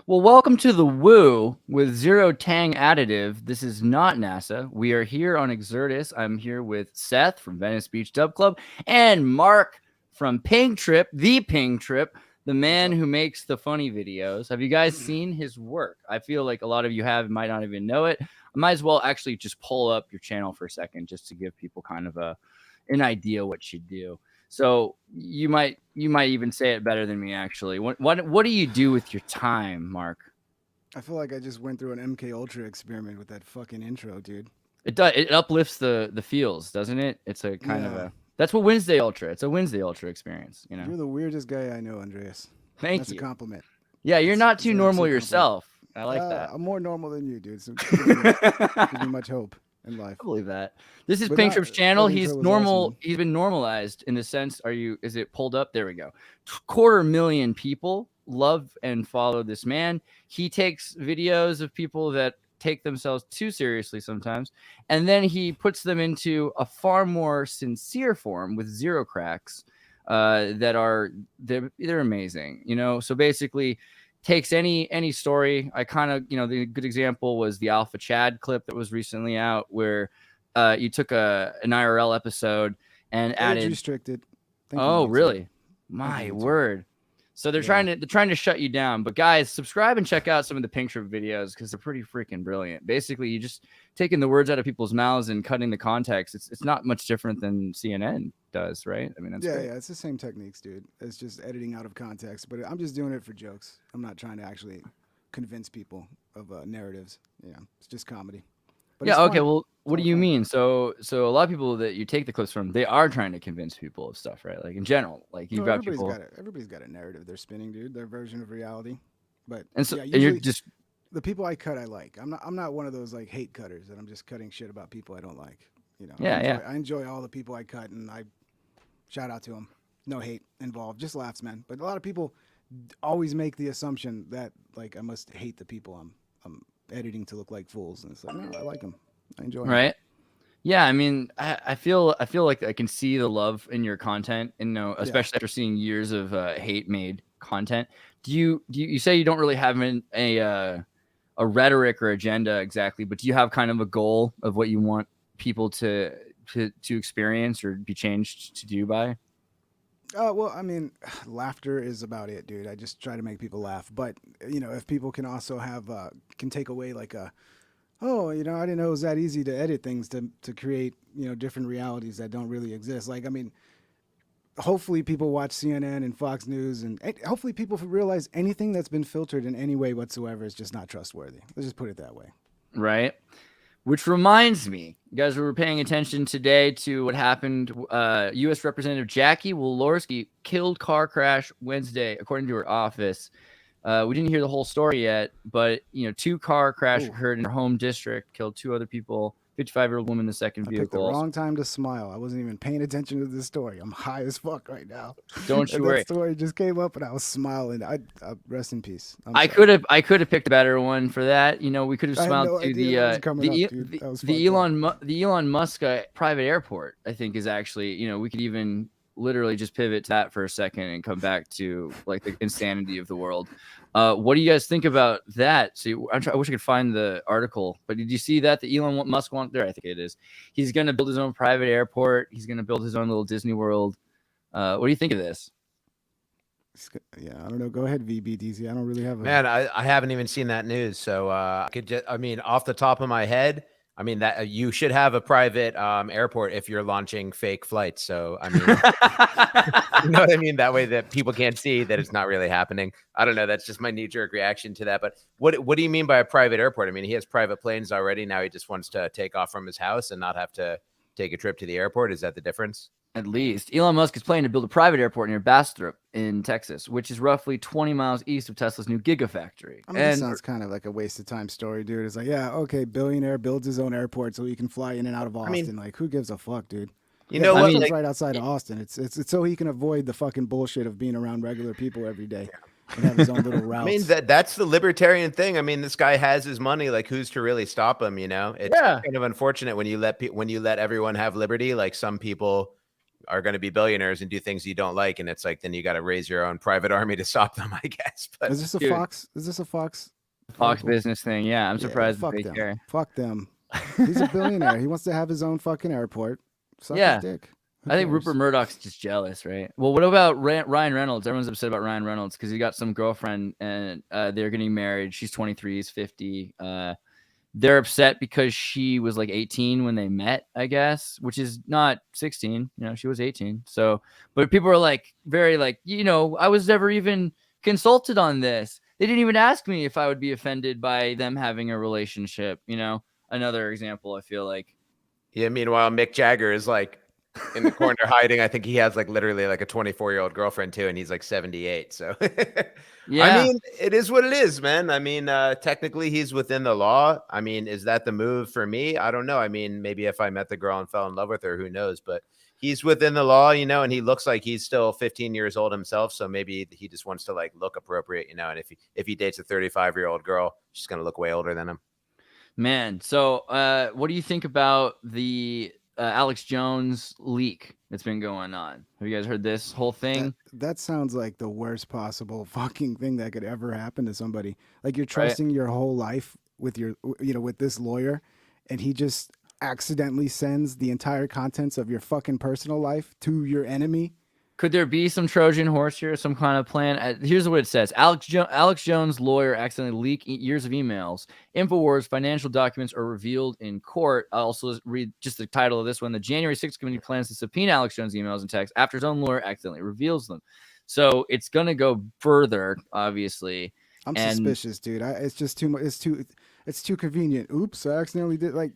Well, welcome to the Woo with zero tang additive. This is not NASA. We are here on Exertus. I'm here with Seth from Venice Beach Dub Club and Mark from Ping Trip, the Ping Trip, the What's man up? who makes the funny videos. Have you guys seen his work? I feel like a lot of you have, might not even know it. I might as well actually just pull up your channel for a second just to give people kind of an idea what you do. So you might even say it better than me actually. What do you do with your time, Mark? I feel like I just went through an MK Ultra experiment with that fucking intro, dude. It does. It uplifts the feels, doesn't it? It's a kind of Yeah, a that's what Wednesday Ultra. It's a Wednesday Ultra experience. you're the weirdest guy I know, Andreas. Thank That's a you. compliment. Yeah, you're not It's too an normal absolute compliment. yourself. I like that. I'm more normal than you, dude. So gives me I much hope in life. believe that. This is But Pink not Trip's channel. that intro He's was awesome, normal. man. He's been normalized in the sense. Are you? Is it pulled up? There we go. Quarter million people love and follow this man. He takes videos of people that take themselves too seriously sometimes, and then he puts them into a far more sincere form with zero cracks. That are they're amazing. So basically takes any story. I kind of, the good example was the Alpha Chad clip that was recently out where you took an IRL episode and Age added. restricted. Thank you, Oh, YouTube. really? Thank you, My YouTube. word. So they're Yeah. trying to shut you down. But guys, subscribe and check out some of the Pink Trip videos because they're pretty freaking brilliant. Basically, you just taking the words out of people's mouths and cutting the context. It's not much different than CNN does, right? I mean, that's Yeah, great. yeah, it's the same techniques, dude. It's just editing out of context, but I'm just doing it for jokes. I'm not trying to actually convince people of narratives. Yeah, it's just comedy, but it's Yeah. Okay. fun. Well, It's what a do lot of you fun. mean? So a lot of people that you take the clips from, they are trying to convince people of stuff, right? Like in general, like you've No, got people, everybody's got a narrative they're spinning, dude. Their version of reality. But and so yeah, and you're usually just the people I cut, I like. I'm not one of those like hate cutters that I'm just cutting shit about people I don't like. yeah, yeah. I enjoy all the people I cut, and I shout out to them. No hate involved, just laughs, man. But a lot of people always make the assumption that like I must hate the people I'm editing to look like fools, and it's like no, I like them. I enjoy them. Right. Yeah, I mean, I feel like I can see the love in your content, and Yeah. especially after seeing years of hate made content. Do you say you don't really have a rhetoric or agenda exactly, but do you have kind of a goal of what you want people to experience or be changed to do by? Well, I mean, laughter is about it, dude. I just try to make people laugh. But if people can also have can take away like a oh, I didn't know it was that easy to edit things to create different realities that don't really exist. Like, I mean, hopefully people watch CNN and Fox News, and hopefully people realize anything that's been filtered in any way whatsoever is just not trustworthy. Let's just put it that way. Right. Which reminds me, you guys were paying attention today to what happened. U.S. Representative Jackie Walorski killed car crash Wednesday, according to her office. We didn't hear the whole story yet, but two-car crash Ooh, occurred in her home district, killed two other people. 55-year-old woman in the second I picked the vehicle. wrong time to smile. I wasn't even paying attention to this story. I'm high as fuck right now. Don't you And that worry. story just came up, and I was smiling. I rest in peace. I'm I sorry. could have I could have picked a better one for that. We could have I had smiled no to idea that was coming up, dude. That was fucked up. The Elon Musk private airport. I think is actually we could even literally just pivot to that for a second and come back to like the insanity of the world. What do you guys think about that? See, I wish I could find the article, but did you see that the Elon Musk wants there? I think it is. He's going to build his own private airport. He's going to build his own little Disney World. What do you think of this? Yeah, I don't know. Go ahead, VBDZ. I don't really have a. Man, I haven't even seen that news. So I mean, off the top of my head, I mean that you should have a private airport if you're launching fake flights. So I mean, you know what I mean? That way that people can't see that it's not really happening. I don't know. That's just my knee-jerk reaction to that. But what do you mean by a private airport? I mean, he has private planes already. Now he just wants to take off from his house and not have to take a trip to the airport. Is that the difference? At least. Elon Musk is planning to build a private airport near Bastrop in Texas, which is roughly 20 miles east of Tesla's new Gigafactory. I mean, this And sounds kind of like a waste of time story, dude. It's like, yeah, okay, billionaire builds his own airport so he can fly in and out of I Austin. mean, Like, who gives a fuck, dude? you Yeah, know I what? mean, Austin's Like, right outside of Austin. It's so he can avoid the fucking bullshit of being around regular people every day and have his own little I mean routes. that's the libertarian thing. I mean, this guy has his money. Like, who's to really stop him? It's yeah, kind of unfortunate when you let everyone have liberty. Like some people, are going to be billionaires and do things you don't like, and it's like then you got to raise your own private army to stop them, I guess. But Is this a Dude. Fox? Is this a Fox? Fox article? business thing. Yeah, I'm surprised that Fuck they them. care. Fuck them. He's a billionaire. He wants to have his own fucking airport. Suck Yeah. his dick. Who I think cares? Rupert Murdoch's just jealous, right? Well, what about Ryan Reynolds? Everyone's upset about Ryan Reynolds because he got some girlfriend and they're getting married. She's 23, he's 50. They're upset because she was like 18 when they met, I guess, which is not 16. You know, she was 18. So, but people are like, very like, you know, I was never even consulted on this. They didn't even ask me if I would be offended by them having a relationship. You know, another example, I feel like. yeah, meanwhile, Mick Jagger is like in the corner hiding. I think he has like literally like a 24-year-old girlfriend too, and he's like 78. So Yeah. I mean, it is what it is, man. I mean, technically he's within the law. I mean, is that the move for me? I don't know. I mean, maybe if I met the girl and fell in love with her, who knows? But he's within the law, you know, and he looks like he's still 15 years old himself. So maybe he just wants to like look appropriate, you know, and if he dates a 35-year-old girl, she's going to look way older than him. Man, so what do you think about the Alex Jones leak that's been going on? Have you guys heard this whole thing? That sounds like the worst possible fucking thing that could ever happen to somebody. Like you're trusting your whole life with your, you know, with this lawyer, and he just accidentally sends the entire contents of your fucking personal life to your enemy. Could there be some Trojan horse here, some kind of plan? Here's what it says. Alex Jones' lawyer accidentally leaked years of emails. InfoWars financial documents are revealed in court. I'll also read just the title of this one. The January 6th committee plans to subpoena Alex Jones' emails and texts after his own lawyer accidentally reveals them. So it's going to go further, obviously. I'm suspicious, dude. It's just too much. It's too convenient. Oops, I accidentally did like.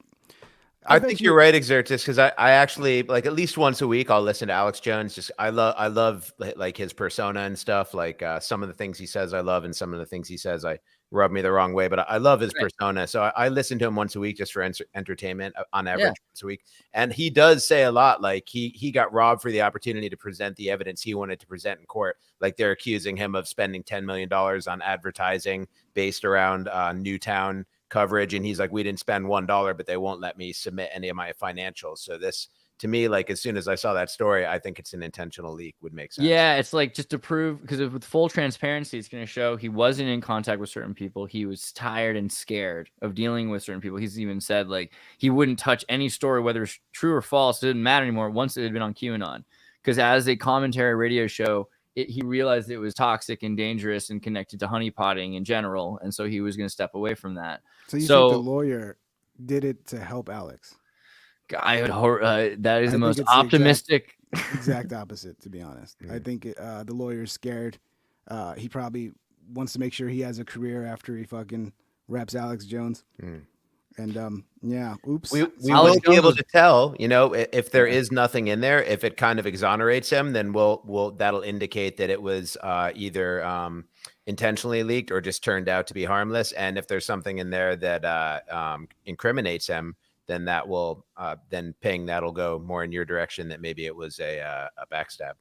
I think you're right, Exertus, because I actually like at least once a week I'll listen to Alex Jones. Just I love like his persona and stuff. Like some of the things he says I love, and some of the things he says I rub me the wrong way. But I love his persona, so I listen to him once a week just for entertainment on average once a week. And he does say a lot. Like he got robbed for the opportunity to present the evidence he wanted to present in court. Like they're accusing him of spending $10 million on advertising based around Newtown coverage, and he's like, we didn't spend $1, but they won't let me submit any of my financials. So this, to me, like as soon as I saw that story, I think it's an intentional leak. Would make sense. Yeah, it's like just to prove, because with full transparency, it's going to show he wasn't in contact with certain people. He was tired and scared of dealing with certain people. He's even said like he wouldn't touch any story, whether it's true or false. It didn't matter anymore once it had been on QAnon, because as a commentary radio show, he realized it was toxic and dangerous and connected to honeypotting in general, and so he was going to step away from that. So you think the lawyer did it to help Alex? That is the most optimistic. Exact opposite, to be honest. I think the lawyer's scared. He probably wants to make sure he has a career after he fucking raps Alex Jones. And yeah, oops. We will be able to tell, you know, if there is nothing in there. If it kind of exonerates him, then that'll indicate that it was either intentionally leaked or just turned out to be harmless. And if there's something in there that incriminates him, then that will that'll go more in your direction, that maybe it was a backstab.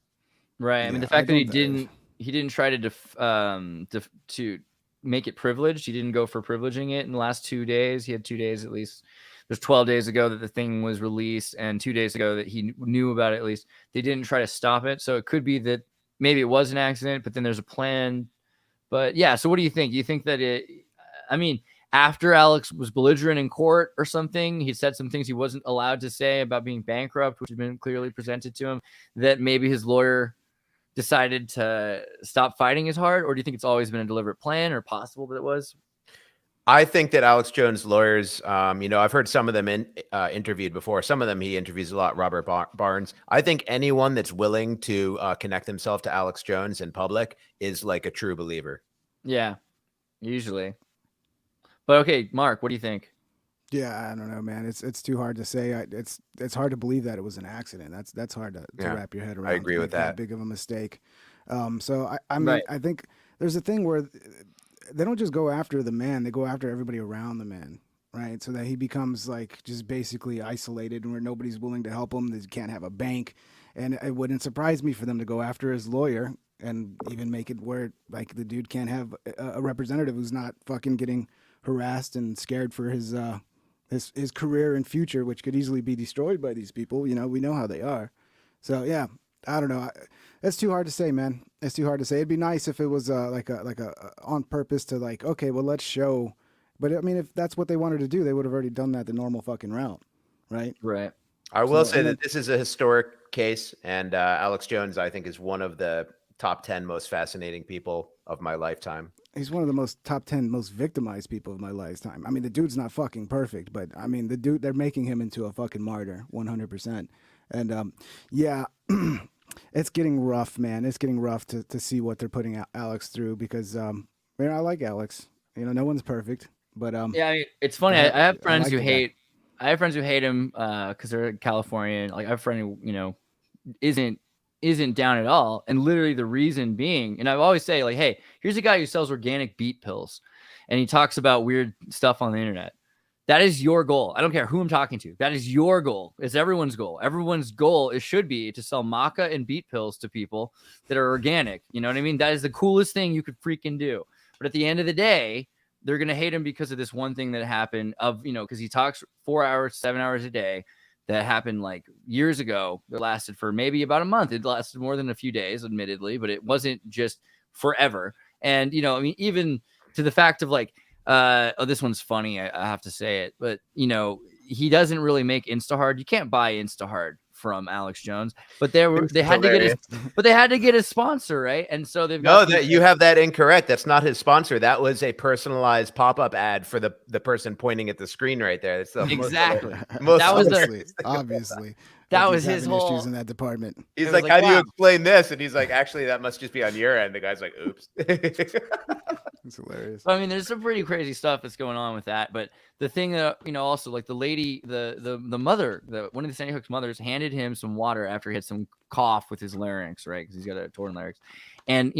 Right. I mean, the fact that he didn't try to make it privileged. He didn't go for privileging it in the last 2 days. He had 2 days at least. There's 12 days ago that the thing was released, and 2 days ago that he knew about it. At least they didn't try to stop it. So it could be that maybe it was an accident, but then there's a plan. But yeah, so what do you think? Do you think that after Alex was belligerent in court or something, he said some things he wasn't allowed to say about being bankrupt, which had been clearly presented to him, that maybe his lawyer decided to stop fighting as hard? Or do you think it's always been a deliberate plan, or possible that it was? I think that Alex Jones' lawyers, I've heard some of them interviewed before. Some of them he interviews a lot, Robert Barnes. I think anyone that's willing to connect himself to Alex Jones in public is like a true believer. Yeah, usually. But okay, Mark, what do you think? Yeah, I don't know, man. It's too hard to say. It's hard to believe that it was an accident. That's hard to wrap your head around. I agree with that. Big of a mistake. So I mean, I think there's a thing where they don't just go after the man; they go after everybody around the man, right? So that he becomes like just basically isolated, and where nobody's willing to help him. They can't have a bank, and it wouldn't surprise me for them to go after his lawyer and even make it where like the dude can't have a representative who's not fucking getting harassed and scared for his career and future, which could easily be destroyed by these people. You know, we know how they are. So yeah, I don't know. It's too hard to say, man. It's too hard to say. It'd be nice if it was like a on purpose to like, okay, well let's show. But I mean, if that's what they wanted to do, they would have already done that the normal fucking route, right? Right. I will say and that this is a historic case, and Alex Jones, I think, is one of the top 10 most fascinating people of my lifetime. He's one of the most top 10 most victimized people of my lifetime. I mean, the dude's not fucking perfect, but I mean, the dude, they're making him into a fucking martyr, 100%. And yeah, it's getting rough, man. It's getting rough to see what they're putting Alex through because, I like Alex. No one's perfect, but Yeah, I mean, it's funny. I have friends who hate. I have friends who hate him because they're Californian. Like I have a friend who isn't down at all, and literally the reason being, and I always say like, hey, here's a guy who sells organic beet pills, and he talks about weird stuff on the internet. That is your goal. I don't care who I'm talking to. That is your goal. It's everyone's goal. Everyone's goal should be to sell maca and beet pills to people that are organic. You know what I mean? That is the coolest thing you could freaking do. But at the end of the day, they're going to hate him because of this one thing that happened because he talks 4 hours, 7 hours a day that happened like years ago. That lasted for maybe about a month. It lasted more than a few days, admittedly, but it wasn't just forever. And, I mean, even to the fact of like, this one's funny. I have to say it, but he doesn't really make Instahard. You can't buy Instahard from Alex Jones, but they had to get a sponsor, right? And so they've got you have that incorrect. That's not his sponsor. That was a personalized pop-up ad for the person pointing at the screen right there. It's exactly. That was obviously. That was his whole issues in that department. He's like, how do you explain this? And he's like, actually, that must just be on your end. The guy's like, oops. It's hilarious. I mean, there's some pretty crazy stuff that's going on with that. But the thing that, also like the lady, the mother, one of the Sandy Hook's mothers handed him some water after he had some cough with his larynx, right? Because he's got a torn larynx. And,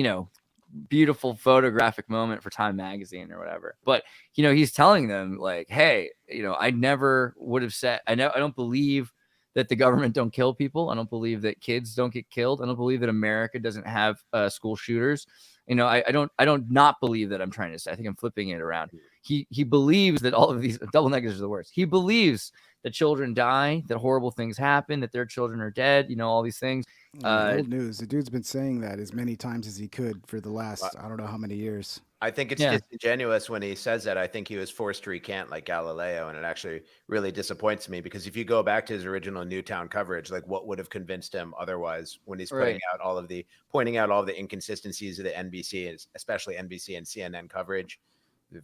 beautiful photographic moment for Time Magazine or whatever. But, he's telling them like, hey, I never would have said, I don't believe that the government don't kill people. I don't believe that kids don't get killed. I don't believe that America doesn't have school shooters. I don't not believe that. I'm trying to say, I think I'm flipping it around. He believes that all of these double negatives are the worst. He believes that children die, that horrible things happen, that their children are dead, all these things. Old news. The dude's been saying that as many times as he could for the last, I don't know how many years. I think it's disingenuous when he says that. I think he was forced to recant like Galileo, and it actually really disappoints me because if you go back to his original Newtown coverage, like what would have convinced him otherwise when he's pointing out all the inconsistencies of the NBC, especially NBC and CNN coverage,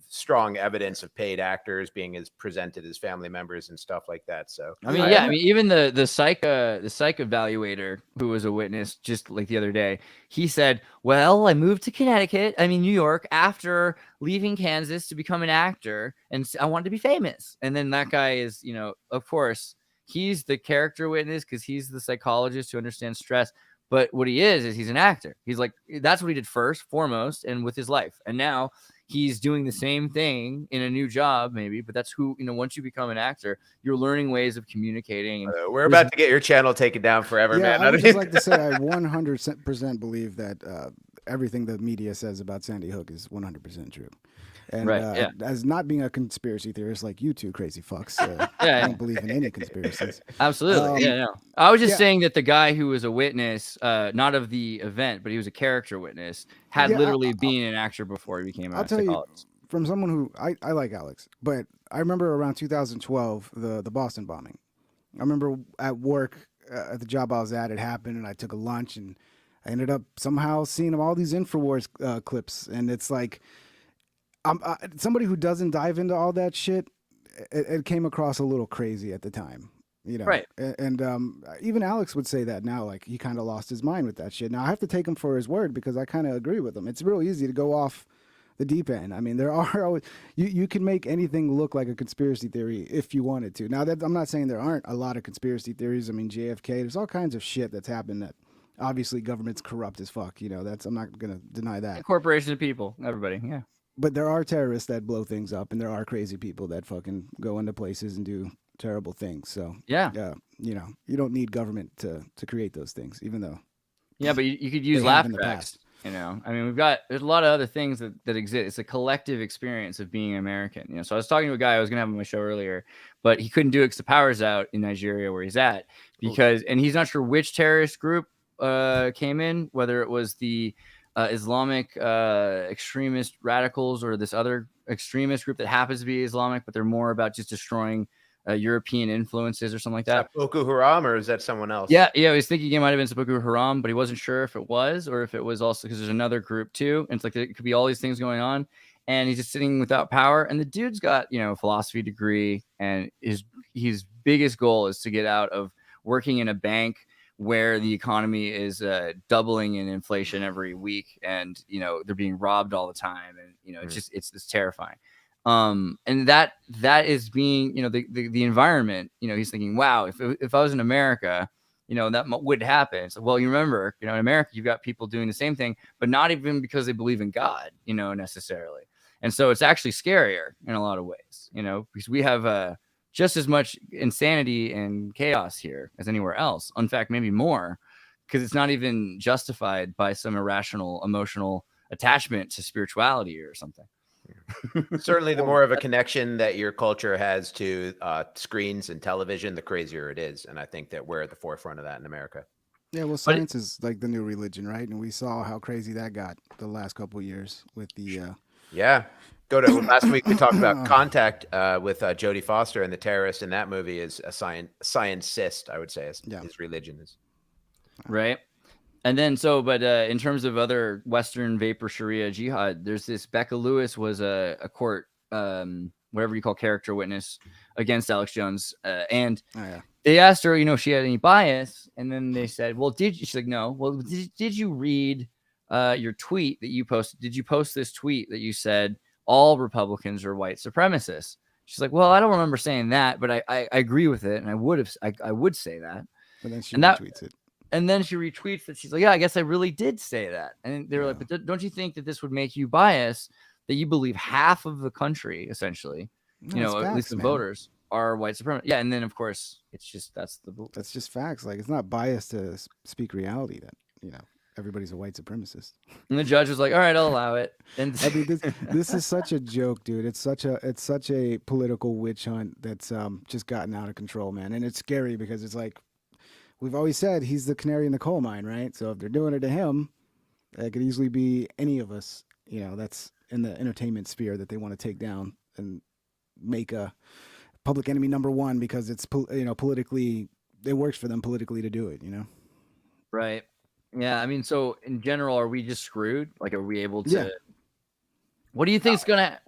strong evidence of paid actors being presented as family members and stuff like that. So I mean, even the psych evaluator who was a witness just like the other day, he said, well, I moved to New York after leaving Kansas to become an actor, and I wanted to be famous. And then that guy is, of course, he's the character witness because he's the psychologist who understands stress. But what he is he's an actor. He's like, that's what he did first, foremost, and with his life. And now he's doing the same thing in a new job, maybe. But that's who, once you become an actor, you're learning ways of communicating. And we're about to get your channel taken down forever, man. I would just like to say I 100% believe that everything the media says about Sandy Hook is 100% true. And as not being a conspiracy theorist like you two crazy fucks, I don't believe in any conspiracies. Absolutely. I was just saying that the guy who was a witness, not of the event, but he was a character witness, had literally been an actor before he became a psychologist. Tell you, from someone who I like Alex, but I remember around 2012, the Boston bombing. I remember at work, at the job I was at, it happened, and I took a lunch, and I ended up somehow seeing all these InfoWars clips, and it's like, somebody who doesn't dive into all that shit, it came across a little crazy at the time, Right. And even Alex would say that now, like he kind of lost his mind with that shit. Now I have to take him for his word because I kind of agree with him. It's real easy to go off the deep end. I mean, there are always, you can make anything look like a conspiracy theory if you wanted to. Now that I'm not saying there aren't a lot of conspiracy theories. I mean, JFK, there's all kinds of shit that's happened that obviously government's corrupt as fuck. I'm not gonna deny that. Corporations of people, everybody, yeah. But there are terrorists that blow things up, and there are crazy people that fucking go into places and do terrible things. So you don't need government to create those things, even though. Yeah, but you could use laugh tracks. You know, I mean, there's a lot of other things that exist. It's a collective experience of being American. You know, so I was talking to a guy I was gonna have on my show earlier, but he couldn't do it because the power's out in Nigeria where he's at, because and he's not sure which terrorist group came in, whether it was the Islamic extremist radicals or this other extremist group that happens to be Islamic, but they're more about just destroying European influences or something like that. Is that Boko Haram or is that someone else? Yeah, I was thinking it might have been Boko Haram, but he wasn't sure if it was or if it was also because there's another group too. And it's like it could be all these things going on, and he's just sitting without power. And the dude's got a philosophy degree, and his biggest goal is to get out of working in a bank where the economy is doubling in inflation every week, and they're being robbed all the time, and it's terrifying. And that is being the environment. He's thinking, wow, if I was in America, that would happen. So, well, you remember, in America, you've got people doing the same thing, but not even because they believe in God, necessarily. And so it's actually scarier in a lot of ways, because we have just as much insanity and chaos here as anywhere else. In fact, maybe more, because it's not even justified by some irrational emotional attachment to spirituality or something. Certainly, the more of a connection that your culture has to screens and television, the crazier it is. And I think that we're at the forefront of that in America. Yeah, well, science is like the new religion, right? And we saw how crazy that got the last couple of years with the. Yeah. Last week we talked about Contact with Jodie Foster, and the terrorist in that movie is a sciencist, I would say, his religion is. Right. And then but in terms of other Western vapor Sharia jihad, there's this Becca Lewis was a court, whatever you call character witness against Alex Jones. And they asked her, if she had any bias. And then they said, well, she's like, no. Well, did you read your tweet that you posted? Did you post this tweet that you said all Republicans are white supremacists? She's like, well, I don't remember saying that, but I agree with it. And I would say that. But then she retweets it. And then she retweets that. She's like, yeah, I guess I really did say that. And they were like, but don't you think that this would make you biased, that you believe half of the country, essentially, at least the voters, are white supremacists? Yeah. And then, of course, it's just that's just facts. Like, it's not biased to speak reality that, everybody's a white supremacist. And the judge was like, all right, I'll allow it. And I mean, this is such a joke, dude. It's such a political witch hunt that's just gotten out of control, man. And it's scary because it's like, we've always said he's the canary in the coal mine, right? So if they're doing it to him, it could easily be any of us, that's in the entertainment sphere that they want to take down and make a public enemy number one because it's, politically, it works for them politically to do it, Right. Yeah. I mean, so in general, are we just screwed? Like, are we able to? Yeah. What do you think's gonna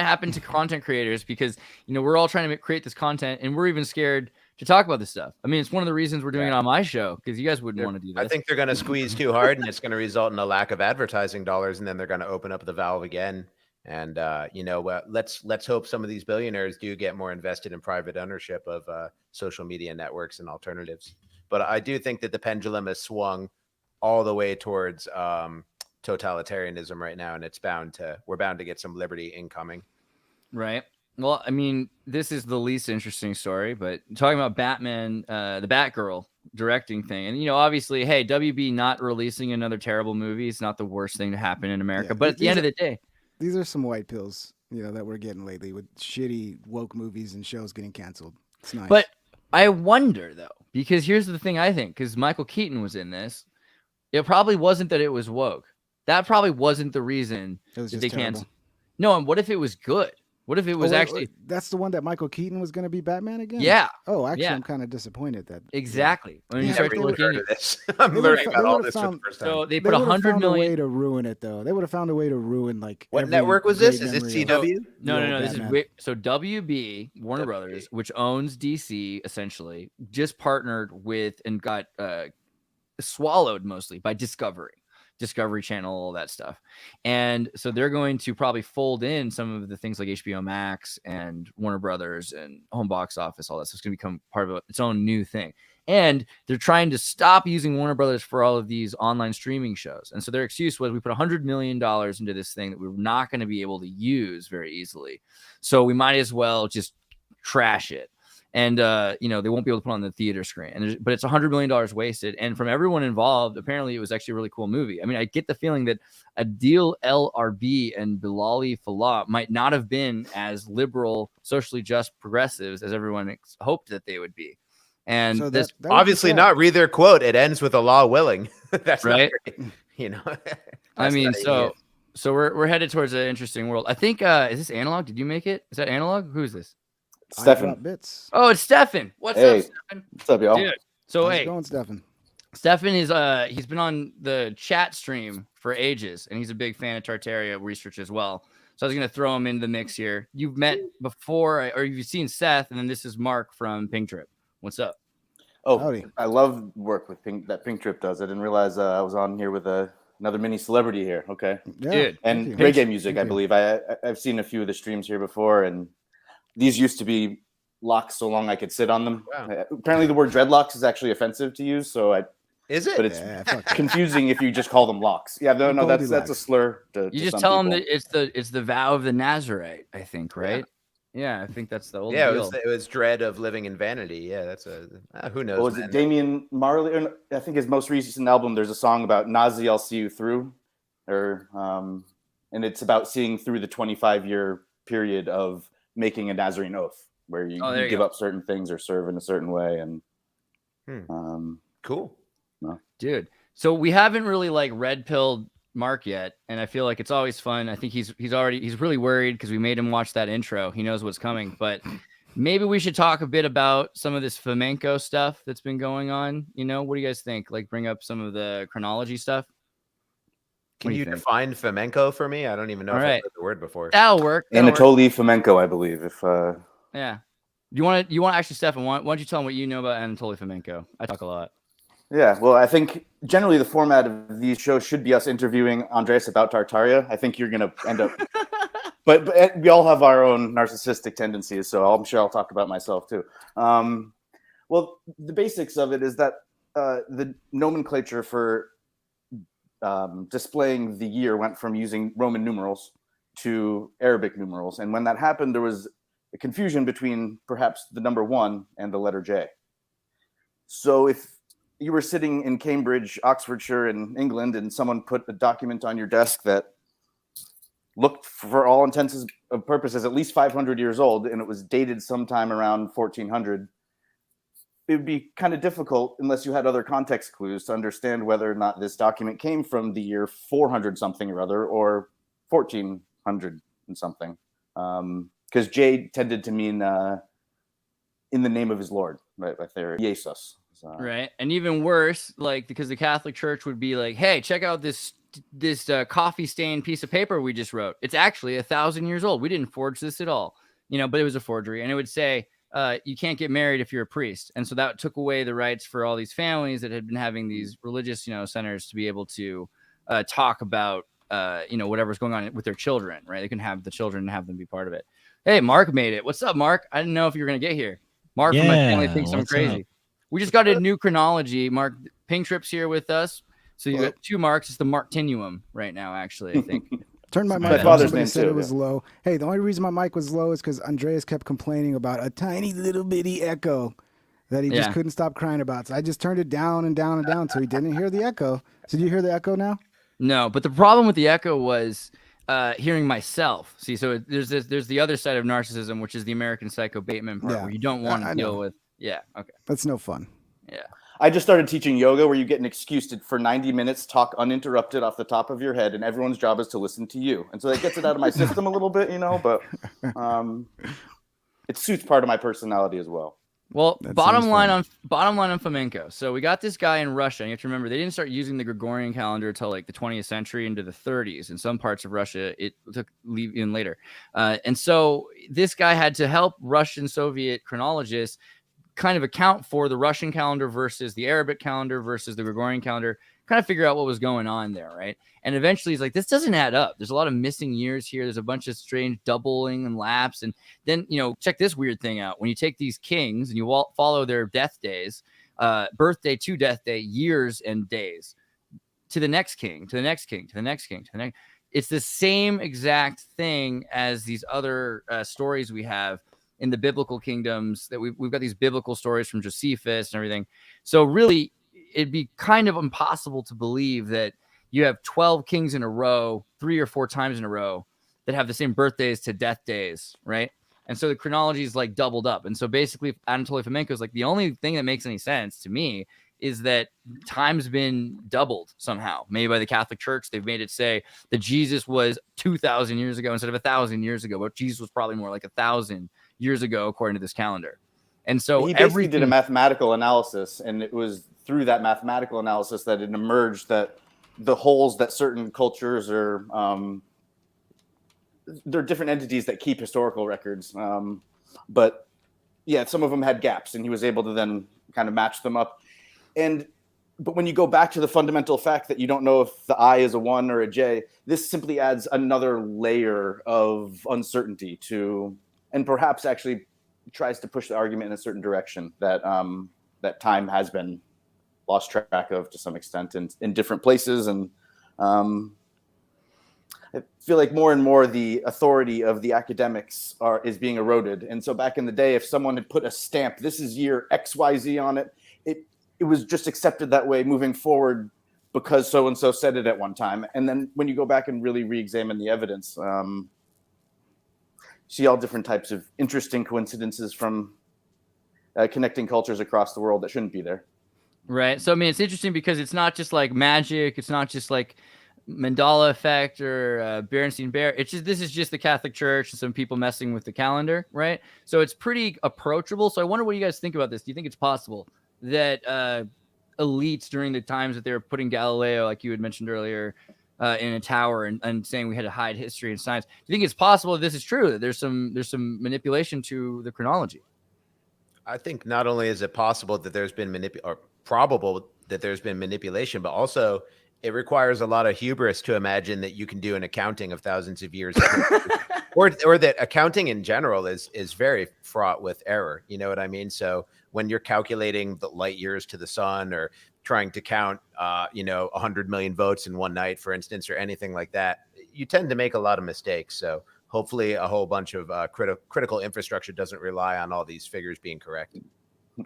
happen to content creators? Because we're all trying to create this content, and we're even scared to talk about this stuff. I mean, it's one of the reasons we're doing it on my show, because you guys wouldn't want to do this. I think they're going to squeeze too hard, and it's going to result in a lack of advertising dollars, and then they're going to open up the valve again. And let's hope some of these billionaires do get more invested in private ownership of social media networks and alternatives. But I do think that the pendulum has swung all the way towards totalitarianism right now, and we're bound to get some liberty incoming. Right. Well, I mean, this is the least interesting story, but talking about Batman, the Batgirl directing thing, and obviously, hey, WB not releasing another terrible movie is not the worst thing to happen in America. But at the end of the day, these are some white pills, that we're getting lately with shitty woke movies and shows getting canceled. It's nice. But I wonder though, because here's the thing: I think because Michael Keaton was in this, it probably wasn't that it was woke. That probably wasn't the reason that they canceled. No, and what if it was good? What if it was actually? That's the one that Michael Keaton was going to be Batman again? Yeah. Oh, actually, I'm kind of disappointed that. Exactly. Yeah. When you start looking into this, I'm learning about all this for the first time. So they put $100 million. A way to ruin it, though. They would have found a way to ruin what network was this? Is this CW? No. This is so WB Warner Brothers, which owns DC, essentially, just partnered with and got swallowed mostly by Discovery Channel, all that stuff. And so they're going to probably fold in some of the things like HBO Max and Warner Brothers and home box office, all that. So it's going to become part of its own new thing. And they're trying to stop using Warner Brothers for all of these online streaming shows. And so their excuse was, we put $100 million into this thing that we're not going to be able to use very easily. So we might as well just trash it. and you know, they won't be able to put on the theater screen. And but it's $100 million wasted. And from everyone involved, apparently it was actually a really cool movie. I mean, I get the feeling that Adil El Arbi and Bilali Fallah might not have been as liberal, socially just progressives as everyone hoped that they would be. And So this that would be Obviously sad. not. Read their quote. It ends with Allah willing. That's right. Not very, you know. I That's mean, not idiot. so we're headed towards an interesting world. I think is this Analog? Did you make it? Is that Analog? Who is this? I Stefan. drop bits. Oh, it's Stefan. What's Hey. up, Stefan? What's up, y'all? Dude. So How's it hey, going, Stefan? Stefan is he's been on the chat stream for ages, and he's a big fan of Tartaria research as well. So I was gonna throw him in the mix here. You've met before, or you've seen Seth, and then this is Mark from Pink Trip. What's up? Oh, Howdy. I love work with Pink Trip does. I didn't realize I was on here with another mini celebrity here. Okay, Yeah. Dude. and you. reggae music, Thank I you. believe. I've seen a few of the streams here before, and these used to be locks so long I could sit on them. Wow. Apparently, the word dreadlocks is actually offensive to use, Is it? but it's Yeah, fuck that. confusing if you just call them locks. Yeah, no, that's a Goldilocks. slur. You to just some tell him people. that it's the vow of the Nazarite, I think, right? Yeah, I think that's the old Yeah, deal. it was dread of living in vanity. Yeah, that's who knows. What was man. it? Damian Marley? Or I think his most recent album. There's a song about Nazi, I'll see you through, and it's about seeing through the 25-year period of making a Nazarene oath, where you, Oh, there you give go. up certain things or serve in a certain way. And Cool. Dude, so we haven't really like red pilled Mark yet, and I feel like it's always fun. I think he's really worried because we made him watch that intro. He knows what's coming, but maybe we should talk a bit about some of this flamenco stuff that's been going on. You know, what do you guys think? Like, bring up some of the chronology stuff. Can do you you think? define flamenco for me? I don't even know All if right. I've heard the word before. That'll work. That'll work. Anatoly Fomenko, I believe. If Yeah. You want to actually, Stefan? Why don't you tell him what you know about Anatoly Fomenko? I talk a lot. yeah, well, I think generally the format of these shows should be us interviewing Andres about Tartaria. I think you're going to end up, but we all have our own narcissistic tendencies, so I'm sure I'll talk about myself too. Well, the basics of it is that the nomenclature for displaying the year went from using Roman numerals to Arabic numerals, and when that happened, there was a confusion between perhaps the number 1 and the letter J. So if you were sitting in Cambridge, Oxfordshire, in England, and someone put a document on your desk that looked, for all intents and purposes, at least 500 years old, and it was dated sometime around 1400, it would be kind of difficult, unless you had other context clues, to understand whether or not this document came from the year 400 something or other, or 1400 and something. Because J tended to mean in the name of his Lord, right? Like there, Jesus. Right. And even worse, like, because the Catholic Church would be like, hey, check out this coffee stained piece of paper we just wrote. It's actually 1,000 years old. We didn't forge this at all, you know, but it was a forgery. And it would say, you can't get married if you're a priest. And so that took away the rights for all these families that had been having these religious, you know, centers to be able to talk about, you know, whatever's going on with their children, right? They can have the children and have them be part of it. Hey, Mark made it. What's up, Mark? I didn't know if you were going to get here. Mark from my family thinks I'm what's crazy. up? We just got a new chronology. Mark, Pink Trip's here with us. So you got 2 Marks. It's the Martinuum right now, actually, I think. Turned my My mic on. father's Somebody name said too, it was yeah. low. Hey, the only reason my mic was low is because Andreas kept complaining about a tiny little bitty echo that he just Yeah. couldn't stop crying about. So I just turned it down and down and down so he didn't hear the echo. So do you hear the echo now? No, but the problem with the echo was hearing myself. See, so there's the other side of narcissism, which is the American Psycho Bateman part, Yeah. where you don't want I to deal know. with. Yeah. Okay. That's no fun. Yeah. I just started teaching yoga, where you get an excuse to, for 90 minutes, talk uninterrupted off the top of your head, and everyone's job is to listen to you. And so that gets it out of my system a little bit, you know, but it suits part of my personality as well. Well, That bottom sounds line fun. on flamenco. So we got this guy in Russia. And you have to remember, they didn't start using the Gregorian calendar until like the 20th century into the 30s. In some parts of Russia, it took even later. And so this guy had to help Russian Soviet chronologists kind of account for the Russian calendar versus the Arabic calendar versus the Gregorian calendar, kind of figure out what was going on there, right? And eventually he's like, this doesn't add up. There's a lot of missing years here. There's a bunch of strange doubling and laps. And then, you know, check this weird thing out. When you take these kings and you follow their death days, birthday to death day, years and days, to the next king, to the next king, to the next king, to the next. It's the same exact thing as these other stories we have in the biblical kingdoms, that we've got these biblical stories from Josephus and everything. So really, it'd be kind of impossible to believe that you have 12 kings in a row, 3 or 4 times in a row, that have the same birthdays to death days, right? And so the chronology is like doubled up. And so basically, Anatoly Fomenko is like, the only thing that makes any sense to me is that time's been doubled somehow, maybe by the Catholic Church. They've made it say that Jesus was 2,000 years ago instead of 1,000 years ago, but Jesus was probably more like 1,000 years ago, according to this calendar. And so he basically did a mathematical analysis, and it was through that mathematical analysis that it emerged that the holes that certain cultures are, they're different entities that keep historical records. But yeah, some of them had gaps, and he was able to then kind of match them up. But when you go back to the fundamental fact that you don't know if the I is a 1 or a J, this simply adds another layer of uncertainty to, and perhaps actually tries to push the argument in a certain direction that that time has been lost track of to some extent in different places. And I feel like more and more the authority of the academics is being eroded. And so back in the day, if someone had put a stamp, this is year XYZ on it, it was just accepted that way moving forward because so-and-so said it at one time. And then when you go back and really re-examine the evidence, see all different types of interesting coincidences from connecting cultures across the world that shouldn't be there. Right. So, I mean, it's interesting because it's not just like magic. It's not just like Mandela effect or Berenstein Bear. It's just, this is just the Catholic Church and some people messing with the calendar, right? So it's pretty approachable. So I wonder what you guys think about this. Do you think it's possible that elites during the times that they were putting Galileo, like you had mentioned earlier, in a tower and saying we had to hide history and science, do you think it's possible that this is true, that there's some manipulation to the chronology? I think not only is it possible that there's been probable that there's been manipulation, but also it requires a lot of hubris to imagine that you can do an accounting of thousands of years or that accounting in general is very fraught with error. You know what I mean? So when you're calculating the light years to the sun or trying to count 100 million votes in one night, for instance, or anything like that, you tend to make a lot of mistakes. So hopefully a whole bunch of critical infrastructure doesn't rely on all these figures being correct.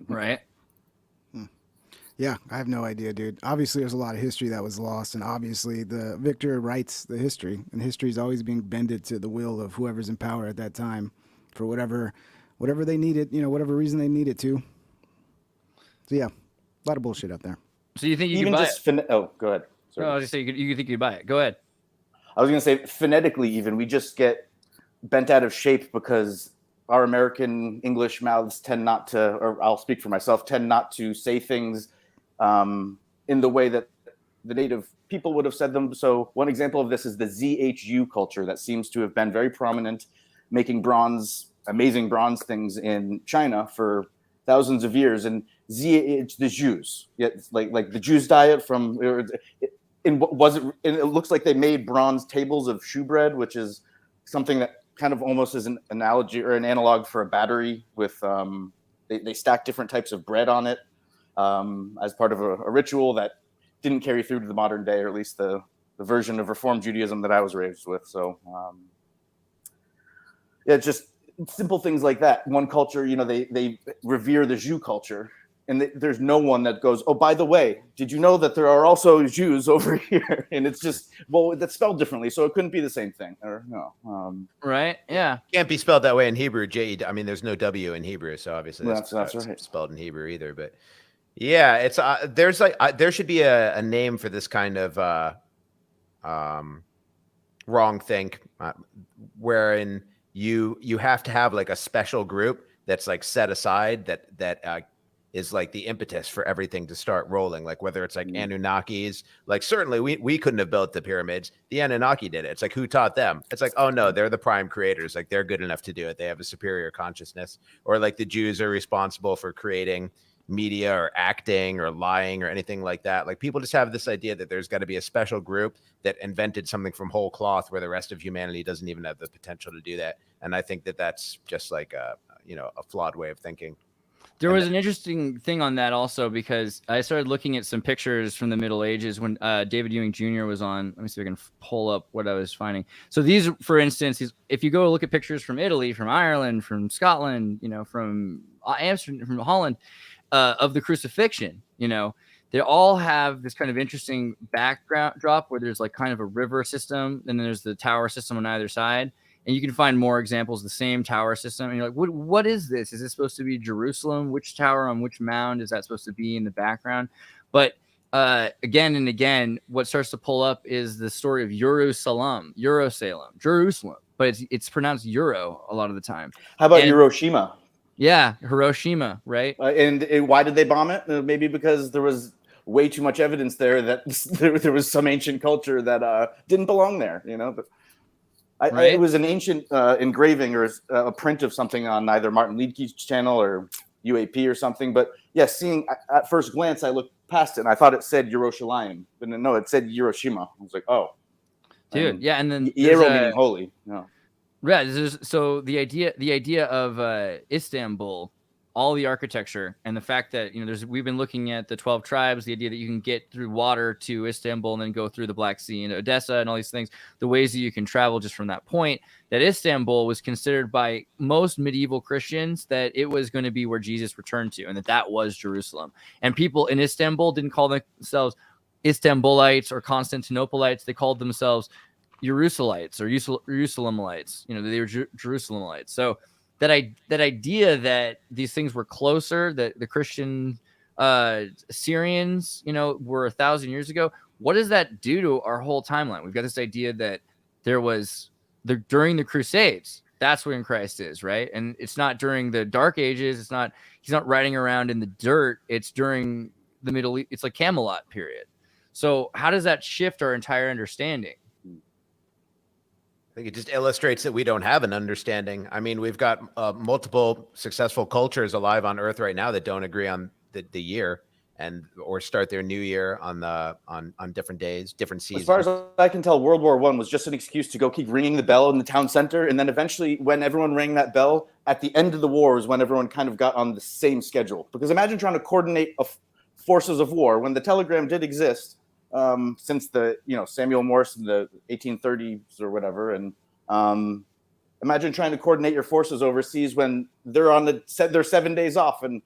Right. Yeah, I have no idea, dude. Obviously, there's a lot of history that was lost, and obviously, the victor writes the history, and history is always being bended to the will of whoever's in power at that time, for whatever they need it, whatever reason they need it to. So yeah, a lot of bullshit out there. So you think you even could buy just it? oh, go ahead. Sorry. No, I was just saying you think you'd buy it. Go ahead. I was going to say phonetically, even we just get bent out of shape because our American English mouths tend not to, or I'll speak for myself, tend not to say things in the way that the native people would have said them. So one example of this is the ZHU culture that seems to have been very prominent, making amazing bronze things in China for thousands of years. And it's the Jews, like the Jews diet from. It looks like they made bronze tables of shewbread, which is something that kind of almost is an analogy or an analog for a battery with they stack different types of bread on it as part of a ritual that didn't carry through to the modern day, or at least the version of Reform Judaism that I was raised with. So yeah, just simple things like that. One culture, they revere the Jew culture. And there's no one that goes, oh, by the way, did you know that there are also Jews over here? And it's just, well, that's spelled differently, so it couldn't be the same thing. Or no. Right? Yeah. Can't be spelled that way in Hebrew. I mean, there's no W in Hebrew, so obviously that's right. Spelled in Hebrew either. But yeah, it's there should be a name for this kind of wrong think, wherein you have to have like a special group that's like set aside that is like the impetus for everything to start rolling. Like whether it's like Anunnakis, like certainly we couldn't have built the pyramids. The Anunnaki did it. It's like, who taught them? It's like, oh no, they're the prime creators. Like they're good enough to do it. They have a superior consciousness. Or like the Jews are responsible for creating media or acting or lying or anything like that. Like people just have this idea that there's got to be a special group that invented something from whole cloth where the rest of humanity doesn't even have the potential to do that. And I think that that's just like a flawed way of thinking. There was an interesting thing on that also, because I started looking at some pictures from the Middle Ages when David Ewing Jr. was on. Let me see if I can pull up what I was finding. So these, for instance, if you go look at pictures from Italy, from Ireland, from Scotland, from Amsterdam, from Holland, of the crucifixion, they all have this kind of interesting background drop where there's like kind of a river system, and then there's the tower system on either side. And you can find more examples of the same tower system. And you're like, what is this? Is this supposed to be Jerusalem? Which tower on which mound is that supposed to be in the background? But again and again, what starts to pull up is the story of Jerusalem, but it's pronounced Euro a lot of the time. How about Hiroshima? Yeah, Hiroshima, right? And why did they bomb it? Maybe because there was way too much evidence there that there was some ancient culture that didn't belong there, But it was an ancient engraving or a print of something on either Martin Liedtke's channel or UAP or something. But yeah, seeing at first glance, I looked past it and I thought it said Yerushalayim, but no, it said Hiroshima. I was like, oh, dude, yeah, and then Yero meaning holy. No. Yeah, so the idea of Istanbul, all the architecture and the fact that we've been looking at the 12 tribes, the idea that you can get through water to Istanbul and then go through the Black Sea and Odessa and all these things, the ways that you can travel just from that point, that Istanbul was considered by most medieval Christians that it was going to be where Jesus returned to, and that was Jerusalem. And people in Istanbul didn't call themselves Istanbulites or Constantinopolites; they called themselves Jerusalemites or Jerusalemites. They were Jerusalemites. So that idea that these things were closer, that the Christian Syrians, were 1,000 years ago. What does that do to our whole timeline? We've got this idea that there was during the Crusades. That's when Christ is, right? And it's not during the Dark Ages. He's not riding around in the dirt. It's during the Middle East. It's like Camelot period. So how does that shift our entire understanding? I think it just illustrates that we don't have an understanding. I mean, we've got multiple successful cultures alive on Earth right now that don't agree on the year or start their new year on different days, different seasons. As far as I can tell, World War I was just an excuse to go keep ringing the bell in the town center, and then eventually, when everyone rang that bell at the end of the war, is when everyone kind of got on the same schedule. Because imagine trying to coordinate forces of war when the telegram did exist. Since the Samuel Morse in the 1830s or whatever, and imagine trying to coordinate your forces overseas when they're on they're 7 days off, and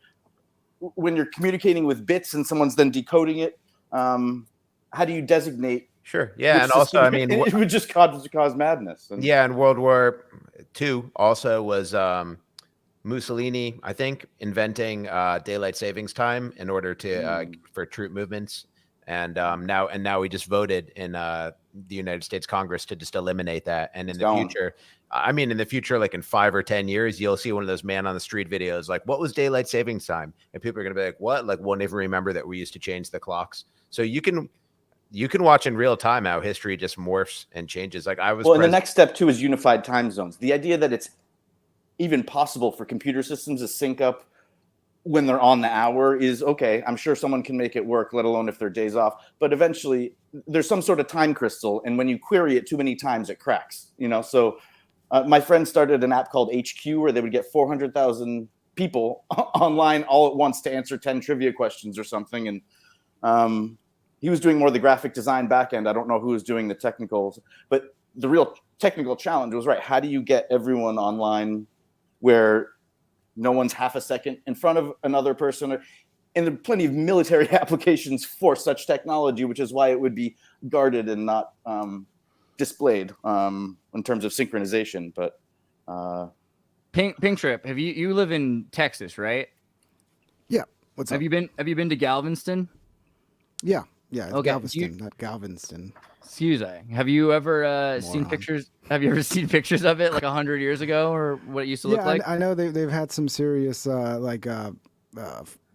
when you're communicating with bits and someone's then decoding it, how do you designate? Sure, yeah, and also I mean it would just cause madness. And World War II also was Mussolini, I think, inventing daylight savings time in order to for troop movements. And now we just voted in the United States Congress to just eliminate that. And in the future, like in 5 or 10 years, you'll see one of those man on the street videos, like, what was daylight savings time? And people are going to be like, what? Like, won't even remember that we used to change the clocks. So you can watch in real time how history just morphs and changes. Like and the next step too is unified time zones. The idea that it's even possible for computer systems to sync up when they're on the hour is okay. I'm sure someone can make it work, let alone if they're days off. But eventually, there's some sort of time crystal, and when you query it too many times, it cracks. So my friend started an app called HQ where they would get 400,000 people online all at once to answer 10 trivia questions or something. And he was doing more of the graphic design backend. I don't know who was doing the technicals, but the real technical challenge was, right, how do you get everyone online where no one's half a second in front of another person? And there are plenty of military applications for such technology, which is why it would be guarded and not displayed in terms of synchronization. But Pink Trip, you live in Texas, right? Yeah. What's up? Have you been to Galveston? Yeah. It's okay. Galveston, not Galveston. Excuse me. Have you ever seen pictures? Have you ever seen pictures of it like 100 years ago, or what it used to look like? I know they've had some serious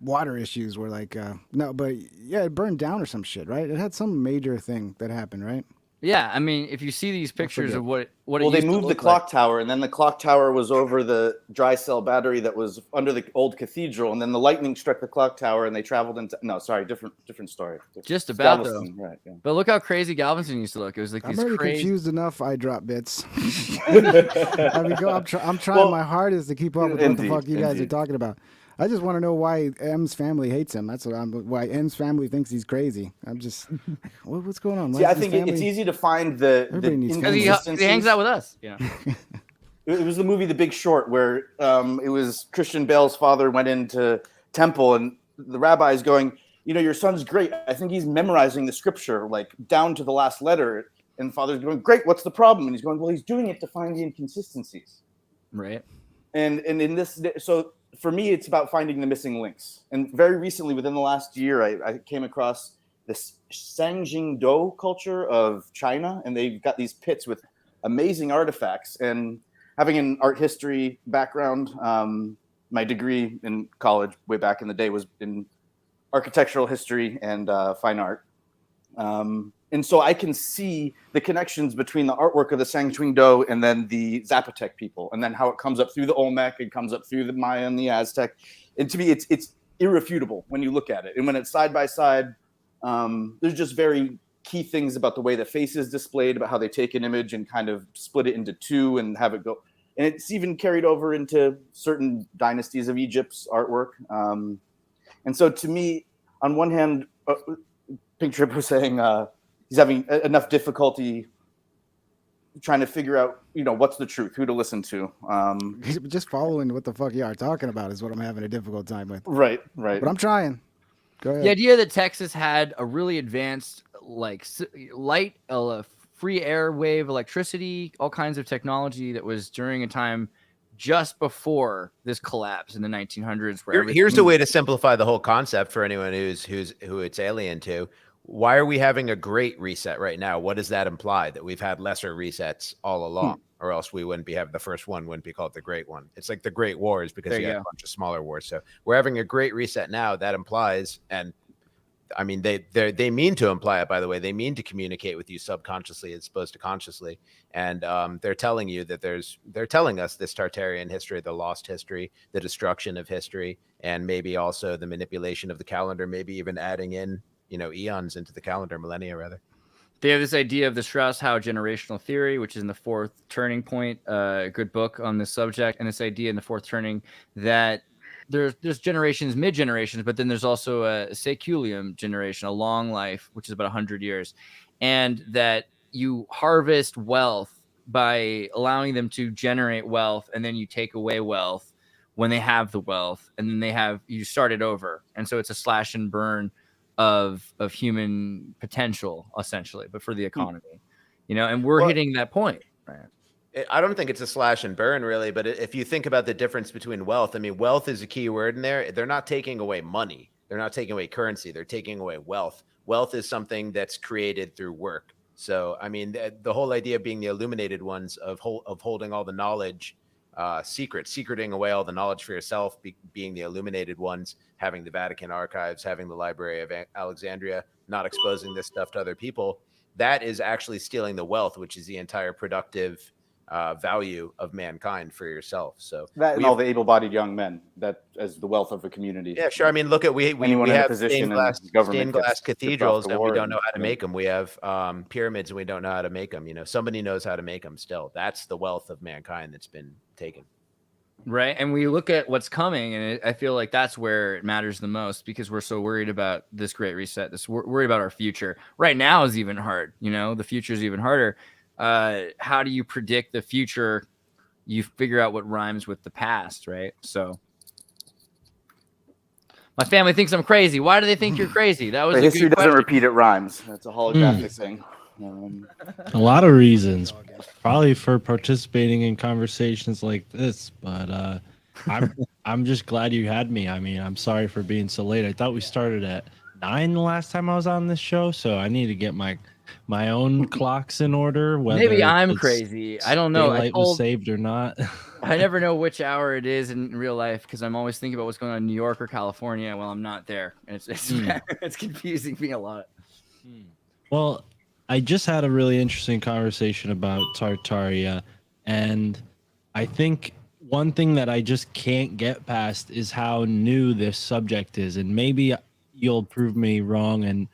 water issues where it burned down or some shit, right? It had some major thing that happened, right? Yeah, I mean, if you see these pictures of what they moved the clock tower, and then the clock tower was over the dry cell battery that was under the old cathedral, and then the lightning struck the clock tower, and they traveled into different story. Just about Galveston, right? Yeah. But look how crazy Galveston used to look. It was like I'm these already crazy. Confused enough. I drop bits. I'm trying my hardest to keep up with what the fuck you guys are talking about. I just want to know why M's family hates him. That's what why M's family thinks he's crazy. I'm just, what's going on? See, I think it's easy to find the Everybody needs Because he inconsistencies. hangs out with us. Yeah. It was the movie The Big Short, where it was Christian Bale's father went into temple, and the rabbi is going, your son's great. I think he's memorizing the scripture like down to the last letter. And the father's going, great. What's the problem? And he's going, well, he's doing it to find the inconsistencies. Right. And in this, so for me, it's about finding the missing links. And very recently, within the last year, I came across this Sanjingdo culture of China, and they've got these pits with amazing artifacts. And having an art history background, my degree in college way back in the day was in architectural history and fine art. And so I can see the connections between the artwork of the Sanjingdo and then the Zapotec people, and then how it comes up through the Olmec, it comes up through the Maya and the Aztec. And to me, it's irrefutable when you look at it. And when it's side by side, there's just very key things about the way the face is displayed, about how they take an image and kind of split it into two and have it go. And it's even carried over into certain dynasties of Egypt's artwork. And so to me, on one hand, Pink Trip was saying he's having enough difficulty trying to figure out, what's the truth, who to listen to. Just following what the fuck you are talking about is what I'm having a difficult time with. Right. But I'm trying. Go ahead. The idea that Texas had a really advanced, light, free air wave electricity, all kinds of technology that was during a time just before this collapse in the 1900s. Here's the way to simplify the whole concept for anyone who it's alien to. Why are we having a great reset right now? What does that imply? That we've had lesser resets all along, or else we wouldn't be having the first one, wouldn't be called the Great One. It's like the Great Wars because you had a bunch of smaller wars. So we're having a great reset now. That implies, and I mean, they mean to imply it, by the way. They mean to communicate with you subconsciously as opposed to consciously. And they're telling you that they're telling us this Tartarian history, the lost history, the destruction of history, and maybe also the manipulation of the calendar, maybe even adding in, eons into the calendar, millennia rather. They have this idea of the Strauss-Howe generational theory, which is in the Fourth Turning Point, a good book on this subject. And this idea in the Fourth Turning that there's generations, mid-generations, but then there's also a saeculium generation, a long life, which is about 100 years. And that you harvest wealth by allowing them to generate wealth, and then you take away wealth when they have the wealth, and then you start it over. And so it's a slash and burn of human potential, essentially, but for the economy, and we're hitting that point. Right. I don't think it's a slash and burn, really. But if you think about the difference between wealth, I mean, wealth is a key word in there. They're not taking away money. They're not taking away currency. They're taking away wealth. Wealth is something that's created through work. So, I mean, the whole idea of being the illuminated ones, of holding all the knowledge secreting away all the knowledge for yourself, being the illuminated ones, having the Vatican archives, having the Library of Alexandria, not exposing this stuff to other people. That is actually stealing the wealth, which is the entire productive value of mankind for yourself. So that and all the able-bodied young men, that as the wealth of a community. Yeah, sure. I mean, look at we have stained glass cathedrals and we don't know how to make them. We have pyramids and we don't know how to make them. Somebody knows how to make them still. That's the wealth of mankind that's been taken. Right. And we look at what's coming, and I feel like that's where it matters the most, because we're so worried about this great reset. We're worried about our future. Right now is even hard. The future is even harder. How do you predict the future? You figure out what rhymes with the past, right? So my family thinks I'm crazy. Why do they think you're crazy? That was history doesn't repeat, it rhymes. That's a holographic thing. A lot of reasons, probably for participating in conversations like this, but I'm just glad you had me. I mean, I'm sorry for being so late. I thought we started at 9 the last time I was on this show, so I need to get my own clocks in order. Maybe I'm crazy. I don't know. Daylight was saved or not. I never know which hour it is in real life, because I'm always thinking about what's going on in New York or California while I'm not there. And it's confusing me a lot. Well, I just had a really interesting conversation about Tartaria, and I think one thing that I just can't get past is how new this subject is. And maybe you'll prove me wrong, and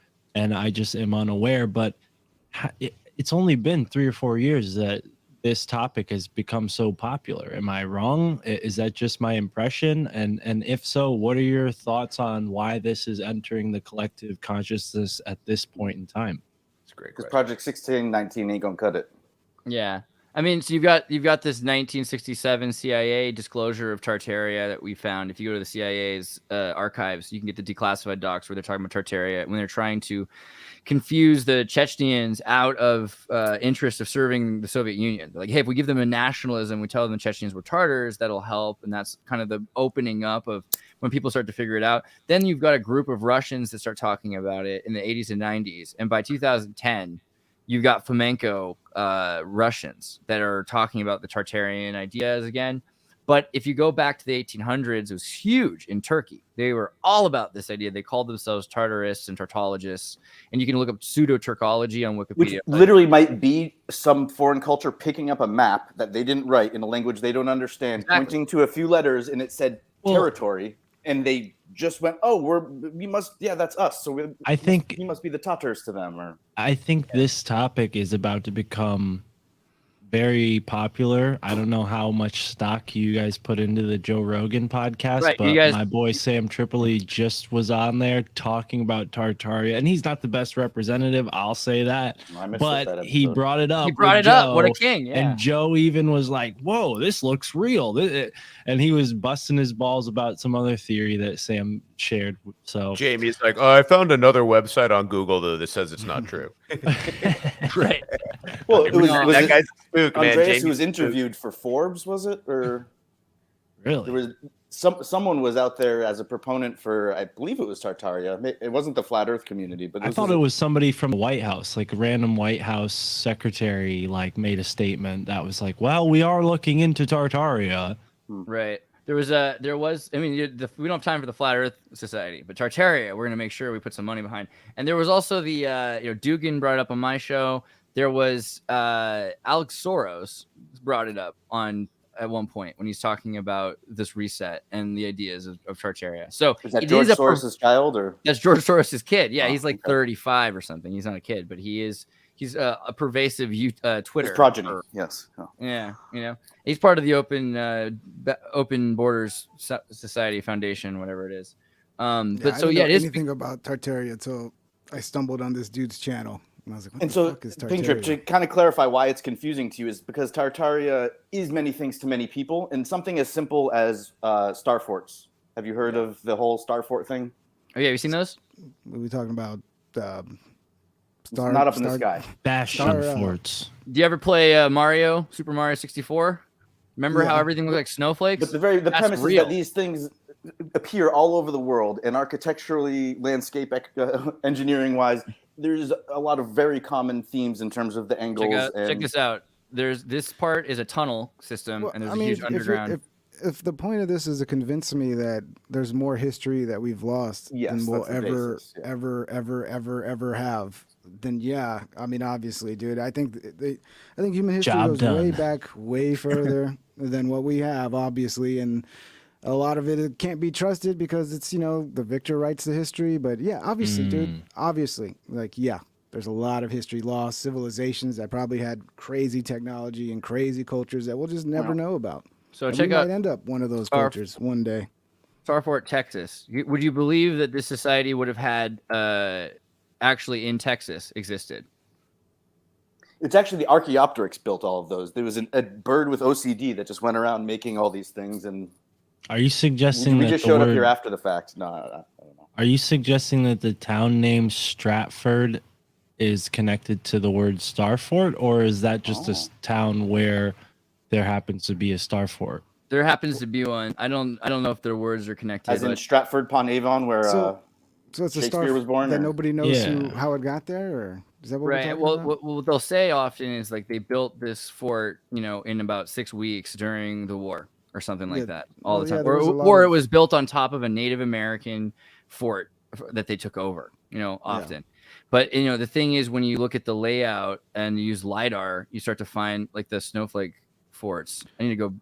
I just am unaware, but it's only been 3 or 4 years that this topic has become so popular. Am I wrong? Is that just my impression? And if so, what are your thoughts on why this is entering the collective consciousness at this point in time? It's a great Because question. Project 1619 ain't gonna cut it. Yeah. I mean, so you've got this 1967 CIA disclosure of Tartaria that we found. If you go to the CIA's archives, you can get the declassified docs where they're talking about Tartaria when they're trying to confuse the Chechens out of interest of serving the Soviet Union. They're like, hey, if we give them a nationalism, we tell them the Chechens were Tartars, that'll help. And that's kind of the opening up of when people start to figure it out. Then you've got a group of Russians that start talking about it in the 80s and 90s. And by 2010, you've got flamenco Russians that are talking about the Tartarian ideas again. But if you go back to the 1800s, it was huge in Turkey. They were all about this idea. They called themselves Tartarists and Tartologists. And you can look up pseudo-Turkology on Wikipedia. Which literally might be some foreign culture picking up a map that they didn't write in a language they don't understand, pointing to a few letters, and it said territory. And they just went, oh, we must, yeah, that's us. So we must be the Tatars to them. Or I think this topic is about to become very popular. I don't know how much stock you guys put into the Joe Rogan podcast, right, but my boy Sam Tripoli just was on there talking about Tartaria, and he's not the best representative, I'll say that. But he brought it up. He brought it up. What a king. Yeah. And Joe even was like, whoa, this looks real. And he was busting his balls about some other theory that Sam shared. So Jamie's like, oh, I found another website on Google that says it's not true. Right. Well, it was that guy's a spook, man. Andreas, who was interviewed for Forbes, was it? Or really? There was someone was out there as a proponent for, I believe it was Tartaria. It wasn't the flat Earth community, but I thought it was somebody from the White House, like a random White House secretary, like made a statement that was like, well, we are looking into Tartaria. Right. There was, I mean, we don't have time for the Flat Earth Society, but Tartaria, we're going to make sure we put some money behind. And there was also the, Dugan brought it up on my show. There was Alex Soros brought it up at one point when he's talking about this reset and the ideas of Tartaria. So is that George Soros' child, or that's George Soros' kid? Yeah, he's like 35 or something. He's not a kid, but he's a pervasive Twitter his progeny. Yes. Oh. Yeah, he's part of the Open Borders Society Foundation, whatever it is. But so it is anything about Tartaria until I stumbled on this dude's channel. And I was like, what the fuck is Tartaria? Ping to kind of clarify why it's confusing to you is because Tartaria is many things to many people, and something as simple as star forts. Have you heard of the whole star fort thing? Oh yeah, have you seen those? What are we talking about? Not up in the sky. Bastion forts. Do you ever play Super Mario 64? Remember how everything looked like snowflakes? But the premise is that these things appear all over the world, and architecturally, landscape engineering wise, there's a lot of very common themes in terms of the angles. Check this out. This part is a tunnel system, and there's a huge underground. If the point of this is to convince me that there's more history that we've lost than we'll ever have, then yeah, I mean, obviously, dude, I think human history goes way further than what we have, obviously, and a lot of it can't be trusted because it's, the victor writes the history. But yeah, obviously, dude, obviously, there's a lot of history lost, civilizations that probably had crazy technology and crazy cultures that we'll just never know about. So we might end up one of those cultures one day. Starfort, Texas. Would you believe that this society would have had actually in Texas existed? It's actually the Archaeopteryx built all of those. There was a bird with OCD that just went around making all these things. And are you suggesting we just showed up here after the fact? No, I don't know. Are you suggesting that the town name Stratford is connected to the word Starfort, or is that just a town where there happens to be a star fort? There happens to be one. I don't know if their words are connected. As in Stratford-upon-Avon, where so it's Shakespeare was born, that nobody knows how it got there, or is that what we're talking about? What they'll say often is like they built this fort, in about 6 weeks during the war or something like that, all the time, or it was built on top of a Native American fort that they took over, often. Yeah. But the thing is, when you look at the layout and you use LiDAR, you start to find like the snowflake forts. I need to go.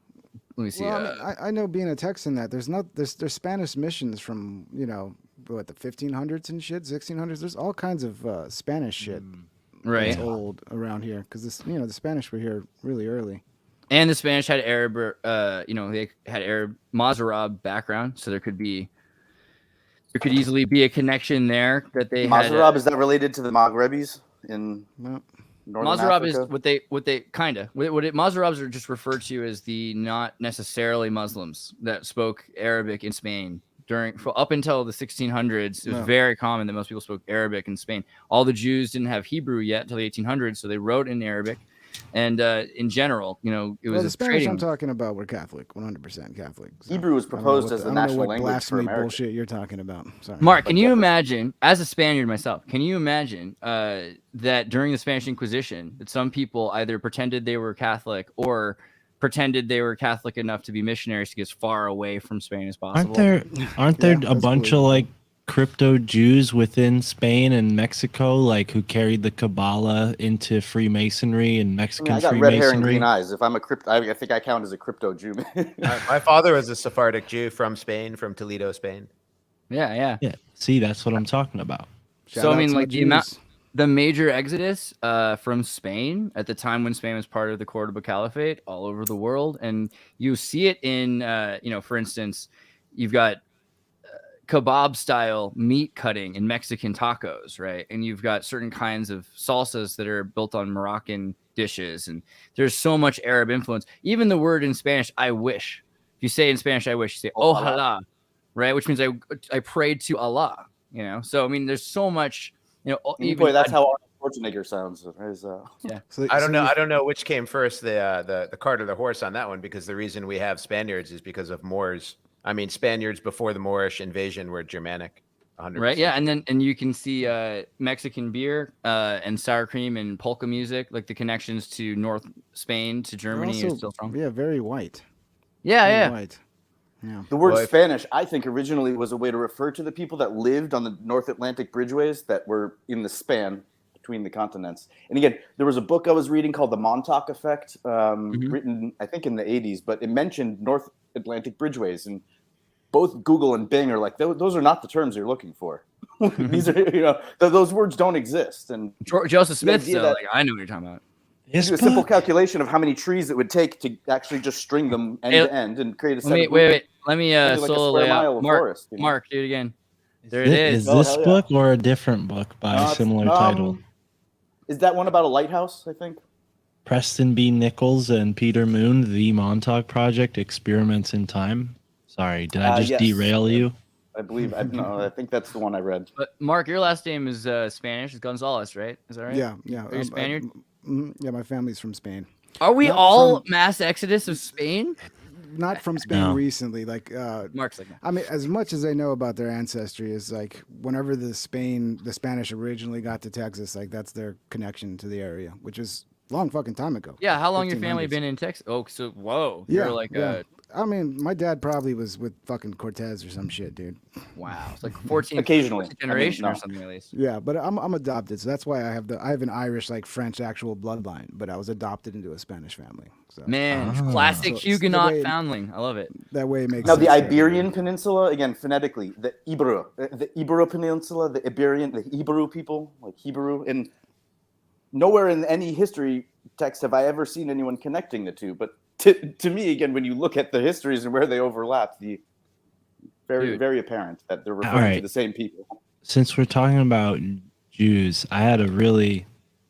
Let me see. Well, I know, being a Texan, that there's Spanish missions from the 1500s and shit, 1600s. There's all kinds of Spanish shit Right. that's old around here because the Spanish were here really early. And the Spanish had Arab, they had Arab Mozarab background, so there could easily be a connection there that they had. Mazarab, is that related to the Maghrebis in No. Northern Mozarab Africa? is what they kind of Mozarabs are just referred to as the not necessarily Muslims that spoke Arabic in Spain up until the 1600s. It was very common that most people spoke Arabic in Spain. All the Jews didn't have Hebrew yet until the 1800s, so they wrote in Arabic. And in general, it was the Spanish trading. I'm talking about were Catholic, 100% Catholic. So Hebrew was proposed as the national language for blasphemy America. bullshit you're talking about. Sorry. Mark, can you imagine, as a Spaniard myself, can you imagine that during the Spanish Inquisition, that some people either pretended they were Catholic or pretended they were Catholic enough to be missionaries to get as far away from Spain as possible? Aren't there Yeah, a that's bunch of like crypto Jews within Spain and Mexico, like who carried the Kabbalah into Freemasonry and Mexican I got red hair and Freemasonry? green eyes. If I'm a crypto, I think I count as a crypto Jew. My father was a Sephardic Jew from Spain, from Toledo, Spain. Yeah. Yeah, see, that's what I'm talking about. So I mean, like Jews. the major exodus from Spain at the time when Spain was part of the Cordoba Caliphate all over the world, and you see it in for instance, you've got kebab style meat cutting in Mexican tacos, right? And you've got certain kinds of salsas that are built on Moroccan dishes, and there's so much Arab influence. Even the word in Spanish, I wish. If you say in Spanish, I wish, you say ojalá, right? Which means I prayed to Allah, So I mean, there's so much, Boy, that's how Arnold Schwarzenegger sounds. Yeah. So, I don't know which came first, the cart or the horse on that one, because the reason we have Spaniards is because of Moors. I mean, Spaniards before the Moorish invasion were Germanic, 100%. Right? Yeah, and you can see Mexican beer and sour cream and polka music, like the connections to North Spain to Germany is still strong. Yeah, very white. Yeah, Very yeah. white. Yeah. The word Spanish, I think, originally was a way to refer to the people that lived on the North Atlantic bridgeways that were in the span between the continents. And again, there was a book I was reading called The Montauk Effect, written, I think, in the 80s, but it mentioned North Atlantic bridgeways. And both Google and Bing are like, those are not the terms you're looking for. These are, those words don't exist. And Joseph Smith, I know what you're talking about. Do a simple calculation of how many trees it would take to actually just string them end to end and create a set of wait. Let me solo lay out. Forest, Mark, do it again. There it is. Is this book or a different book by a similar title? Is that one about a lighthouse, I think? Preston B. Nichols and Peter Moon, The Montauk Project, Experiments in Time. Sorry, did I just derail you? I believe. I think that's the one I read. But Mark, your last name is Spanish. It's Gonzalez, right? Is that right? Yeah. Are you Spaniard? Yeah, my family's from Spain. Are we all mass exodus of Spain? Not from Spain recently. Like Mark's like, I mean, as much as I know about their ancestry, is like whenever the Spanish originally got to Texas, like that's their connection to the area, which is long fucking time ago. Yeah, how long your family 1500s. been in Texas? Oh, so whoa. Yeah, You're like I mean, my dad probably was with fucking Cortez or some shit, dude. wow. It's like 14 Occasionally. generation I mean, or something at least. Yeah, but I'm adopted, so that's why I have an Irish, like French actual bloodline, but I was adopted into a Spanish family. So Man, classic So it's Huguenot the way- foundling. I love it. that way it makes Now, sense the to Iberian everybody. Peninsula, again, phonetically, the Ibero Peninsula, the Hebrew people, like Hebrew, and nowhere in any history text have I ever seen anyone connecting the two. But to me, again, when you look at the histories and where they overlap, very apparent that they're referring to the same people. Since we're talking about Jews, I had a really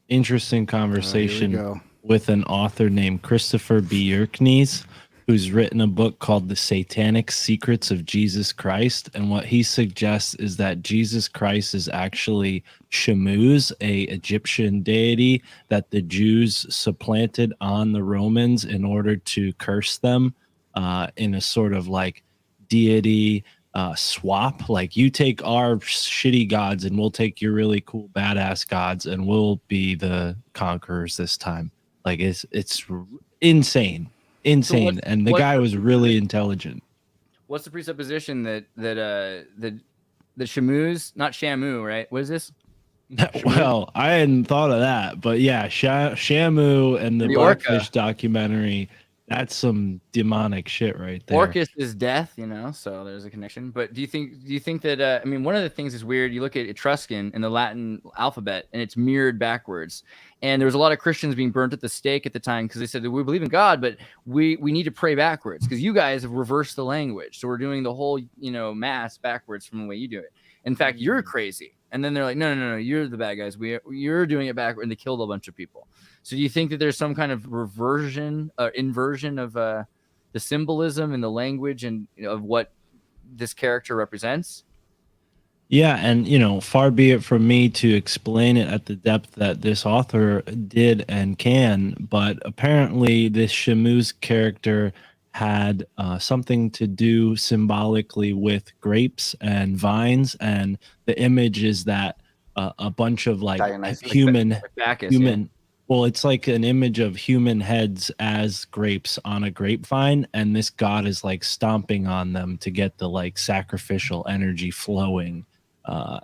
interesting conversation go. with an author named Christopher Bierknes, who's written a book called The Satanic Secrets of Jesus Christ. And what he suggests is that Jesus Christ is actually Shammuz, a Egyptian deity that the Jews supplanted on the Romans in order to curse them in a sort of like deity swap. Like, you take our shitty gods and we'll take your really cool badass gods and we'll be the conquerors this time. Like, it's insane. And the guy was really intelligent. What's the presupposition that the Shammuz, not Shamu, right? What is this? Well, I hadn't thought of that, but yeah, Shamu and the The orca. Blackfish documentary That's some demonic shit right there. Orcus is death, you know, so there's a connection. But do you think that I mean, one of the things is weird. You look at Etruscan in the Latin alphabet, and it's mirrored backwards. And there was a lot of Christians being burnt at the stake at the time because they said we believe in God, but we need to pray backwards because you guys have reversed the language. So we're doing the whole mass backwards from the way you do it. In fact, you're crazy. And then they're like, no, you're the bad guys. You're doing it backward, and they killed a bunch of people. So do you think that there's some kind of inversion of the symbolism and the language and of what this character represents? Yeah, and far be it from me to explain it at the depth that this author did and can, but apparently this Shamu's character had something to do symbolically with grapes and vines, and the image is that a bunch of like Dionysus. human Bacchus, human well, it's like an image of human heads as grapes on a grapevine, and this god is like stomping on them to get the like sacrificial energy flowing.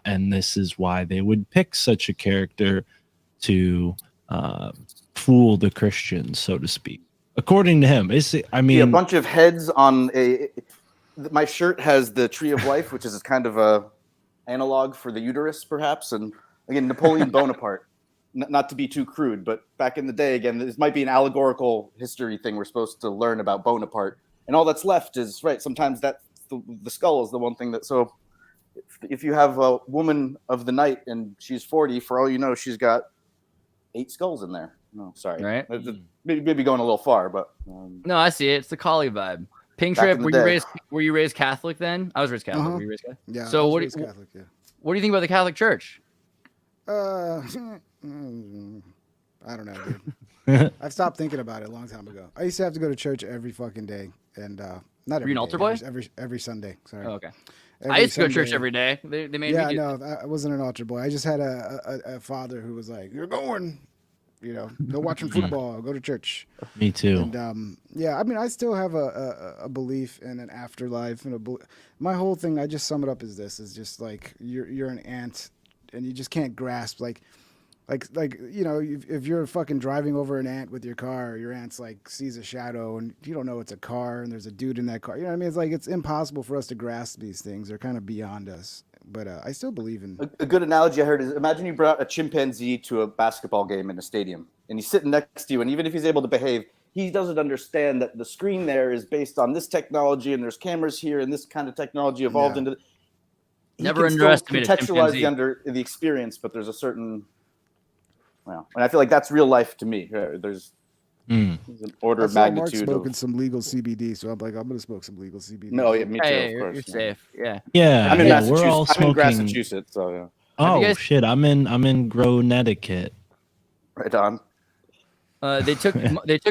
And this is why they would pick such a character to fool the Christians, so to speak. According to him, I mean, a bunch of heads on a. My shirt has the tree of life, which is kind of a analog for the uterus, perhaps. And again, Napoleon Bonaparte. Not to be too crude, but back in the day, again, this might be an allegorical history thing we're supposed to learn about Bonaparte, and all that's left is right. Sometimes that the skull is the one thing that. So, if you have a woman of the night and she's 40, for all you know, she's got 8 skulls in there. No, sorry, right? Maybe going a little far, but no, I see it. It's the Kali vibe. Pink Trip, were you raised Catholic then? I was raised Catholic. Were you raised Catholic? Yeah. So what do you Catholic, yeah. What do you think about the Catholic Church? I don't know, dude. I've stopped thinking about it a long time ago. I used to have to go to church every fucking day, and not every. Were you an day, altar boy? Every Sunday. Sorry. Oh, okay. Every I used to go to Sunday. church every day. They made Yeah, me. no, I wasn't an altar boy. I just had a father who was like, "You're going, go watching football, go to church." Me too. And yeah, I mean, I still have a belief in an afterlife, and my whole thing. I just sum it up as this: is just like you're an ant, and you just can't grasp like if you're fucking driving over an ant with your car, your ant's like sees a shadow and you don't know it's a car and there's a dude in that car. You know what I mean? It's like it's impossible for us to grasp these things. They're kind of beyond us. But I still believe in. A good analogy I heard is imagine you brought a chimpanzee to a basketball game in a stadium and he's sitting next to you, and even if he's able to behave, he doesn't understand that the screen there is based on this technology and there's cameras here and this kind of technology evolved into. Never underestimate contextualize the experience, but there's a certain. Well, and I feel like that's real life to me. There's an order of magnitude. Mark's smoking some legal CBD, so I'm like, I'm gonna smoke some legal CBD. No, yeah, me too. Hey, of course, you're safe. Yeah. Yeah, I'm in yeah, Massachusetts. we're all smoking. I'm in Massachusetts, so yeah. Oh shit, I'm in Connecticut. Right on. They took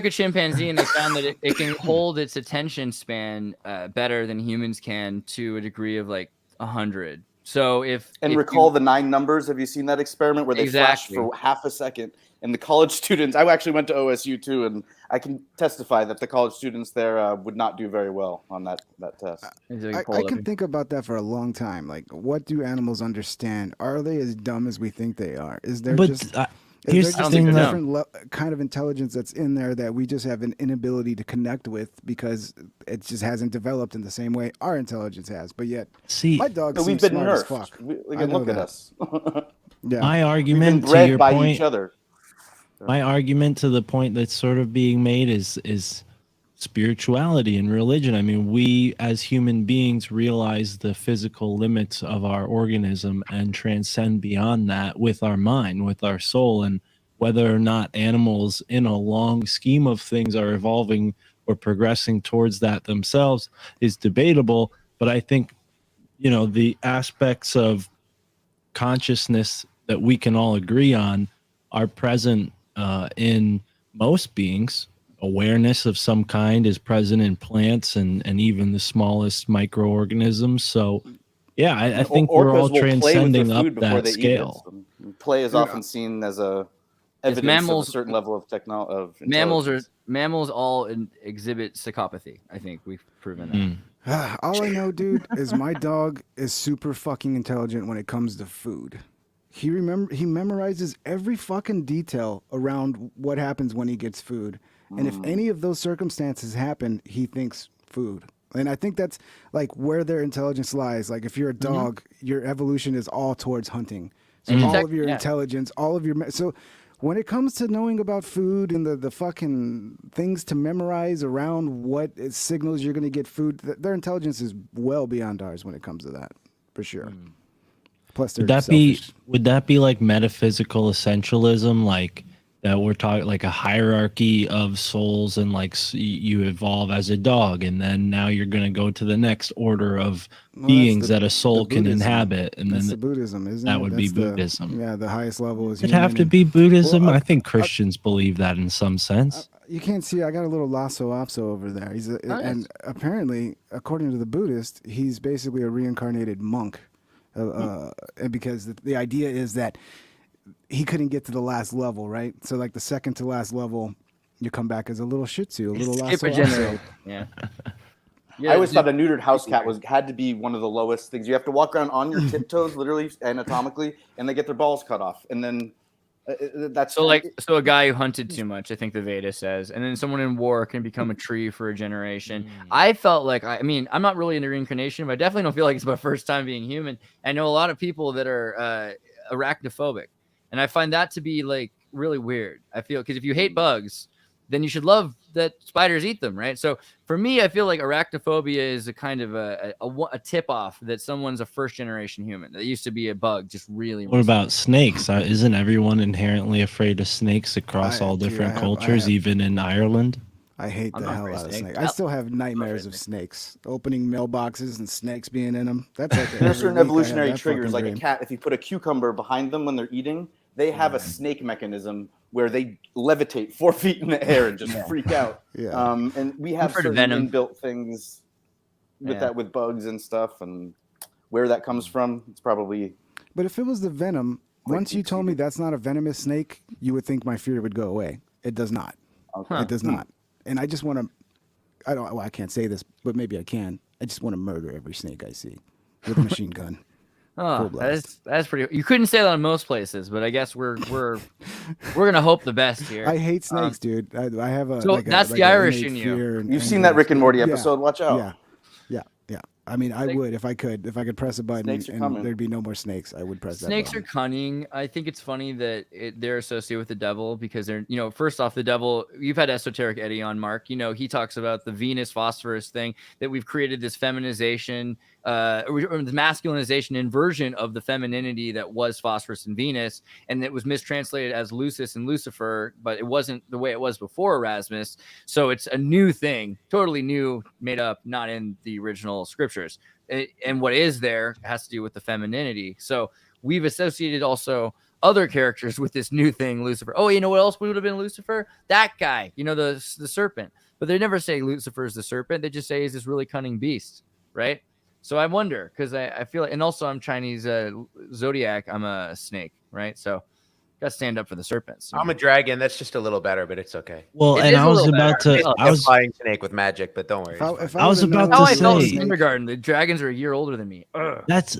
a chimpanzee and they found that it can hold its attention span better than humans can to a degree of like 100. So recall the 9 numbers. Have you seen that experiment where they flash for half a second? And the college students, I actually went to OSU too, and I can testify that the college students there would not do very well on that test. I can think about that for a long time. Like, what do animals understand? Are they as dumb as we think they are? Is there here's the thing, different kind of intelligence that's in there that we just have an inability to connect with because it just hasn't developed in the same way our intelligence has. But yet, my dog we've seems been smart as fuck. Look at us. Yeah. My argument to your point, each other. My argument to the point that's sort of being made is spirituality and religion. I mean, we as human beings realize the physical limits of our organism and transcend beyond that with our mind, with our soul. And whether or not animals in a long scheme of things are evolving or progressing towards that themselves is debatable. But I think, the aspects of consciousness that we can all agree on are present in most beings. Awareness of some kind is present in plants and even the smallest microorganisms. So, yeah, I think we're all transcending up that scale. Play is often seen as a evidence of a certain level of Mammals all exhibit psychopathy. I think we've proven that. All I know, dude, is my dog is super fucking intelligent when it comes to food. He memorizes every fucking detail around what happens when he gets food. And if any of those circumstances happen, he thinks food. And I think that's like where their intelligence lies. Like if you're a dog, your evolution is all towards hunting. So all of your intelligence, all of your so when it comes to knowing about food and the fucking things to memorize around what signals you're going to get food, their intelligence is well beyond ours when it comes to that, for sure. Plus, they're selfish. Would that be like metaphysical essentialism, like that we're talking like a hierarchy of souls, and like you evolve as a dog, and then now you're going to go to the next order of beings that a soul can inhabit, and that's then the Buddhism, isn't that it? would That's be Buddhism. Yeah, the highest level is. It'd have to be Buddhism. Well, I think Christians believe that in some sense. You can't see. I got a little Lasso Opso over there. And apparently, according to the Buddhist, he's basically a reincarnated monk, and because the idea is that he couldn't get to the last level, right? So like the second to last level, you come back as a little Shih Tzu, a little Lasso Opso. Yeah. I always thought a neutered house cat had to be one of the lowest things. You have to walk around on your tiptoes, literally anatomically, and they get their balls cut off, and then that's so a guy who hunted too much, I think the Veda says, and then someone in war can become a tree for a generation. I felt like I mean I'm not really into reincarnation, but I definitely don't feel like it's my first time being human. I know a lot of people that are arachnophobic, and I find that to be like really weird. I feel because if you hate bugs, then you should love that spiders eat them, right? So for me, I feel like arachnophobia is a kind of a tip off that someone's a first generation human that used to be a bug. Just really. What about snakes? Isn't everyone inherently afraid of snakes across all different cultures, even in Ireland? I hate the hell out of snakes. I still have nightmares of snakes. Opening mailboxes and snakes being in them. That's like there are certain evolutionary triggers, like a cat. If you put a cucumber behind them when they're eating, they have a snake mechanism where they levitate 4 feet in the air and just freak out. And we have certain inbuilt things with that, with bugs and stuff, and where that comes from, it's probably. But if it was the venom, once you told me that's not a venomous snake, you would think my fear would go away. It does not. It does not. And I just want to. I can't say this, but maybe I can. I just want to murder every snake I see with a machine gun. Oh, that's pretty. You couldn't say that in most places, but I guess we're gonna hope the best here. I hate snakes, dude. I have a. So like that's a, the like Irish in you. You've seen that Rick and Morty episode. Watch out. Yeah. I mean, I would if I could press a button and there'd be no more snakes. I would press that button. Snakes are cunning. I think it's funny that they're associated with the devil because they're, first off, the devil. You've had Esoteric Eddie on, Mark. He talks about the Venus phosphorus thing, that we've created this feminization, the masculinization inversion of the femininity that was phosphorus and Venus, and it was mistranslated as Lucis and Lucifer, but it wasn't the way it was before Erasmus. So it's a new thing, totally new, made up, not in the original scriptures. And what is there has to do with the femininity. So we've associated also other characters with this new thing, Lucifer. Oh, you know what else would have been Lucifer? That guy, the serpent. But they never say Lucifer is the serpent. They just say he's this really cunning beast, right? So I wonder, because I feel like, and also I'm Chinese zodiac. I'm a snake, right? So got to stand up for the serpents. I'm a dragon. That's just a little better, but it's okay. Well, and I was about to. I was flying snake with magic, but don't worry. I was about to say, I kindergarten. The dragons are a year older than me. Ugh. That's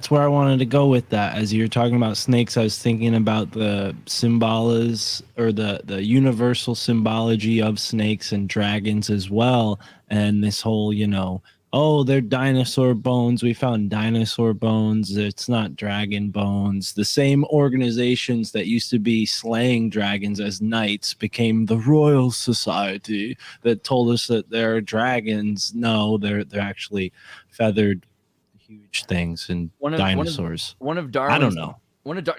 where I wanted to go with that. As you're talking about snakes, I was thinking about the symbolas or the universal symbology of snakes and dragons as well, and this whole oh, they're dinosaur bones. We found dinosaur bones. It's not dragon bones. The same organizations that used to be slaying dragons as knights became the Royal Society that told us that they're dragons. No, they're actually feathered, huge things and dinosaurs. One of Darwin's, I don't know.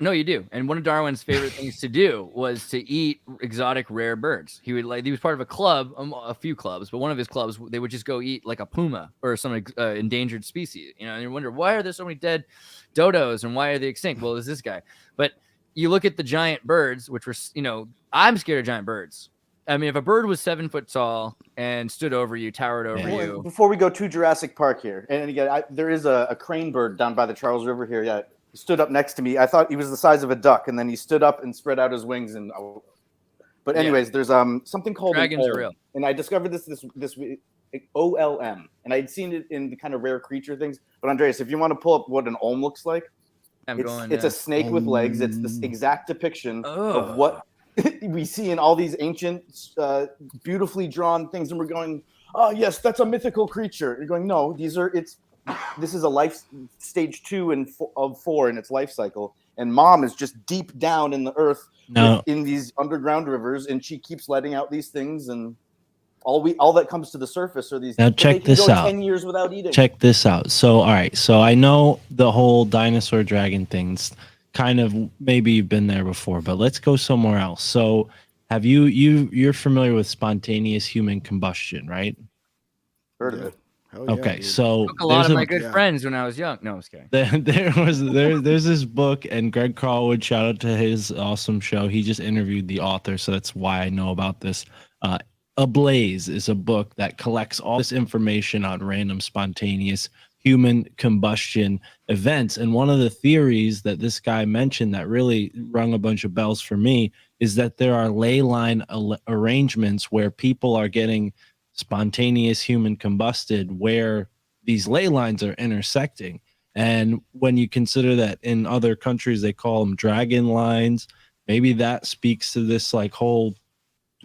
No, you do. And one of Darwin's favorite things to do was to eat exotic, rare birds. He was part of a club, a few clubs, but one of his clubs, they would just go eat like a puma or some endangered species. And you wonder, why are there so many dead dodos and why are they extinct? Well, there's this guy. But you look at the giant birds, which were, I'm scared of giant birds. I mean, if a bird was 7 foot tall and stood over you, towered over you. Before we go to Jurassic Park here, and again, there is a crane bird down by the Charles River here. Yeah. He stood up next to me. I thought he was the size of a duck, and then he stood up and spread out his wings. But anyways, there's something called dragons are real, and I discovered this OLM, and I'd seen it in the kind of rare creature things. But Andreas, if you want to pull up what an OM looks like, it's a snake with legs. It's this exact depiction of what we see in all these ancient, beautifully drawn things, and we're going, oh yes, that's a mythical creature. You're going, no, this is a life stage 2 of 4 in its life cycle, and mom is just deep down in the earth in these underground rivers, and she keeps letting out these things, and all that comes to the surface are these. Now check this out. 10 years without eating. Check this out. So all right, so I know the whole dinosaur dragon things kind of, maybe you've been there before, but let's go somewhere else. So have you're familiar with spontaneous human combustion, right? Heard of it. Oh, yeah, Okay, dude. so A lot of my good yeah. friends when I was young. No, I was kidding. There's this book, and Greg Carlwood, shout out to his awesome show. He just interviewed the author, so that's why I know about this. Ablaze is a book that collects all this information on random spontaneous human combustion events. And one of the theories that this guy mentioned that really rung a bunch of bells for me is that there are ley line arrangements where people are getting spontaneous human combusted, where these ley lines are intersecting. And when you consider that in other countries they call them dragon lines, maybe that speaks to this like whole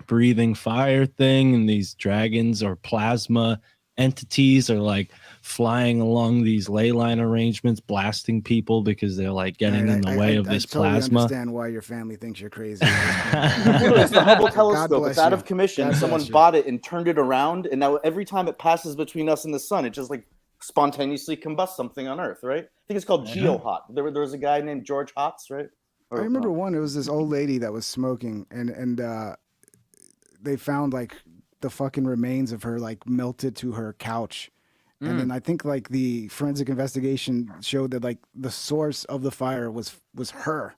breathing fire thing, and these dragons or plasma entities are like flying along these ley line arrangements, blasting people because they're like getting in the way of this totally plasma. I understand why your family thinks you're crazy. It's the Hubble telescope. bless It's out you. of commission. God Someone bless you. bought it and turned it around, and now every time it passes between us and the sun, it just like spontaneously combusts something on Earth, right? I think it's called geohot. There was a guy named George Hotz, right? I remember one. It was this old lady that was smoking, and they found like the fucking remains of her like melted to her couch. And then I think like the forensic investigation showed that like the source of the fire was her.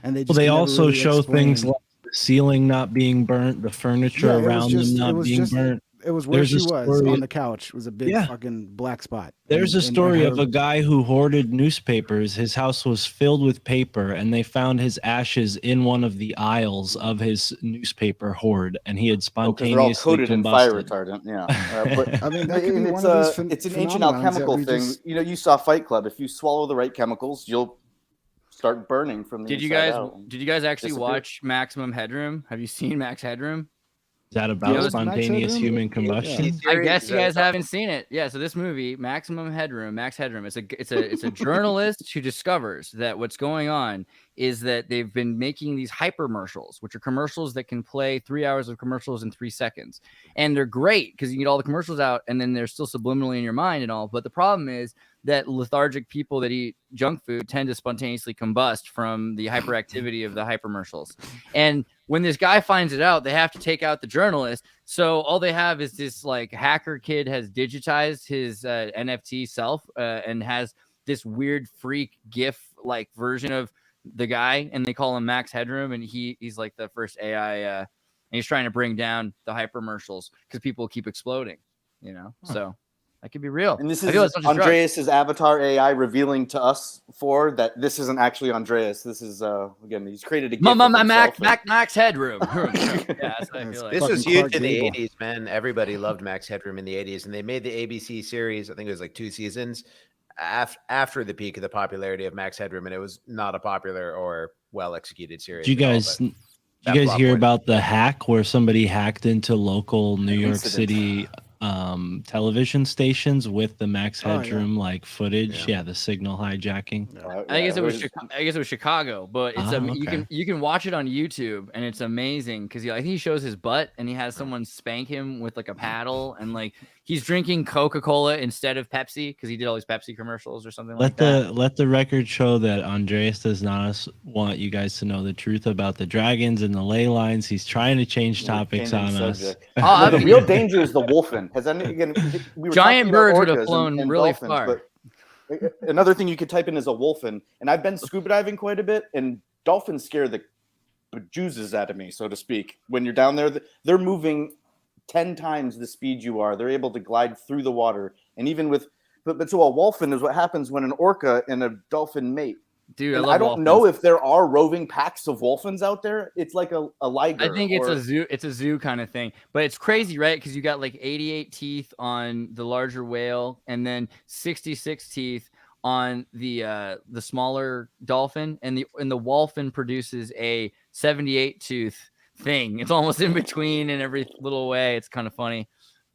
And they just Well, they never also really show things explained. like the ceiling not being burnt, the furniture Yeah, it was around just- them it not was being just- burnt. It was where There's she a was story- on the couch was a big Yeah. fucking black spot. There's a And story of her- a guy who hoarded newspapers. His house was filled with paper, and they found his ashes in one of the aisles of his newspaper hoard, and he had Because they're all spontaneously coated in fire combusted. retardant. Yeah, but I mean, that could be it's one of those it's an ancient phenomenons that alchemical we thing. just- You know, you saw Fight Club. If you swallow the right chemicals, you'll start burning from the Did you inside guys out. did you guys actually Disappear. watch Maximum Headroom? Have you seen Max Headroom? Is that Yeah, about Max spontaneous Headroom? human combustion? I guess you guys haven't seen it. Yeah, so this movie, Max Headroom, it's a journalist who discovers that what's going on is that they've been making these hypermercials, which are commercials that can play 3 hours of commercials in 3 seconds. And they're great because you get all the commercials out and then they're still subliminally in your mind and all. But the problem is that lethargic people that eat junk food tend to spontaneously combust from the hyperactivity of the hypermercials. And when this guy finds it out, they have to take out the journalist. So all they have is this like hacker kid has digitized his NFT self and has this weird freak GIF like version of the guy, and they call him Max Headroom, and he's like the first AI, and he's trying to bring down the hypermercials because people keep exploding, you know. So that could be real. And this I feel is it's not just drugs. Andreas's avatar AI revealing to us that this isn't actually Andreas. This is again, he's created a GIF of himself. Max Headroom. Yeah, that's what I feel like. This Fucking was huge Clark in the Gable. 80s, man. Everybody loved Max Headroom in the 80s, and they made the ABC series. I think it was like 2 seasons after the peak of the popularity of Max Headroom, and it was not a popular or well executed series. Did you at all, guys but that hear plot point- about the hack where somebody hacked into local New York Incident. City television stations with the Max Oh, yeah. Headroom like footage? Yeah, the signal hijacking. I guess it was Chicago, but it's okay. you can watch it on YouTube and it's amazing because I think he shows his butt and he has someone spank him with like a paddle and like he's drinking Coca-Cola instead of Pepsi because he did all these Pepsi commercials or something like that. Let the record show that Andreas does not want you guys to know the truth about the dragons and the ley lines. He's trying to change topics on us. No, the real danger is the wolfen. We were Giant talking about birds would have orcas flown and really dolphins, far. but another thing you could type in is a wolfen, and I've been scuba diving quite a bit, and dolphins scare the bejesus out of me, so to speak. When you're down there, they're moving 10 times the speed you are. They're able to glide through the water, and even with but so a wolfen is what happens when an orca and a dolphin mate. Dude, And I love don't dolphins. know if there are roving packs of wolfens out there. It's like a liger. I think it's or- a zoo. It's a zoo kind of thing, but it's crazy, right? Because you got like 88 teeth on the larger whale, and then 66 teeth on the smaller dolphin, and the wholphin produces a 78 tooth thing. It's almost in between in every little way. It's kind of funny.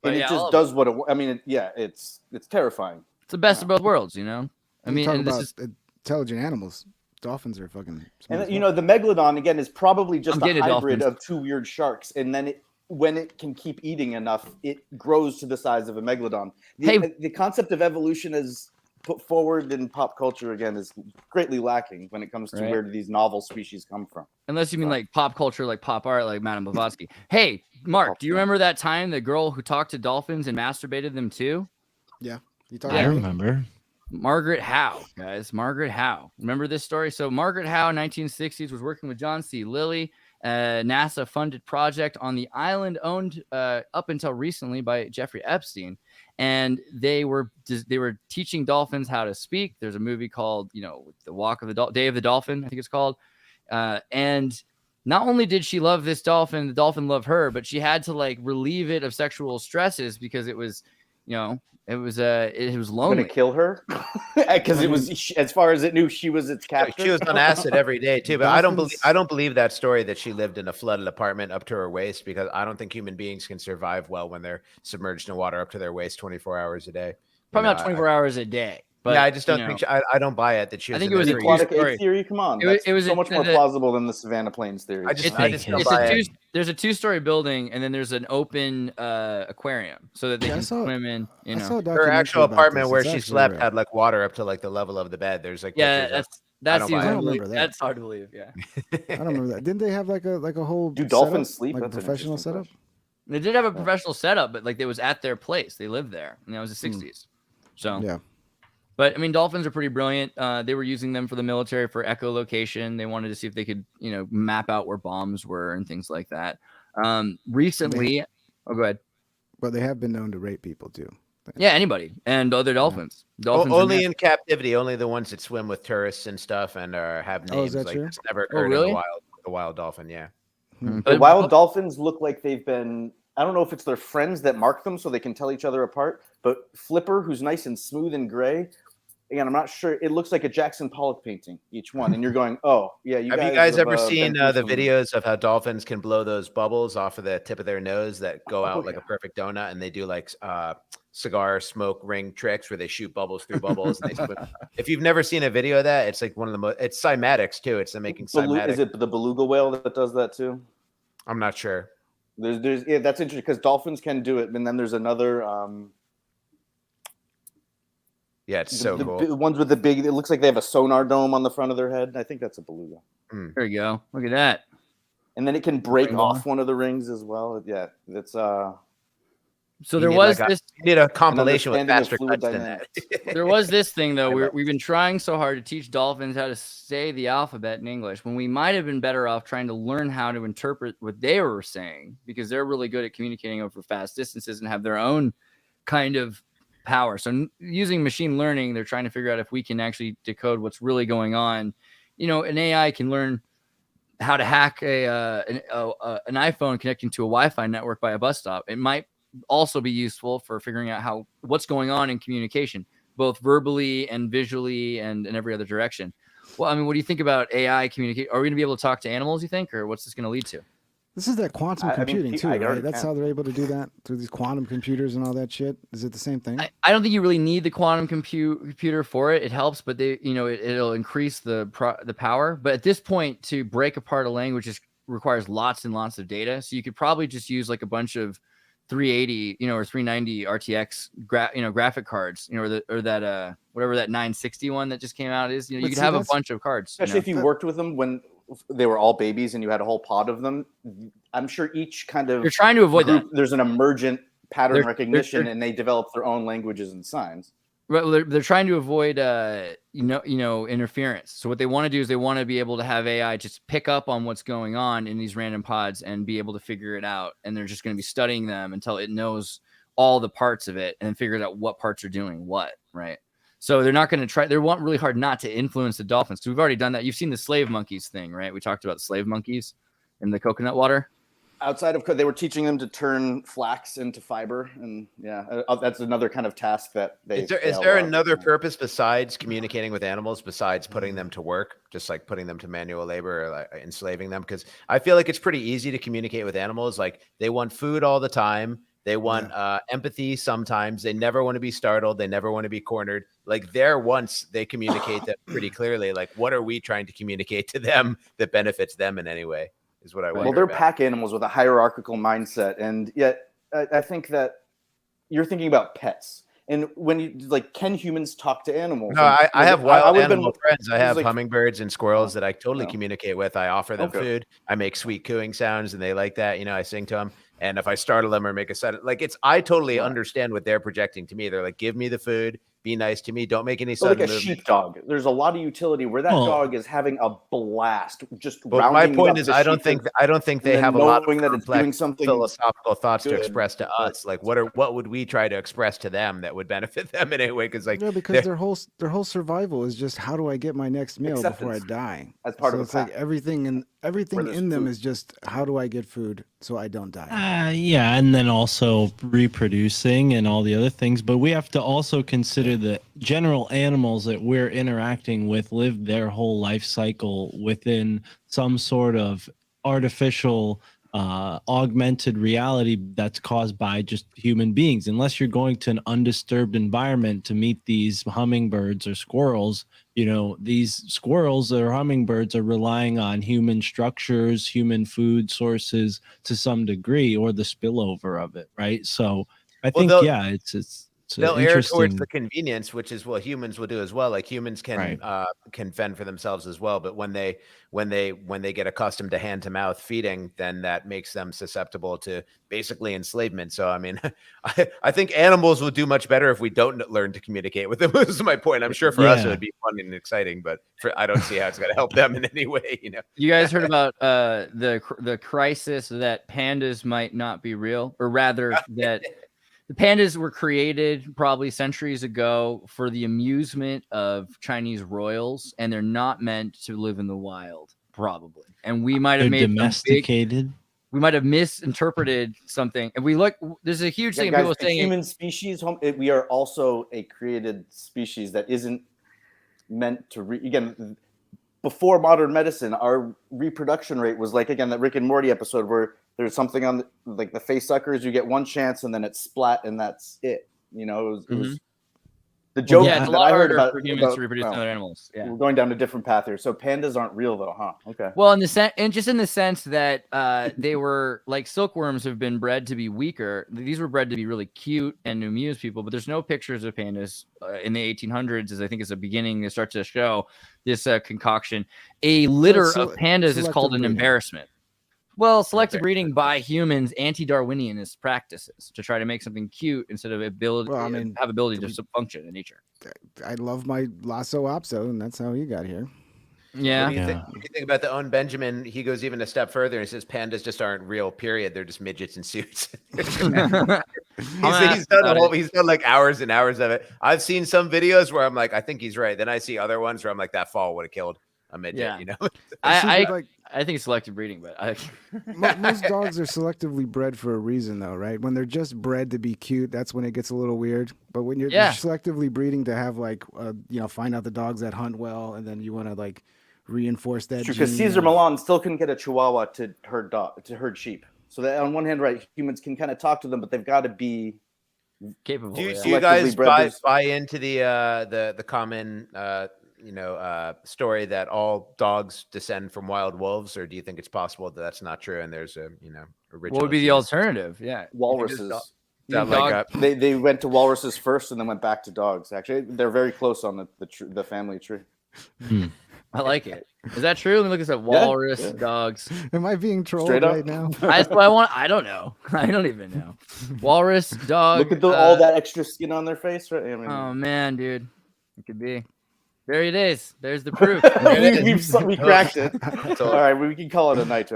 But And it yeah, just does what it. I mean, it's terrifying. it's the best of both worlds, you know. I You mean, talk and this about is intelligent animals. Dolphins are fucking. smart And as you fuck. know, the megalodon again is probably just I'm a getting to hybrid dolphins. of two weird sharks, and then when it can keep eating enough, it grows to the size of a megalodon. The concept of evolution is put forward in pop culture again is greatly lacking when it comes to Right. where do these novel species come from. Unless you mean like pop culture, like pop art, like Madame Blavatsky. Hey, Mark, do you remember that time the girl who talked to dolphins and masturbated them too? Yeah, you talk I about remember. Margaret Howe, guys. Margaret Howe. Remember this story? So Margaret Howe, 1960s, was working with John C. Lilly, a NASA-funded project on the island owned up until recently by Jeffrey Epstein. And they were teaching dolphins how to speak. There's a movie called, The Day of the Dolphin, I think it's called. And not only did she love this dolphin, the dolphin loved her, but she had to like relieve it of sexual stresses because it was, it was lonely. Going to kill her because it was, as far as it knew, she was its captor. She was on acid every day too, but I don't believe that story that she lived in a flooded apartment up to her waist, because I don't think human beings can survive well when they're submerged in water up to their waist 24 hours a day. Probably not 24 hours a day. But, yeah, I just don't think I don't buy it that she was. I think in it was there a for aquatic story. ape theory. Come on, It was so much more plausible than the Savannah Plains theory. I just don't buy it. There's a 2-story building, and then there's an open aquarium so that they can swim in. I saw a Her documentary actual about apartment this. where It's she actually slept real. had like water up to like the level of the bed. There's like Yeah, I don't buy it. I don't remember that. That's hard to believe. Yeah, I don't remember that. Didn't they have like a whole? Do dolphins setup? sleep? Like That's a an professional interesting setup. question. they did have a professional setup, but like it was at their place. They lived there, and that was the 60s. So Yeah. But I mean, dolphins are pretty brilliant. They were using them for the military for echolocation. They wanted to see if they could, map out where bombs were and things like that. Recently, go ahead. But they have been known to rape people too. Yeah, anybody and other dolphins. Dolphins are only in captivity, only the ones that swim with tourists and stuff and have Oh, is names. that Like true? it's never occurred really? in the wild dolphin. Yeah. The wild dolphins look like they've been. I don't know if it's their friends that mark them so they can tell each other apart. But Flipper, who's nice and smooth and gray. Again, I'm not sure. It looks like a Jackson Pollock painting, each one. And you're going, oh, yeah. Have you guys ever seen been through the some- videos of how dolphins can blow those bubbles off of the tip of their nose that go out like a perfect donut, and they do like cigar smoke ring tricks where they shoot bubbles through bubbles? And they swim. If you've never seen a video of that, it's like one of the most. It's cymatics too. It's making cymatics. Is it the beluga whale that does that too? I'm not sure. There's that's interesting because dolphins can do it, and then there's another. Yeah, it's so cool. The ones with the big. It looks like they have a sonar dome on the front of their head. I think that's a beluga. There you go. Look at that. And then it can break off one of the rings as well. Yeah, that's So there was this. You need a compilation with understanding of faster fluid cuts than that. There was this thing though. We've been trying so hard to teach dolphins how to say the alphabet in English when we might have been better off trying to learn how to interpret what they were saying, because they're really good at communicating over fast distances and have their own kind of power. So using machine learning, they're trying to figure out if we can actually decode what's really going on. An AI can learn how to hack an iPhone connecting to a Wi-Fi network by a bus stop. It might also be useful for figuring out what's going on in communication, both verbally and visually and in every other direction. Well, I mean, what do you think about AI communicate? Are we going to be able to talk to animals, you think, or what's this going to lead to? This is that quantum computing too, right? That's how they're able to do that through these quantum computers and all that shit. Is it the same thing? I don't think you really need the quantum computer for it. It helps, but it'll increase the power. But at this point, to break apart a language requires lots and lots of data. So you could probably just use like a bunch of 380, or 390 RTX graphic cards, or that whatever that 960 one that just came out is. You could have a bunch of cards. Especially if you worked with them when they were all babies and you had a whole pod of them. I'm sure each kind of you're trying to avoid group, that. There's an emergent pattern recognition, and they develop their own languages and signs. Right, they're trying to avoid interference. So what they want to do is they want to be able to have AI just pick up on what's going on in these random pods and be able to figure it out. And they're just going to be studying them until it knows all the parts of it and figures out what parts are doing what, right? So they're not going to try. They want really hard not to influence the dolphins. So we've already done that. You've seen the slave monkeys thing, right? We talked about the slave monkeys in the coconut water. outside of they were teaching them to turn flax into fiber, and that's another kind of task that they. Is there another purpose besides communicating with animals, besides putting them to work, just like putting them to manual labor or like enslaving them? Because I feel like it's pretty easy to communicate with animals. Like they want food all the time. They want empathy sometimes. They never want to be startled. They never want to be cornered. Like their wants, they communicate them pretty clearly. Like what are we trying to communicate to them that benefits them in any way is what I wonder. Well, they're about. pack animals with a hierarchical mindset. And yet I think that you're thinking about pets. And when you like, can humans talk to animals? No, and, I have wild animal been, friends. I have like, hummingbirds and squirrels that I totally communicate with. I offer them Okay. food. I make sweet cooing sounds and they like that. You know, I sing to them. And if I startle them or make a sound, like I totally understand what they're projecting to me. They're like, give me the food, be nice to me, don't make any sudden like a movement. sheepdog. There's a lot of utility where that dog is having a blast. Just but my point is, I don't think they have a lot of that it's doing something philosophical thoughts to good. express to us. Like, what would we try to express to them that would benefit them in any way? Because like, because their whole survival is just how do I get my next meal before I die? As part of it's like everything in them food. is just how do I get food so I don't die? Yeah, and then also reproducing and all the other things. But we have to also consider the general animals that we're interacting with live their whole life cycle within some sort of artificial augmented reality that's caused by just human beings. Unless you're going to an undisturbed environment to meet these hummingbirds or squirrels, you know, these squirrels or hummingbirds are relying on human structures, human food sources to some degree, or the spillover of it, right? So I think, it's they'll err towards the convenience, which is what humans will do as well. Like humans can fend for themselves as well, but when they get accustomed to hand to mouth feeding, then that makes them susceptible to basically enslavement. So I mean, I think animals will do much better if we don't learn to communicate with them. This is my point. I'm sure for us it would be fun and exciting, but I don't see how it's going to help them in any way. You know, you guys heard about the crisis that pandas might not be real, or rather that. The pandas were created probably centuries ago for the amusement of Chinese royals, and they're not meant to live in the wild, probably. And we might have made domesticated. We might have misinterpreted something. And we look, there's a huge thing. Guys, people saying human species, we are also a created species that isn't meant to again. Before modern medicine, our reproduction rate was like, again, that Rick and Morty episode where there's something on like the face suckers, you get one chance and then it's splat and that's it. You know, it was the joke that I heard about for humans to reproduce other animals. Yeah. We're going down a different path here. So pandas aren't real though, huh? Okay. Well, in the sense that they were like silkworms have been bred to be weaker. These were bred to be really cute and to amuse people, but there's no pictures of pandas in the 1800s, as I think is the beginning. They start to show this concoction. A litter of pandas is called an embarrassment. Well, selective breeding by humans, anti-Darwinianist practices to try to make something cute instead of ability to function in nature. I love my Lasso Opso, and that's how he got here. Yeah. What do you think about the own Benjamin? He goes even a step further and he says pandas just aren't real, period. They're just midgets in suits. he's done like hours and hours of it. I've seen some videos where I'm like, I think he's right. Then I see other ones where I'm like, that fall would have killed a midget, you know? I think it's selective breeding, but most dogs are selectively bred for a reason, though, right? When they're just bred to be cute, that's when it gets a little weird. But when you're selectively breeding to have like, find out the dogs that hunt well, and then you want to like reinforce that. True, because Cesar Millan still couldn't get a Chihuahua to herd sheep. So that on one hand, right, humans can kind of talk to them, but they've got to be capable. Do you guys buy into the common story that all dogs descend from wild wolves, or do you think it's possible that that's not true and there's a original? What would be the alternative? Yeah, walruses. They went to walruses first and then went back to dogs. Actually, they're very close on the family tree. I like it. Is that true? Let me look this up. Walrus dogs. Am I being trolled right now? That's what I want. I don't know. I don't even know. Walrus dog. Look at all that extra skin on their face, right? Oh man, dude, it could be. There it is. There's the proof. we cracked it. All right, we can call it a night.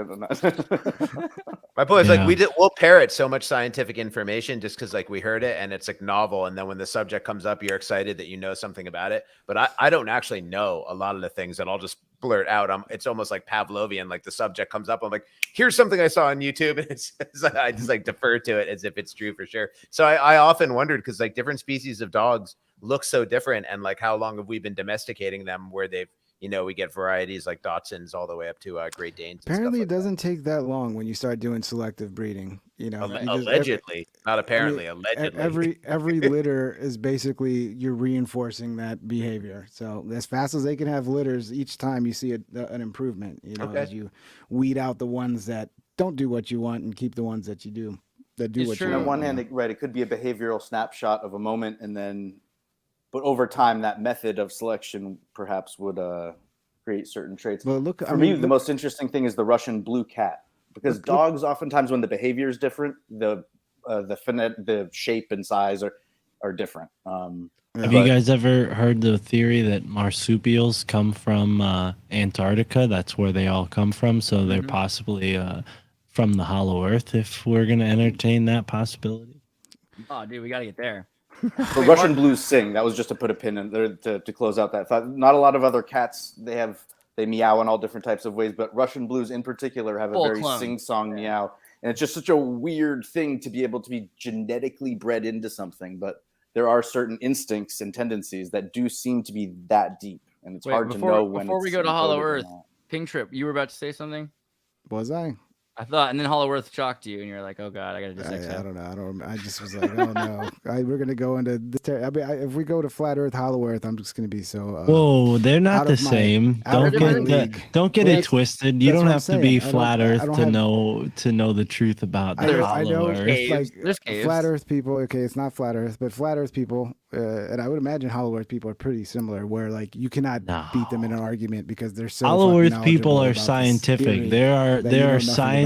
My point is we'll parrot so much scientific information just because like we heard it and it's like novel, and then when the subject comes up, you're excited that you know something about it. But I don't actually know a lot of the things, and I'll just blurt out. It's almost like Pavlovian. Like the subject comes up, I'm like, here's something I saw on YouTube, and I just like defer to it as if it's true for sure. So I often wondered, because like different species of dogs look so different, and like how long have we been domesticating them where they've, you know, we get varieties like Dachshunds all the way up to Great Danes. Apparently, like it doesn't take that long when you start doing selective breeding. You know, allegedly, not apparently, allegedly. Every litter is basically you're reinforcing that behavior. So as fast as they can have litters, each time you see an improvement. You know, as you weed out the ones that don't do what you want and keep the ones that you do that do what you want. On one hand, it could be a behavioral snapshot of a moment, and then, but over time, that method of selection perhaps would create certain traits. Well, look, For me, the most interesting thing is the Russian blue cat, because dogs oftentimes, when the behavior is different, the shape and size are different. Have you guys ever heard the theory that marsupials come from Antarctica? That's where they all come from, so they're possibly from the Hollow Earth. If we're gonna entertain that possibility. Oh, dude, we gotta get there. The Russian blues sing. That was just to put a pin in there to close out that thought. Not a lot of other cats, they meow in all different types of ways, but Russian blues in particular have a very sing-song meow. And it's just such a weird thing to be able to be genetically bred into something. But there are certain instincts and tendencies that do seem to be that deep. And it's hard to know when. Before we go to Hollow Earth, Ping Trip, you were about to say something? Was I? I thought, and then Hollow Earth shocked you, and you're like, "Oh God, I gotta just." I don't know. I just was like, "Oh no, we're gonna go into this." If we go to Flat Earth, Hollow Earth, I'm just gonna be so. Whoa, they're not the same. Don't get it twisted. You don't have to be Flat Earth to know the truth about the Hollow Earth. There's caves. Flat Earth people. Okay, it's not Flat Earth, but Flat Earth people, and I would imagine Hollow Earth people are pretty similar. Where like you cannot beat them in an argument because they're so. Hollow Earth people are scientific. There are scientific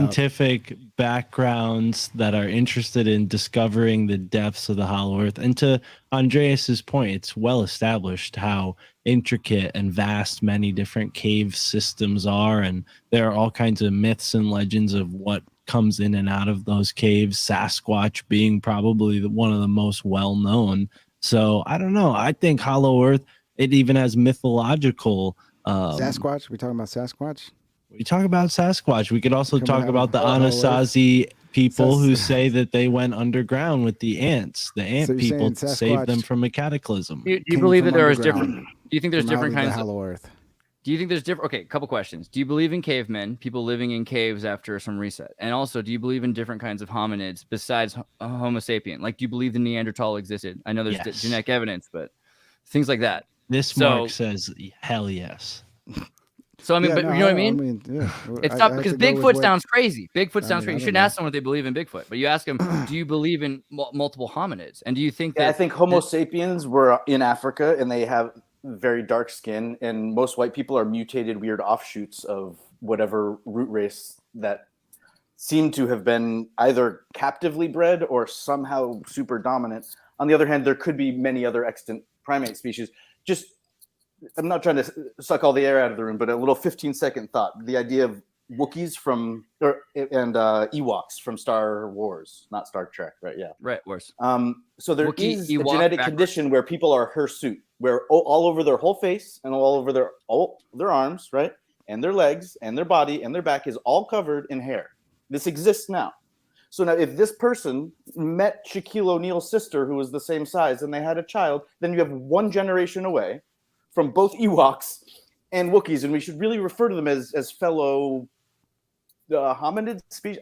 backgrounds that are interested in discovering the depths of the Hollow Earth. And to Andreas's point, it's well established how intricate and vast many different cave systems are, and there are all kinds of myths and legends of what comes in and out of those caves, Sasquatch being probably one of the most well known. So I don't know, I think Hollow Earth, it even has mythological Sasquatch. We talking about Sasquatch? We talk about Sasquatch. We could also talk about the Anasazi people who say that they went underground with the ants, the ant people, to save them from a cataclysm. Do you believe that there is different? Do you think there's different kinds of Hollow Earth? Do you think there's different? Okay, couple questions. Do you believe in cavemen, people living in caves after some reset? And also, do you believe in different kinds of hominids besides Homo sapien? Like, do you believe the Neanderthal existed? I know there's genetic evidence, but things like that. Mark says, hell yes. So you know what I mean? It's tough because Bigfoot sounds crazy. Bigfoot sounds crazy. You shouldn't ask someone if they believe in Bigfoot, but you ask them, do you believe in multiple hominids? And do you think that? I think Homo sapiens were in Africa, and they have very dark skin, and most white people are mutated weird offshoots of whatever root race that seem to have been either captively bred or somehow super dominant. On the other hand, there could be many other extant primate species. I'm not trying to suck all the air out of the room, but a little 15-second thought. The idea of Wookiees and Ewoks from Star Wars, not Star Trek, right? Yeah. Right, worse. So there is a genetic condition where people are hirsute, where all over their whole face and all over their arms, right? And their legs and their body and their back is all covered in hair. This exists now. So now if this person met Shaquille O'Neal's sister, who was the same size, and they had a child, then you have one generation away from both Ewoks and Wookiees, and we should really refer to them as fellow hominid species.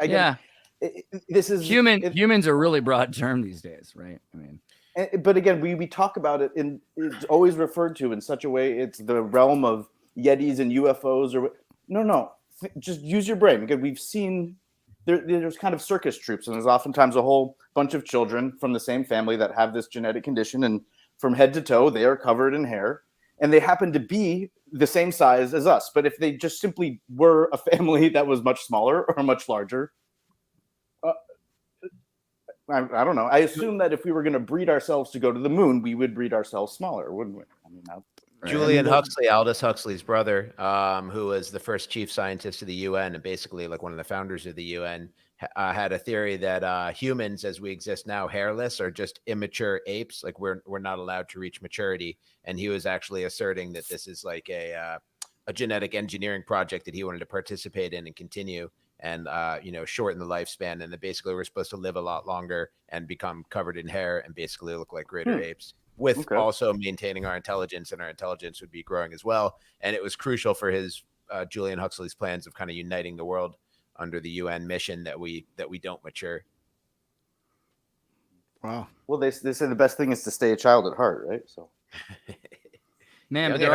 This is humans are really broad term these days, right? I mean, but again, we talk about it, and it's always referred to in such a way it's the realm of Yetis and UFOs, or no. Just use your brain. Because we've seen there's kind of circus troops, and there's oftentimes a whole bunch of children from the same family that have this genetic condition, and from head to toe they are covered in hair. And they happen to be the same size as us. But if they just simply were a family that was much smaller or much larger, I don't know. I assume that if we were going to breed ourselves to go to the moon, we would breed ourselves smaller, wouldn't we? I mean, Julian Huxley, Aldous Huxley's brother, who was the first chief scientist of the UN and basically like one of the founders of the UN, had a theory that humans, as we exist now, hairless, are just immature apes. Like we're not allowed to reach maturity. And he was actually asserting that this is like a genetic engineering project that he wanted to participate in and continue, and shorten the lifespan. And that basically we're supposed to live a lot longer and become covered in hair and basically look like greater apes, with also maintaining our intelligence, and our intelligence would be growing as well. And it was crucial for his Julian Huxley's plans of kind of uniting the world under the UN mission that we don't mature. Wow. Well, they say the best thing is to stay a child at heart, right? So, man, but there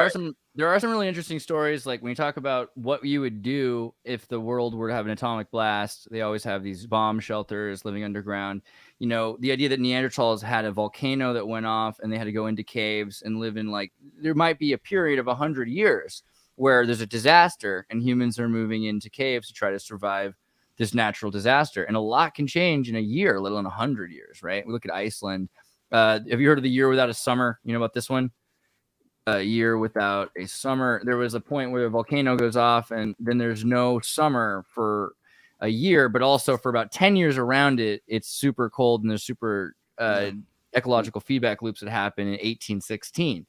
are some really interesting stories. Like when you talk about what you would do if the world were to have an atomic blast, they always have these bomb shelters living underground. You know, the idea that Neanderthals had a volcano that went off and they had to go into caves and live in, like, there might be a period of 100 years where there's a disaster and humans are moving into caves to try to survive this natural disaster. And a lot can change in a year, let alone 100 years, right? We look at Iceland. Have you heard of the year without a summer? You know about this one? A year without a summer. There was a point where a volcano goes off and then there's no summer for a year, but also for about 10 years around it, it's super cold and there's super ecological feedback loops that happen in 1816.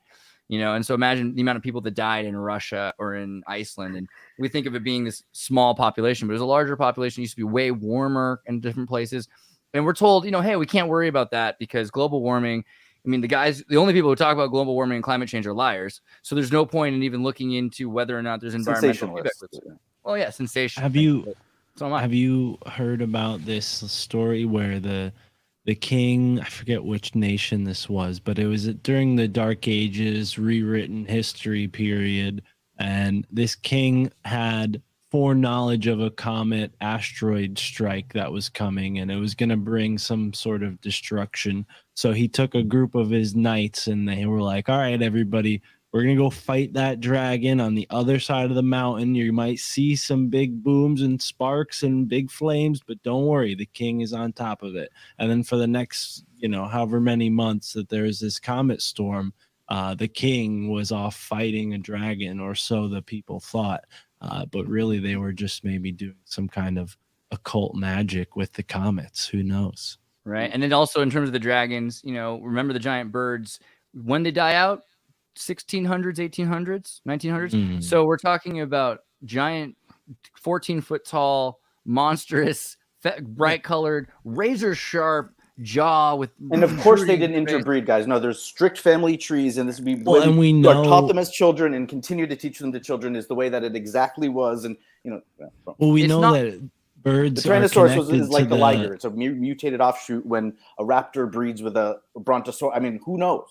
You know, and so imagine the amount of people that died in Russia or in Iceland. And we think of it being this small population, but there's a larger population. It used to be way warmer in different places. And we're told, you know, hey, we can't worry about that because global warming, I mean, the only people who talk about global warming and climate change are liars. So there's no point in even looking into whether or not there's environmental feedback loops. Well, yeah, sensational. Have you heard about this story where the king, I forget which nation this was, but it was during the Dark Ages rewritten history period, and this king had foreknowledge of a comet asteroid strike that was coming, and it was going to bring some sort of destruction. So he took a group of his knights and they were like, all right, everybody, we're going to go fight that dragon on the other side of the mountain. You might see some big booms and sparks and big flames, but don't worry, the king is on top of it. And then for the next, however many months that there is this comet storm, the king was off fighting a dragon, or so the people thought. But really they were just maybe doing some kind of occult magic with the comets. Who knows? Right. And then also in terms of the dragons, remember the giant birds, when they die out, 1600s, 1800s, 1900s. So we're talking about giant 14-foot tall, monstrous, bright colored, razor sharp jaw with. And of course they didn't interbreed, guys. No, there's strict family trees, and this would be and we know, taught them as children and continue to teach them to children is the way that it exactly was. And well, we know that birds. The Tyrannosaurus is like the liger. It's a mutated offshoot when a raptor breeds with a brontosaurus. I mean, who knows?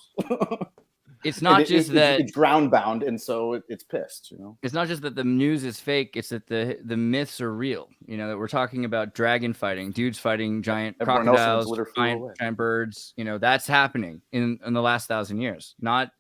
It's not it's ground bound, and so it's pissed. It's not just that the news is fake; it's that the myths are real. That we're talking about dragon fighting, dudes fighting giant crocodiles, giant birds. That's happening in the last 1,000 years. Not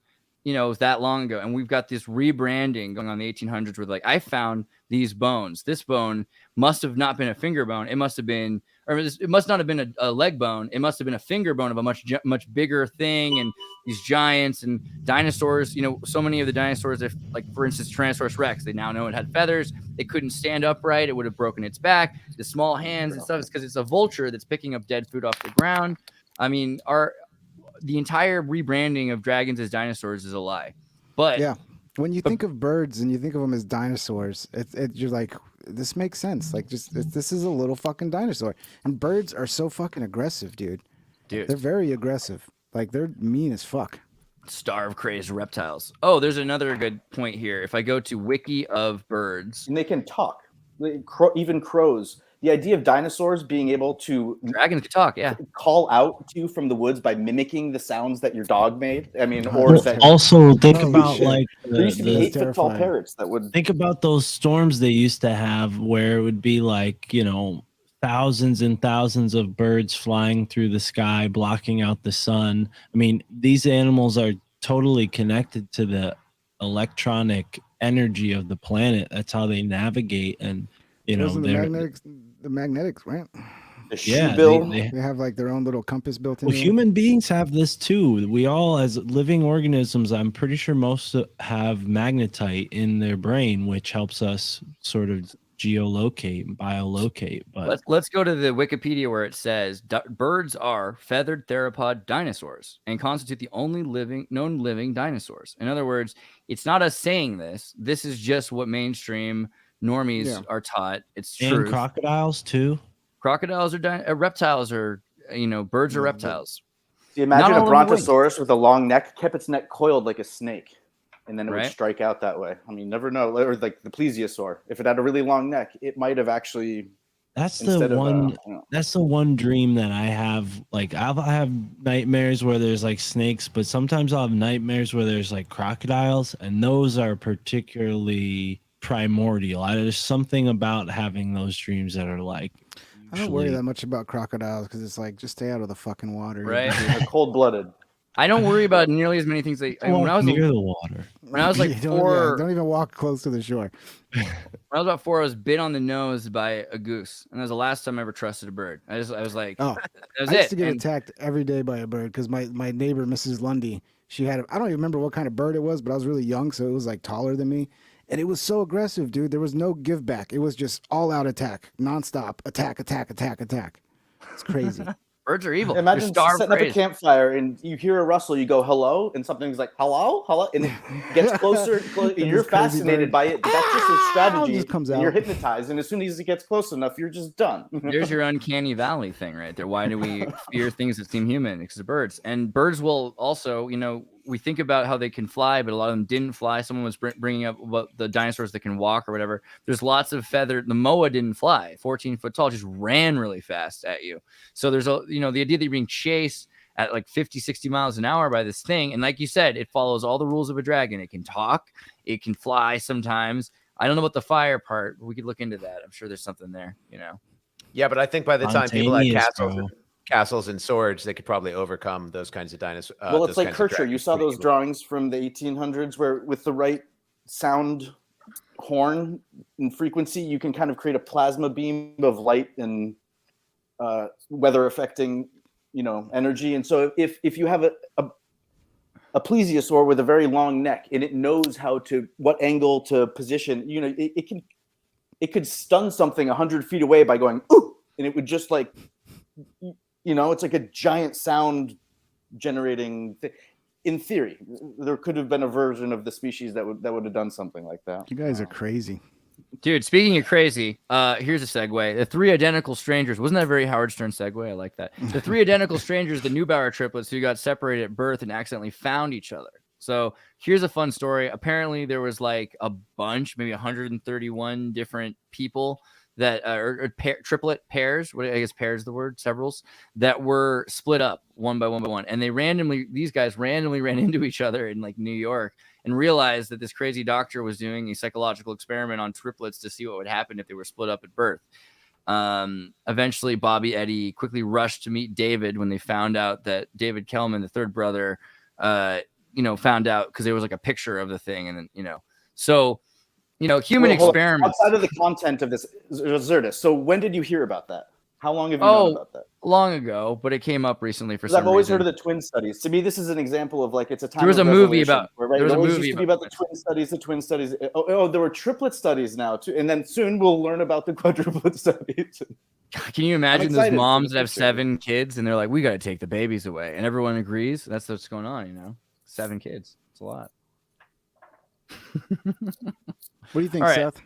that long ago. And we've got this rebranding going on in the 1800s where, like, I found these bones. This bone must have not been a finger bone. It must have been, or it must not have been a leg bone. It must have been a finger bone of a much bigger thing. And these giants and dinosaurs, so many of the dinosaurs, if, like, for instance, Tyrannosaurus Rex, they now know it had feathers. It couldn't stand upright. It would have broken its back. The small hands and stuff is because it's a vulture that's picking up dead food off the ground. I mean, the entire rebranding of dragons as dinosaurs is a lie. But yeah, when you think of birds and you think of them as dinosaurs, you're like, this makes sense. Like, this is a little fucking dinosaur. And birds are so fucking aggressive, dude. They're very aggressive. Like, they're mean as fuck. Starve crazed reptiles. Oh, there's another good point here. If I go to Wiki of Birds, and they can talk, even crows. The idea of dinosaurs being able to dragons can talk, call out to you from the woods by mimicking the sounds that your dog made. I mean, or also think about shit. Like there used to be 8-foot tall parrots that would think about those storms they used to have, where it would be like thousands and thousands of birds flying through the sky, blocking out the sun. I mean, these animals are totally connected to the electronic energy of the planet. That's how they navigate, and the magnetics, right? The shoe bill. They have like their own little compass built in. Well, human beings have this too. We all, as living organisms, I'm pretty sure most have magnetite in their brain, which helps us sort of geolocate and biolocate. But Let's go to the Wikipedia where it says birds are feathered theropod dinosaurs and constitute the only known living dinosaurs. In other words, it's not us saying this. This is just what mainstream normies are taught. It's true. And crocodiles too. Crocodiles are reptiles, or birds are reptiles. So you imagine a brontosaurus with a long neck kept its neck coiled like a snake, and then it would strike out that way. I mean, never know. Or like the plesiosaur, if it had a really long neck, it might have actually. That's the one dream that I have. Like I'll have nightmares where there's like snakes, but sometimes I'll have nightmares where there's like crocodiles, and those are particularly primordial. There's something about having those dreams that are like. I don't worry that much about crocodiles because it's like just stay out of the fucking water. Right, cold-blooded. I don't worry about nearly as many things. When I was near the water, when I was like four, don't even walk close to the shore. When I was about 4, I was bit on the nose by a goose, and that was the last time I ever trusted a bird. I was like, oh, that was I used to get attacked every day by a bird because my neighbor, Mrs. Lundy, she had I don't even remember what kind of bird it was, but I was really young, so it was like taller than me. And it was so aggressive, dude. There was no give back. It was just all out attack, nonstop attack. It's crazy. Birds are evil. Imagine setting up a campfire and you hear a rustle, you go hello, and something's like hello, and it gets closer and closer. And you're fascinated by it. That's just a strategy. Just comes out. And you're hypnotized, and as soon as it gets close enough, you're just done. There's your uncanny valley thing right there. Why do we fear things that seem human? Because of birds. And birds will also, we think about how they can fly, but a lot of them didn't fly. Someone was bringing up about the dinosaurs that can walk or whatever. There's lots of feathered. The moa didn't fly, 14 foot tall, just ran really fast at you. So there's the idea that you're being chased at like 50, 60 miles an hour by this thing. And like you said, it follows all the rules of a dragon. It can talk, it can fly sometimes. I don't know about the fire part, but we could look into that. I'm sure there's something there, Yeah, but I think by the time people had castles and swords, they could probably overcome those kinds of dinosaurs. Well, it's like Kircher. You saw those drawings from the 1800s where with the right sound horn and frequency, you can kind of create a plasma beam of light and weather affecting, energy. And so if you have a plesiosaur with a very long neck and it knows what angle to position, it could stun something 100 feet away by going, ooh, and it would just like, it's like a giant sound generating thing. In theory, there could have been a version of the species that would have done something like that. You guys are crazy. Dude, speaking of crazy, here's a segue. The 3 identical strangers. Wasn't that a very Howard Stern segue? I like that. The 3 identical strangers, the Neubauer triplets who got separated at birth and accidentally found each other. So here's a fun story. Apparently there was like a bunch, maybe 131 different people that triplet pairs, I guess pair is the word, severals, that were split up one by one. And these guys randomly ran into each other in like New York and realized that this crazy doctor was doing a psychological experiment on triplets to see what would happen if they were split up at birth. Eventually Bobby Eddie quickly rushed to meet David when they found out that David Kellman, the third brother, found out because there was like a picture of the thing. And then, human experiments. Outside of the content of this, Zertis. So when did you hear about that? How long have you known about that? Long ago, but it came up recently for some reason. I've always heard of the twin studies. To me, this is an example of like it's a time. There was a movie about. There was a movie about the twin studies. The twin studies. Oh, there were triplet studies now too, and then soon we'll learn about the quadruplet studies. Can you imagine those moms that have 7 kids and they're like, "We got to take the babies away," and everyone agrees? That's what's going on. 7 kids. It's a lot. What do you think, Seth?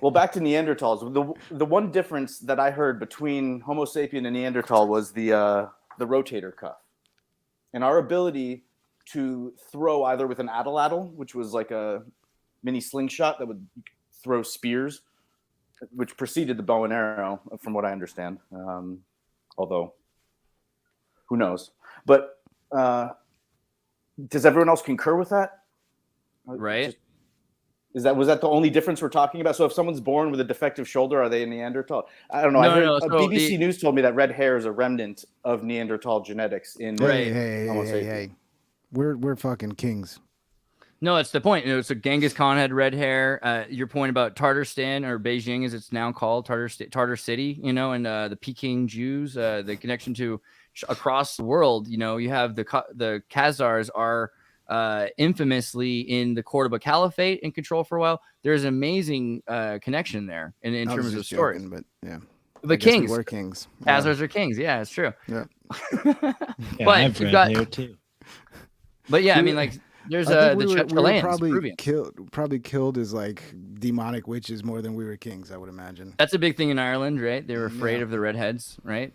Well, back to Neanderthals. The one difference that I heard between Homo sapien and Neanderthal was the rotator cuff, and our ability to throw either with an atlatl, which was like a mini slingshot that would throw spears, which preceded the bow and arrow, from what I understand. Although, who knows? But does everyone else concur with that? Right. Was that the only difference we're talking about? So if someone's born with a defective shoulder, are they a Neanderthal? I don't know. No. So BBC News told me that red hair is a remnant of Neanderthal genetics in Hey. We're fucking kings. No, that's the point. So Genghis Khan had red hair. Your point about Tatarstan, or Beijing as it's now called, Tartar City, and the Peking Jews, the connection to across the world. You have the Khazars are infamously in the Cordoba Caliphate in control for a while. There's an amazing connection there in I was terms of just stories. joking, but yeah. I But guess we kings, were kings. Khazars are kings. Yeah, it's true. Yeah. Yeah, But I've you've read got, here too. but yeah, I We mean, were- like there's I think the we were Chileans, probably Peruvians. killed as like demonic witches more than we were kings, I would imagine. That's a big thing in Ireland, right? They were afraid Yeah. of the redheads, right?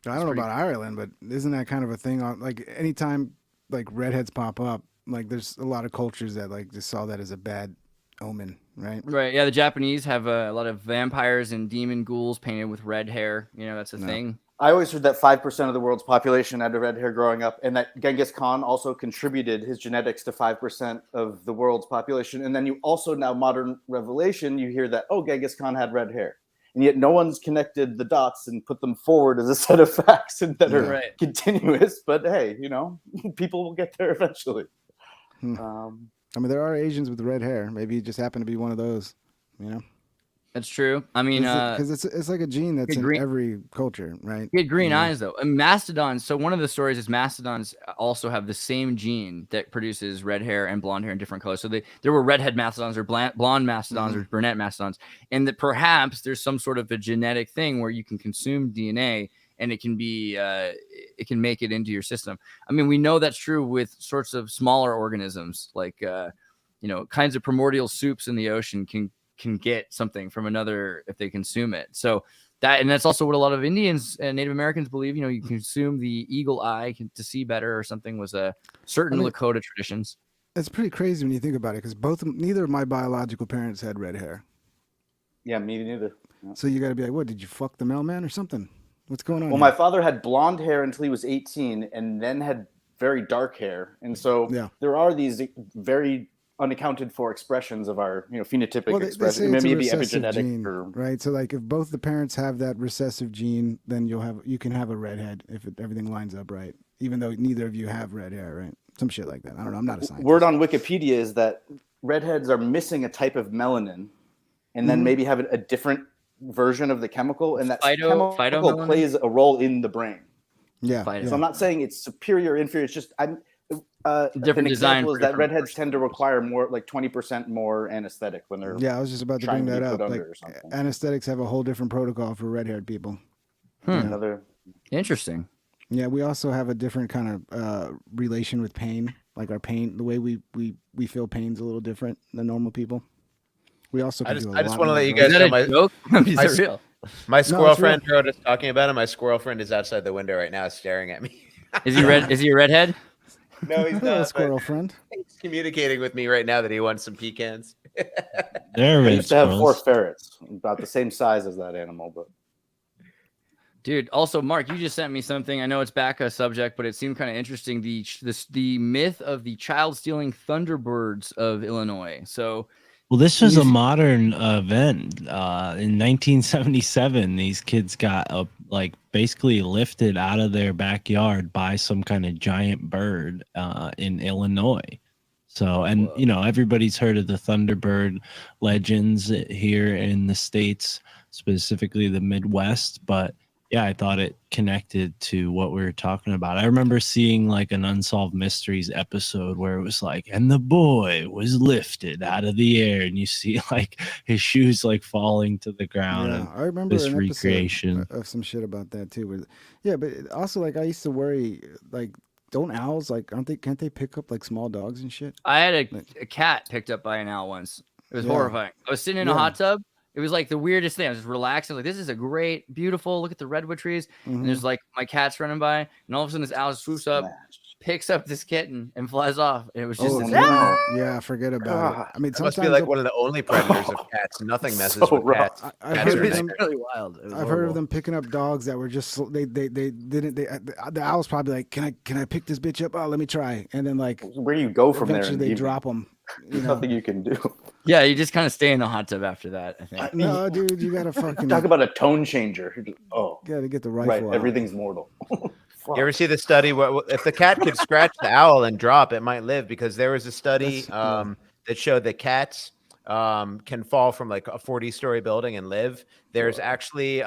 I don't know about Ireland, but isn't that kind of a thing on like anytime like redheads pop up, like there's a lot of cultures that like just saw that as a bad omen, right? Right. Yeah, the Japanese have a lot of vampires and demon ghouls painted with red hair. You know, that's a thing. I always heard that 5% of the world's population had red hair growing up, and that Genghis Khan also contributed his genetics to 5% of the world's population. And then you also, now modern revelation, you hear that, oh, Genghis Khan had red hair. And yet no one's connected the dots and put them forward as a set of facts and that are continuous. But hey, you know, people will get there eventually. I mean, there are Asians with red hair. Maybe he just happened to be one of those, you know? That's true. I mean, because it's like a gene that's in every culture, right? He had green eyes though. And mastodons. So one of the stories is mastodons also have the same gene that produces red hair and blonde hair in different colors. So there were redhead mastodons or blonde mastodons or brunette mastodons, and that perhaps there's some sort of a genetic thing where you can consume DNA and it can be it can make it into your system. I mean, we know that's true with sorts of smaller organisms like you know, kinds of primordial soups in the ocean can get something from another if they consume it. So that's also what a lot of Indians and Native Americans believe. You know, you consume the eagle eye to see better or something was a certain Lakota traditions. It's pretty crazy when you think about it because neither of my biological parents had red hair. Yeah, me neither. Yeah. So you got to be like, what, did you fuck the mailman or something? What's going on? Well, my father had blonde hair until he was 18 and then had very dark hair. And so there are these very unaccounted for expressions of our, you know, phenotypic expression. Maybe epigenetic gene, right? So like if both the parents have that recessive gene, then you can have a redhead if everything lines up right, even though neither of you have red hair, right? Some shit like that. I don't know. I'm not a scientist. Word on Wikipedia is that redheads are missing a type of melanin and then maybe have a different version of the chemical, and that chemical plays a role in the brain. Yeah. So I'm not saying it's superior or inferior. It's just different design is that redheads tend to require more, like 20% more anesthetic when they're I was just about to bring that up. Like anesthetics have a whole different protocol for red-haired people. Another interesting. Yeah, we also have a different kind of relation with pain. Like our pain, the way we feel pain's a little different than normal people. We also I just want to let you guys know my squirrel friend heard us talking about him. My squirrel friend is outside the window right now staring at me. Is he a redhead? No, he's not. Squirrel friend. He's communicating with me right now that he wants some pecans. I used to have 4 ferrets, about the same size as that animal, but. Dude, also, Mark, you just sent me something. I know it's back a subject, but it seemed kind of interesting. The myth of the child stealing Thunderbirds of Illinois. So, well, this was a modern event. In 1977, these kids got basically lifted out of their backyard by some kind of giant bird in Illinois. So, and you know, everybody's heard of the Thunderbird legends here in the States, specifically the Midwest, but yeah, I thought it connected to what we were talking about. I remember seeing like an Unsolved Mysteries episode where it was like, and the boy was lifted out of the air, and you see like his shoes like falling to the ground. Yeah, I remember this recreation of some shit about that too. But but also like I used to worry like, don't owls can't they pick up like small dogs and shit? I had a cat picked up by an owl once. It was horrifying. I was sitting in a hot tub. It was like the weirdest thing. I was just relaxing. Like, this is a great, beautiful, look at the redwood trees. And there's like my cat's running by. And all of a sudden this owl swoops up, picks up this kitten and flies off. And it was just yeah, forget about it. I mean, it must be like one of the only predators of cats. Nothing messes with cats. It's really wild. I've heard of them picking up dogs that were just the owl's probably like, can I pick this bitch up? Oh, let me try. And then like, where do you go from there? Eventually they drop them. There's nothing you can do. Yeah, you just kind of stay in the hot tub after that, I think. No, dude, you gotta fucking talk about a tone changer. Oh, you gotta get the rifle out. Everything's mortal. You ever see the study where if the cat could scratch the owl and drop, it might live? Because there was a study that showed that cats can fall from like a 40-story building and live. There's actually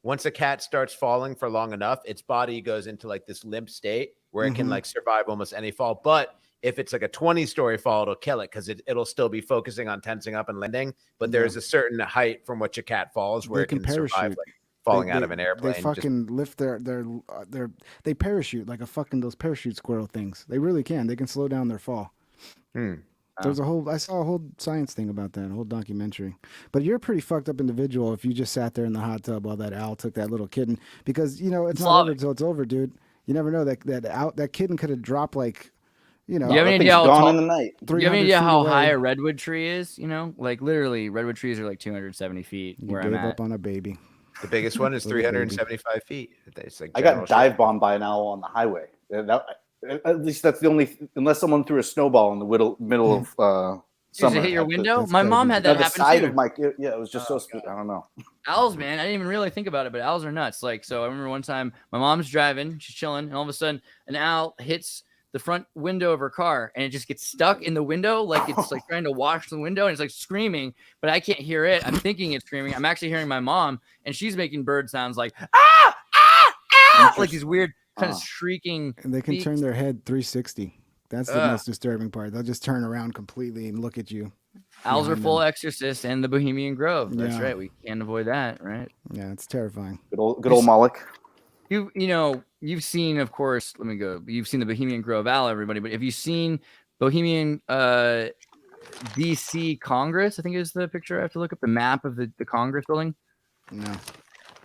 once a cat starts falling for long enough, its body goes into like this limp state where it can like survive almost any fall. But if it's like a 20-story fall, it'll kill it because it'll still be focusing on tensing up and landing. But there's a certain height from which a cat falls where it can survive like falling out of an airplane. They fucking lift they parachute like those parachute squirrel things. They really can. They can slow down their fall. There's I saw a whole science thing about that, a whole documentary. But you're a pretty fucked up individual if you just sat there in the hot tub while that owl took that little kitten, because it's not over until it's over, dude. You never know that kitten could have dropped like, you have any idea gone in the night. You have any idea how high a redwood tree is? Like literally, redwood trees are like 270 feet. You where gave I'm at. up on a baby. The biggest one is 375 feet. It's like I got dive bombed by an owl on the highway. At least that's the only, unless someone threw a snowball in the middle of summer. Did it hit your window? My mom had that happen side too. of my, it was just so stupid. I don't know. Owls, man, I didn't even really think about it, but owls are nuts. Like, so I remember one time my mom's driving, she's chilling, and all of a sudden an owl hits the front window of her car, and it just gets stuck in the window, like it's like trying to wash the window, and it's like screaming, but I can't hear it. I'm thinking it's screaming. I'm actually hearing my mom, and she's making bird sounds like like these weird kind of shrieking. And they can turn their head 360. That's the most disturbing part. They'll just turn around completely and look at you. Owls are full exorcists and the Bohemian Grove. That's right. We can't avoid that, right? Yeah, it's terrifying. Good old Moloch. You've seen, of course, you've seen the Bohemian Grove Owl, everybody, but have you seen Bohemian DC Congress? I think is the picture. I have to look up the map of the Congress building. No.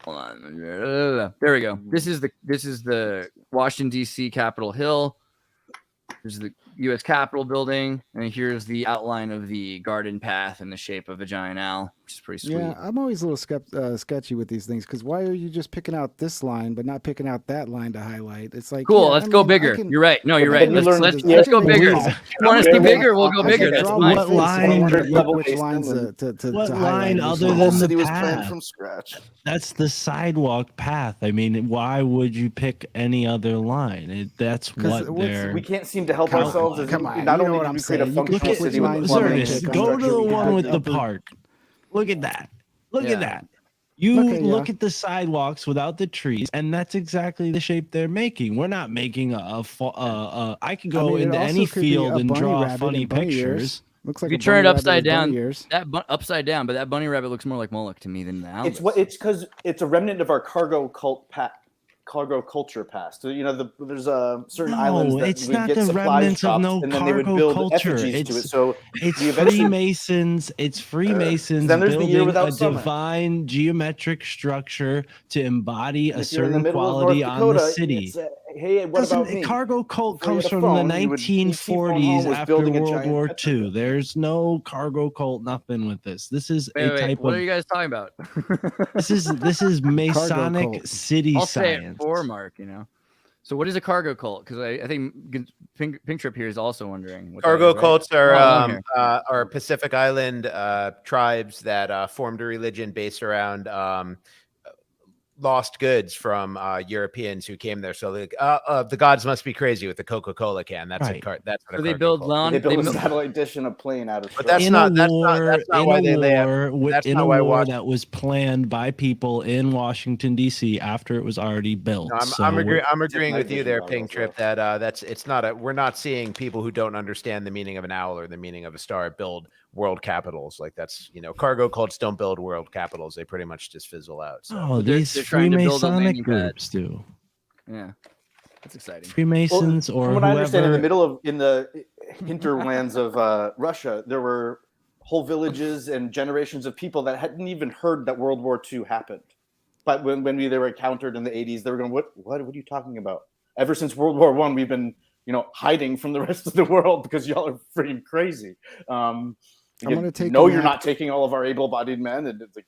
Hold on. There we go. This is the Washington D.C. Capitol Hill. There's the U.S. Capitol building, and here's the outline of the garden path in the shape of a giant owl, which is pretty sweet. Yeah, I'm always a little sketchy with these things, because why are you just picking out this line but not picking out that line to highlight? It's like, cool. Let's go bigger. You're right. No, you're right. Let's go bigger. You want us to be bigger? We'll go bigger. That's fine. What line? Which lines What line other than the path? From scratch. That's the sidewalk path. I mean, why would you pick any other line? That's what they're. We can't seem to help ourselves. Come on, not you know only what do I'm we create a saying. functional city with Zernis, go to the one with the park. Look at that. Look at that. You look at the sidewalks without the trees, and that's exactly the shape they're making. We're not making I could go into any field and draw funny pictures. Looks like if you turn it upside down, upside down, but that bunny rabbit looks more like Moloch to me than the owl. It's because it's a remnant of our cargo culture past. So, there's certain islands that it's we not get the supplies remnants shops, of no and then they would cargo build culture. effigies to it. So it's Freemasons. It's Freemasons then there's the year building without a summer. divine geometric structure to embody a If you're in the certain middle of quality North on the Dakota, city. it's, hey, what about me? Cargo cult If you had comes a from phone, the you would each phone home 1940s was after building a World giant War petrol II. plant. There's no cargo cult, nothing with this. This is Wait, type what of. are you guys talking about? This is Masonic cult. city I'll say science. it for Mark. So what is a cargo cult? Because I think Pink Trip here is also wondering. What Cargo that is, right? cults Oh, are Pacific Island tribes that formed a religion based around lost goods from Europeans who came there. So the gods must be crazy with the Coca-Cola can. That's Right. That's what So they build They built a satellite dish and a plane out of. But that's in not- a that's war, not why they lay out- that's in not a why war Washington- that was planned by people in Washington D.C. after it was already built. No, So I'm we're- agreeing with you there, Vision Pink Trip. That we're not seeing people who don't understand the meaning of an owl or the meaning of a star build world capitals. Like cargo cults don't build world capitals. They pretty much just fizzle out. So. Oh, they're these trying to build a Freemasonic landing pad. groups do. Yeah, that's exciting. Freemasons or from what I understand, in the whoever. in the hinterlands of Russia, there were whole villages and generations of people that hadn't even heard that World War II happened. But when they were encountered in the 80s, they were going, "What are you talking about?" Ever since World War I, we've been hiding from the rest of the world because y'all are freaking crazy. You're not taking all of our able-bodied men, and it's like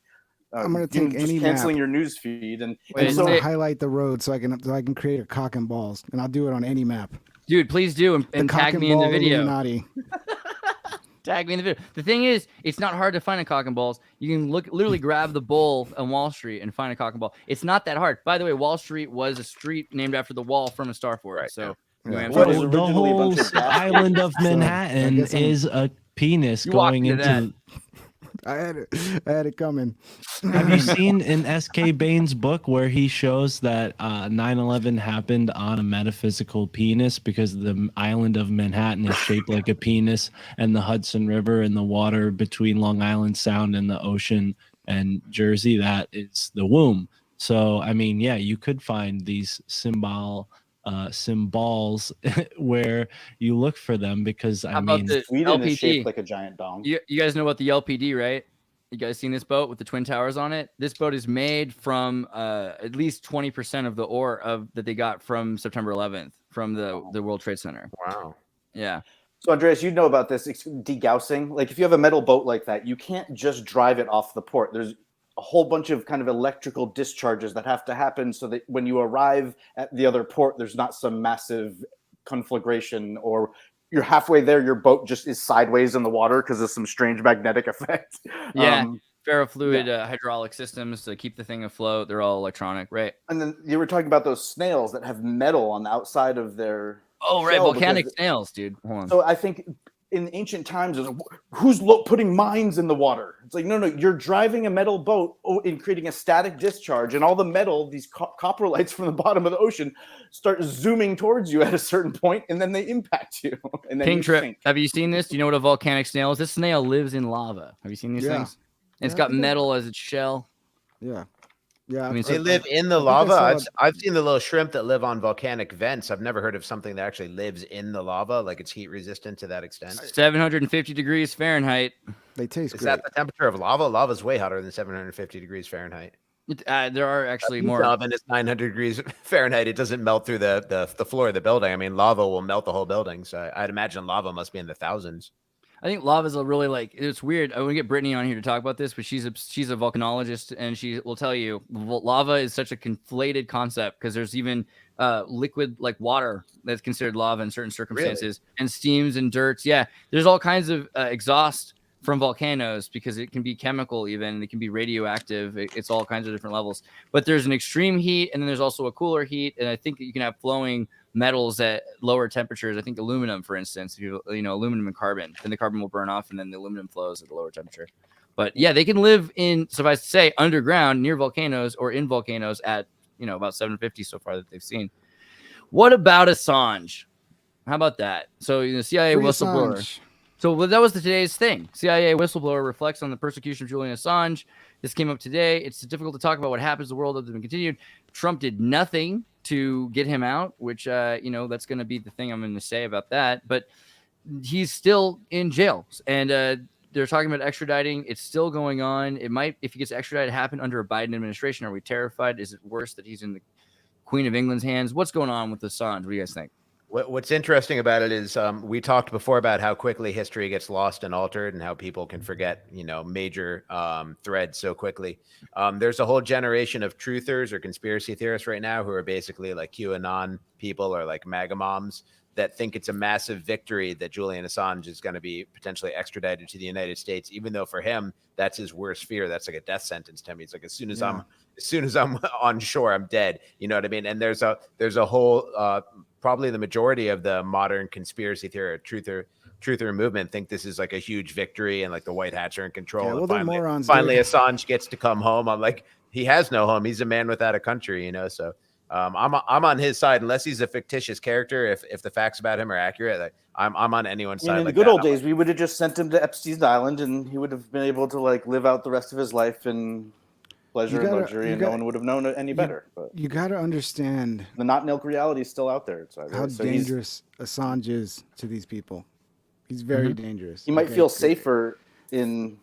I'm going to take any canceling map. your news feed and So highlight the road so I can create a cock and balls, and I'll do it on any map. Dude, please do and tag me in the video. Illuminati. Tag me in the video. The thing is, it's not hard to find a cock and balls. You can literally grab the bull on Wall Street and find a cock and ball. It's not that hard. By the way, Wall Street was a street named after the wall from A Star Force. Right. So The whole island of Manhattan is a penis going into. I had it coming. Have you seen in S.K. Bain's book where he shows that 9/11 happened on a metaphysical penis because the island of Manhattan is shaped like a penis, and the Hudson River and the water between Long Island Sound and the ocean and Jersey, that is the womb. So, I mean, yeah, you could find these symbols where you look for them because, I How about mean, the Sweden is shaped LPD? like a giant dong. You guys know about the LPD, right? You guys seen this boat with the twin towers on it? This boat is made from at least 20% of the ore that they got from September 11th from the World Trade Center. Wow. Yeah. So Andreas, you know about this degaussing. Like if you have a metal boat like that, you can't just drive it off the port. There's a whole bunch of kind of electrical discharges that have to happen so that when you arrive at the other port, there's not some massive conflagration, or you're halfway there, your boat just is sideways in the water because of some strange magnetic effect. Yeah. Ferrofluid hydraulic systems to keep the thing afloat. They're all electronic, right? And then you were talking about those snails that have metal on the outside of their Oh, right. shell Volcanic because- snails, dude. Hold on. So I think in ancient times, it was, who's putting mines in the water? It's like, no, you're driving a metal boat and creating a static discharge, and all the metal, these coprolites from the bottom of the ocean, start zooming towards you at a certain point, and then they impact you. And then Ping you Trip, sink. have you seen this? Do you know what a volcanic snail is? This snail lives in lava. Have you seen these Yeah. things? And it's Yeah, got I think metal as its shell. Yeah. Yeah. I mean, They so- live in the I think I lava. saw- I've seen the little shrimp that live on volcanic vents. I've never heard of something that actually lives in the lava, like it's heat resistant to that extent. 750 degrees Fahrenheit. They taste Is great. that the temperature of lava? Lava's way hotter than 750 degrees Fahrenheit. There are actually The more. oven is 900 degrees Fahrenheit. It doesn't melt through the floor of the building. I mean, lava will melt the whole building. So I'd imagine lava must be in the thousands. I think lava is a really it's weird. I want to get Brittany on here to talk about this, but she's a volcanologist, and she will tell you lava is such a conflated concept because there's even liquid like water that's considered lava in certain circumstances, and steams and dirts. Yeah, there's all kinds of exhaust from volcanoes because it can be chemical, even it can be radioactive. It's all kinds of different levels. But there's an extreme heat, and then there's also a cooler heat, and I think that you can have flowing metals at lower temperatures. I think aluminum, for instance, if you aluminum and carbon, then the carbon will burn off, and then the aluminum flows at a lower temperature. But yeah, they can live in, suffice to say, underground near volcanoes or in volcanoes at about 750 so far that they've seen. What about Assange? How about that? So CIA Free whistleblower. Assange. So that was today's thing. CIA whistleblower reflects on the persecution of Julian Assange. This came up today. It's difficult to talk about what happens in the world that's been continued. Trump did nothing to get him out, which, that's going to be the thing I'm going to say about that. But he's still in jail. And they're talking about extraditing. It's still going on. It might, if he gets extradited, happen under a Biden administration. Are we terrified? Is it worse that he's in the Queen of England's hands? What's going on with Assange? What do you guys think? What's interesting about it is we talked before about how quickly history gets lost and altered and how people can forget, major threads so quickly. There's a whole generation of truthers or conspiracy theorists right now who are basically like QAnon people or like MAGA moms that think it's a massive victory that Julian Assange is going to be potentially extradited to the United States, even though for him, that's his worst fear. That's like a death sentence to him. He's like, as soon as I'm on shore, I'm dead. You know what I mean? And there's a whole, probably the majority of the modern conspiracy theory truther movement think this is like a huge victory and like the white hats are in control. Yeah, well, and they're morons, finally dude. Assange gets to come home. I'm like, he has no home. He's a man without a country, so I'm on his side unless he's a fictitious character. If the facts about him are accurate, like, I'm on anyone's side. In like the good that. old days, we would have just sent him to Epstein's Island, and he would have been able to like live out the rest of his life in pleasure and luxury, and no one would have known it any better. But You got to understand the not milk reality is still out there. how dangerous Assange is to these people. He's very dangerous. He might Okay, feel good. safer in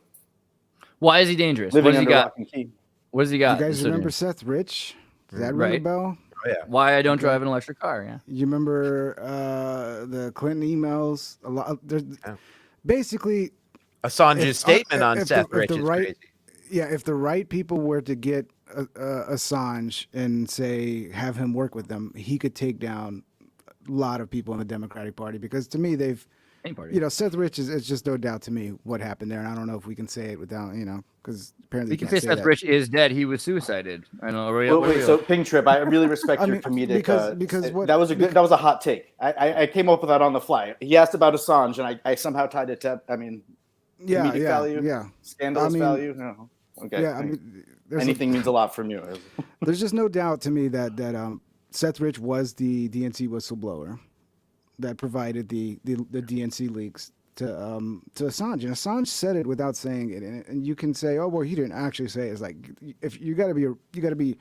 Why is he dangerous? living What has he under got? lock and key. What has he You got? guys Sitting remember here? Seth Rich? Does that ring a Right. bell? Oh, yeah. Why I don't drive an electric car? Yeah. You remember the Clinton emails? A lot. There's basically, Assange's If- statement on if Seth the- if Rich the is right- crazy. yeah. If the right people were to get Assange and say have him work with them, he could take down a lot of people in the Democratic Party. Because to me, they've, Any party. Seth Rich is. It's just no doubt to me what happened there, and I don't know if we can say it without, because apparently We you can can't say say Seth that. Rich is dead. He was suicided. I know. Wait, so Ping Trip, I really respect I your mean, comedic. because what- that was that was a hot take. I came up with that on the fly. He asked about Assange, and I somehow tied it to. I mean, Yeah, comedic yeah, value, yeah. scandalous I mean, value. No. Okay. Yeah, I mean, Anything means a lot from you. there's just no doubt to me that Seth Rich was the DNC whistleblower that provided the DNC leaks to Assange, and Assange said it without saying it, and you can say, oh well, he didn't actually say it. It's like if you got to be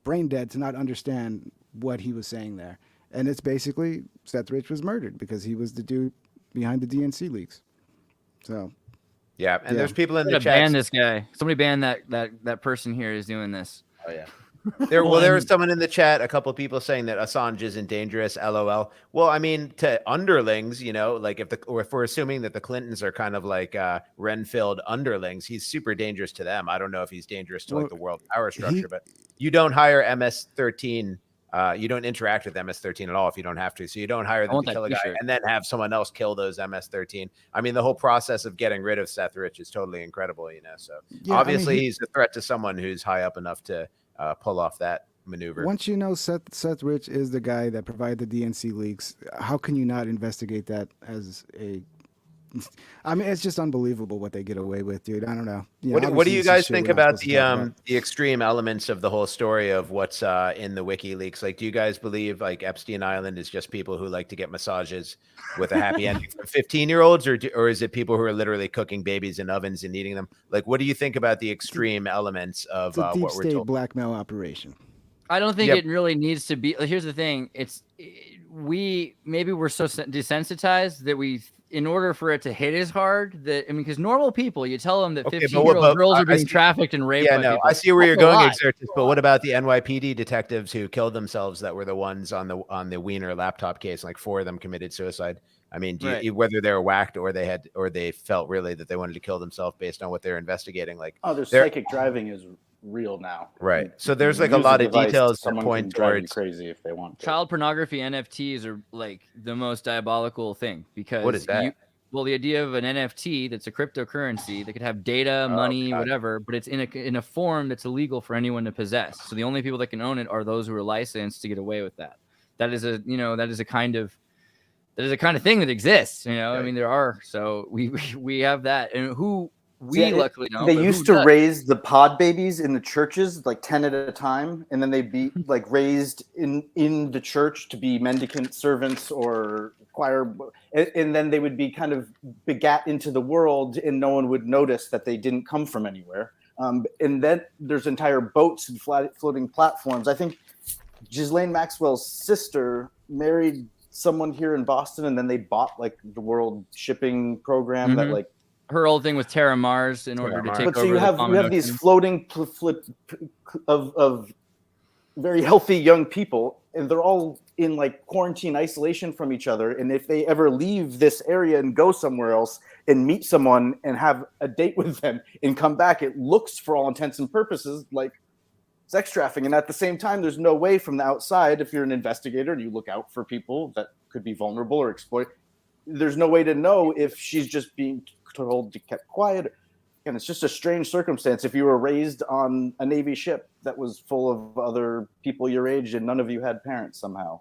brain dead to not understand what he was saying there, and it's basically Seth Rich was murdered because he was the dude behind the DNC leaks. So Yeah, and Yeah. there's people in the Gotta chat. ban this guy. Somebody ban that person here is doing this. Oh yeah. There was someone in the chat, a couple of people saying that Assange isn't dangerous. LOL. Well, I mean, to underlings, you know, like if we're assuming that the Clintons are kind of like Renfield underlings, he's super dangerous to them. I don't know if he's dangerous to like the world power structure, but you don't hire MS-13. You don't interact with MS-13 at all if you don't have to. So you don't hire them to kill a guy and then have someone else kill those MS-13. I mean, the whole process of getting rid of Seth Rich is totally incredible, you know. So obviously he's a threat to someone who's high up enough to pull off that maneuver. Once you know Seth Rich is the guy that provided the DNC leaks, how can you not investigate that as a? I mean, it's just unbelievable what they get away with, dude. I don't know. What do you guys think about the extreme elements of the whole story of what's in the WikiLeaks? Like, do you guys believe like Epstein Island is just people who like to get massages with a happy ending for 15-year-olds, or is it people who are literally cooking babies in ovens and eating them? Like, what do you think about the extreme elements of It's a deep what we're state told? blackmail operation? I don't think it really needs to be. Here's the thing: we're so desensitized that in order for it to hit as hard, because normal people, you tell them that 15-year-old girls are being trafficked and raped. Yeah, by no, people. I see where That's you're a going, lot. Exertus. But what about the NYPD detectives who killed themselves that were the ones on the Wiener laptop case? Like 4 of them committed suicide. I mean, whether they were whacked or they felt really that they wanted to kill themselves based on what they're investigating. Like, their psychic driving is real now, right? So there's like a lot of details that point towards crazy if they want to. Child pornography NFTs are like the most diabolical thing because what is that? Well, the idea of an NFT that's a cryptocurrency that could have data, money, whatever, but it's in a form that's illegal for anyone to possess. So the only people that can own it are those who are licensed to get away with that. That is a kind of thing that exists. You know, right. I mean, there are. So we have that, and luckily don't. They used to raise the pod babies in the churches, like 10 at a time, and then they'd be like raised in the church to be mendicant servants or choir, and then they would be kind of begat into the world, and no one would notice that they didn't come from anywhere. And then there's entire boats and floating platforms. I think Ghislaine Maxwell's sister married someone here in Boston, and then they bought like the world shipping program that like. Her old thing with Terra Mars in order to take over. But so you have these floating flip of very healthy young people, and they're all in like quarantine isolation from each other. And if they ever leave this area and go somewhere else and meet someone and have a date with them and come back, it looks for all intents and purposes like sex trafficking. And at the same time, there's no way from the outside, if you're an investigator and you look out for people that could be vulnerable or exploit, there's no way to know if she's just being told to keep quiet. And it's just a strange circumstance. If you were raised on a Navy ship that was full of other people your age and none of you had parents somehow.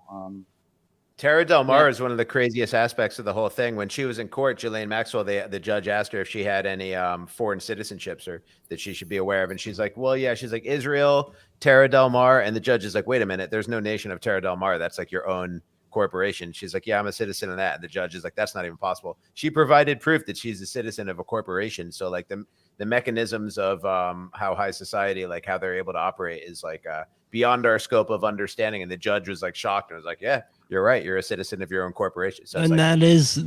Tara Del Mar is one of the craziest aspects of the whole thing. When she was in court, Ghislaine Maxwell, the judge asked her if she had any foreign citizenships or that she should be aware of. And she's like, well, yeah. She's like, Israel, Tara Del Mar. And the judge is like, wait a minute. There's no nation of Tara Del Mar. That's like your own corporation. She's like, yeah, I'm a citizen of that. And the judge is like, that's not even possible. She provided proof that she's a citizen of a corporation. So like the mechanisms of how high society, like how they're able to operate is like beyond our scope of understanding. And the judge was like shocked and was like, yeah, you're right. You're a citizen of your own corporation. So and like, that is St.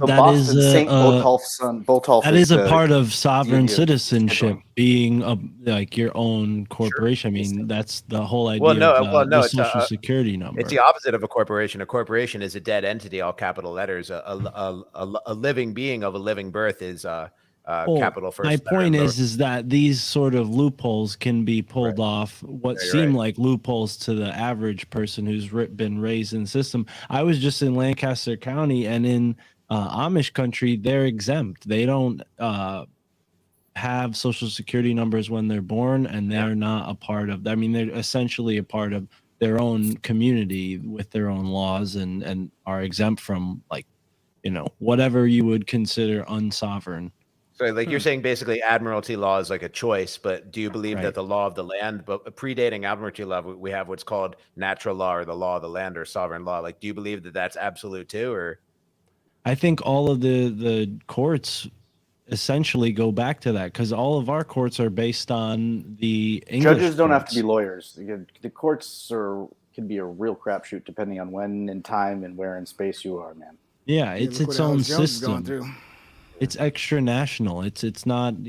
Botolph's son. Botolph that is a part of sovereign citizenship, being like your own corporation. I mean, that's the whole idea. Of the social security number. It's the opposite of a corporation. A corporation is a dead entity, all capital letters. A living being of a living birth is capital first. My point is that these sort of loopholes can be pulled off. What seem like loopholes to the average person who's been raised in the system. I was just in Lancaster County, and in Amish country, they're exempt. They don't have social security numbers when they're born, and they're not a part of. I mean, they're essentially a part of their own community with their own laws, and are exempt from, like, whatever you would consider unsovereign So like you're saying basically admiralty law is like a choice, but do you believe Right. that the law of the land, but predating admiralty law, we have what's called natural law or the law of the land or sovereign law? Like, do you believe that that's absolute too, or? I think all of the courts essentially go back to that because all of our courts are based on the English Judges don't have to courts. be lawyers. The courts can be a real crapshoot depending on when in time and where in space you are, man. Yeah, it's look what its own Alex Jones is going system. through. It's extra national. It's not,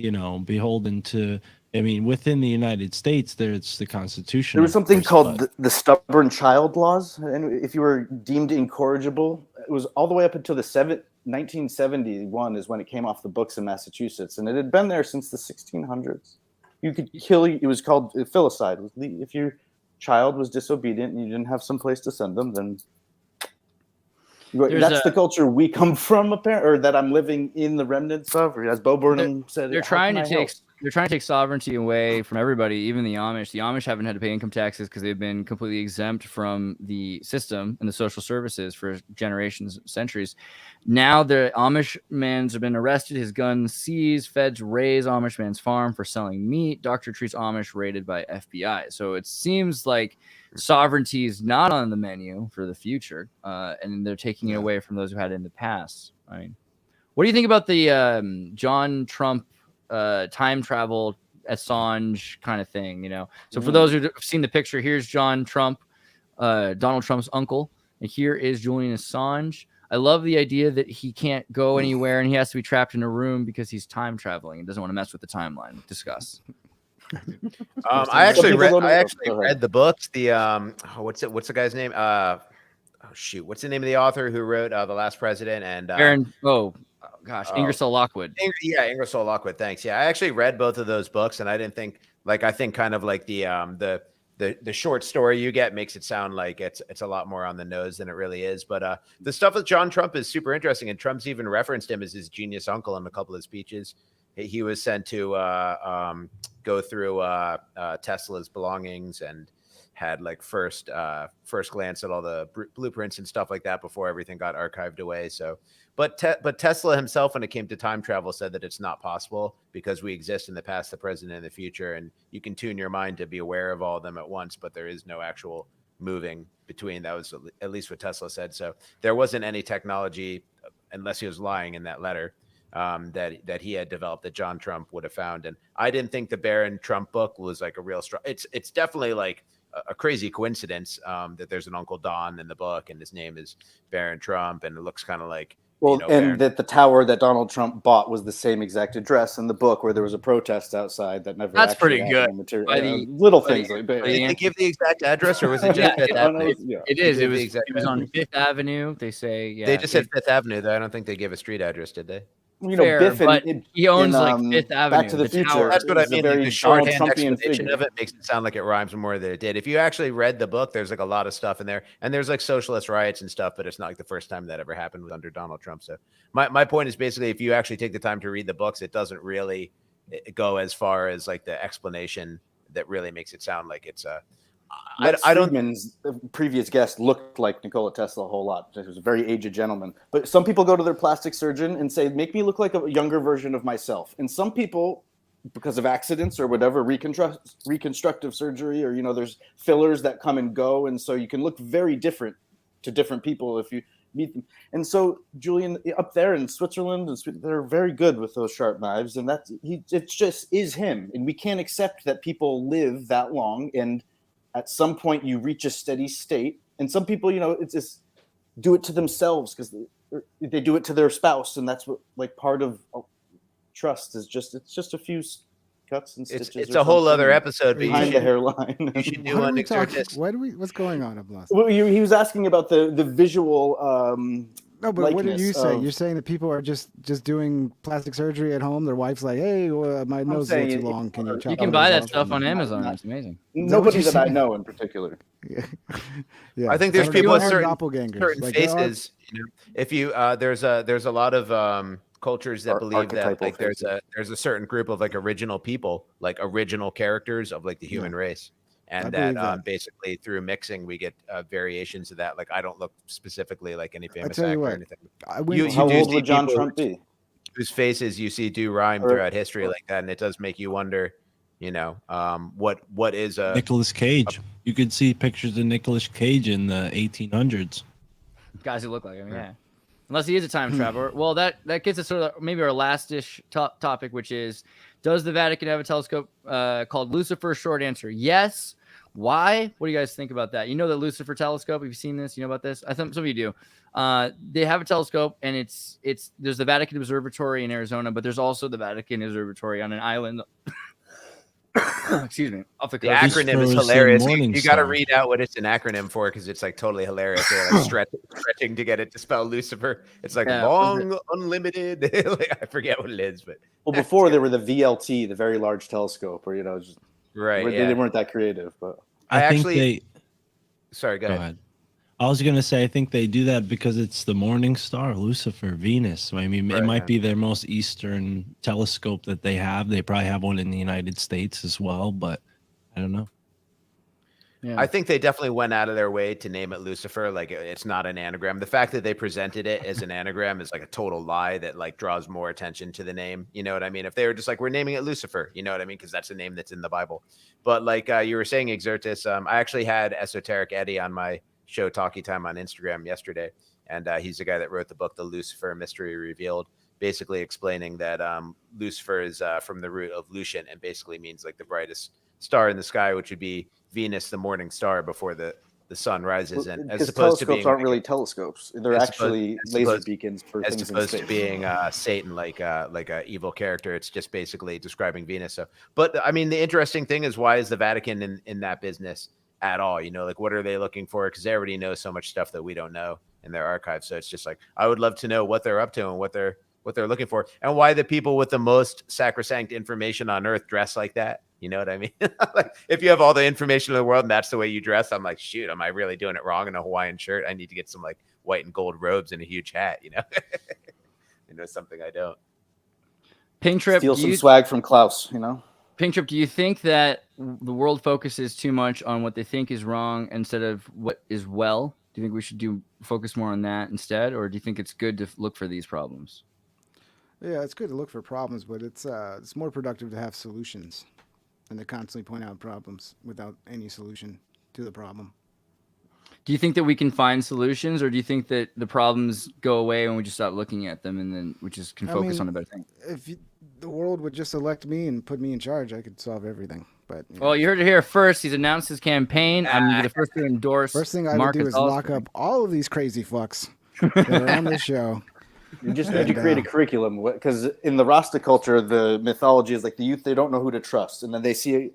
beholden to, I mean, within the United States, there's the Constitution. There was of something course, called but- the stubborn child laws, and if you were deemed incorrigible, it was all the way up until the 1971 is when it came off the books in Massachusetts, and it had been there since the 1600s. You could kill. It was called filicide. If your child was disobedient and you didn't have some place to send them, then that's the culture we come from, apparently, or that I'm living in the remnants of. Or as Bo Burnham said, They're trying to take sovereignty away from everybody, even the Amish. The Amish haven't had to pay income taxes because they've been completely exempt from the system and the social services for generations, centuries. Now the Amish man's have been arrested, his gun seized, feds raise Amish man's farm for selling meat. Doctor treats Amish raided by FBI. So it seems like sovereignty is not on the menu for the future, and they're taking it away from those who had it in the past. I mean, what do you think about the John Trump time travel Assange kind of thing? So for those who've seen the picture, here's John Trump, Donald Trump's uncle, and here is Julian Assange. I love the idea that he can't go anywhere and he has to be trapped in a room because he's time traveling and doesn't want to mess with the timeline. Discuss. I actually read the books. The what's the guy's name? What's the name of the author who wrote The Last President and Ingersoll Lockwood. Ingersoll Lockwood. Thanks. Yeah, I actually read both of those books, and I didn't think I think kind of like the short story you get makes it sound like it's a lot more on the nose than it really is. But the stuff with John Trump is super interesting, and Trump's even referenced him as his genius uncle in a couple of speeches. He was sent to go through Tesla's belongings and had like first glance at all the blueprints and stuff like that before everything got archived away. So, but Tesla himself, when it came to time travel, said that it's not possible because we exist in the past, the present, and the future, and you can tune your mind to be aware of all of them at once, but there is no actual moving between. That was at least what Tesla said. So there wasn't any technology, unless he was lying in that letter, that he had developed that John Trump would have found. And I didn't think the Barron Trump book was like a real strong. It's definitely like a crazy coincidence that there's an Uncle Don in the book and his name is Barron Trump, and it looks kind of like that the tower that Donald Trump bought was the same exact address in the book where there was a protest outside that never. That's pretty good. Little things like that. Did they give the exact address, or was it just Fifth Avenue? It is. It was on Fifth Avenue. They say, yeah. They just said Fifth Avenue, though. I don't think they gave a street address, did they? Biff he owns like Fifth Avenue. Back to the Future. That's what I mean. The shorthand Trumpian explanation of it makes it sound like it rhymes more than it did. If you actually read the book, there's like a lot of stuff in there, and there's like socialist riots and stuff, but it's not like the first time that ever happened under Donald Trump. So my point is basically, if you actually take the time to read the books, it doesn't really go as far as like the explanation that really makes it sound like it's a. Friedman's previous guest looked like Nikola Tesla a whole lot. He was a very aged gentleman. But some people go to their plastic surgeon and say, make me look like a younger version of myself. And some people, because of accidents or whatever, reconstructive surgery, or, there's fillers that come and go. And so you can look very different to different people if you meet them. And so Julian up there in Switzerland, they're very good with those sharp knives. And it just is him. And we can't accept that people live that long. And at some point you reach a steady state, and some people, it's just do it to themselves because they do it to their spouse, and that's what like part of trust is. It's just a few cuts and stitches. It's a whole other episode behind the hairline. You should do one. What's going on, Ablas? Well, he was asking about the visual. No, but what did you say? You're saying that people are just doing plastic surgery at home. Their wife's like, "Hey, my nose is a little too long. Can you chop?" You can buy that stuff on Amazon. It's amazing. Nobody that I know in particular. Yeah. I think there's people with certain like faces. If you there's a lot of cultures that believe that like there's a certain group of like original people, like original characters of like the human race. And that basically through mixing, we get variations of that. Like I don't look specifically like any famous actor or anything. How old would John Trump be? whose faces you see do rhyme throughout history like that, and it does make you wonder, what is a Nicolas Cage. You could see pictures of Nicolas Cage in the 1800s. Guys who look like him, yeah. Unless he is a time traveler. Well, that gets us sort of maybe our last-ish topic, which is, does the Vatican have a telescope called Lucifer? Short answer, yes. Why? What do you guys think about that? You know the Lucifer telescope? Have you seen this? You know about this? I think some of you do. They have a telescope, and there's the Vatican Observatory in Arizona, but there's also the Vatican Observatory on an island. Excuse me. Off the coast. The acronym is hilarious. You got to read out what it's an acronym for because it's like totally hilarious. They're like stretching to get it to spell Lucifer. It's like long, unlimited. I forget what it is, but before they were the VLT, the Very Large Telescope, or just right. They weren't that creative, but Sorry, go ahead. I was gonna say I think they do that because it's the morning star, Lucifer, Venus. I mean, it might be their most eastern telescope that they have. They probably have one in the United States as well, but I don't know. Yeah. I think they definitely went out of their way to name it Lucifer. Like, it's not an anagram. The fact that they presented it as an anagram is like a total lie that like draws more attention to the name. You know what I mean? If they were just like, we're naming it Lucifer, you know what I mean? Because that's a name that's in the Bible. But like you were saying, Exertus, I actually had Esoteric Eddie on my show Talkie Time on Instagram yesterday, and he's the guy that wrote the book The Lucifer Mystery Revealed, basically explaining that Lucifer is from the root of Lucian and basically means like the brightest star in the sky, which would be Venus, the morning star before the sun rises. And as opposed to being aren't really telescopes, they're actually laser beacons for as things opposed in to space. being Satan, like a evil character. It's just basically describing Venus. So, but I mean, the interesting thing is, why is the Vatican in that business at all? Like, what are they looking for? Because they already know so much stuff that we don't know in their archives. So it's just like, I would love to know what they're up to and what they're looking for, and why the people with the most sacrosanct information on earth dress like that. You know what I mean? Like, if you have all the information in the world and that's the way you dress, I'm like, shoot, am I really doing it wrong in a Hawaiian shirt? I need to get some like white and gold robes and a huge hat, something I don't. Pink Trip, steal some swag from Klaus, Pink Trip, do you think that the world focuses too much on what they think is wrong instead of what is well? Do you think we should focus more on that instead, or do you think it's good to look for these problems? Yeah, it's good to look for problems, but it's more productive to have solutions than to constantly point out problems without any solution to the problem. Do you think that we can find solutions, or do you think that the problems go away when we just stop looking at them and then we just can focus on a better thing? If the world would just elect me and put me in charge, I could solve everything. But well, you heard it here first. He's announced his campaign. I'm gonna be the first to endorse. First thing I would do is lock up all of these crazy fucks that are on this show. You create a curriculum, because in the Rasta culture, the mythology is like the youth, they don't know who to trust, and then they see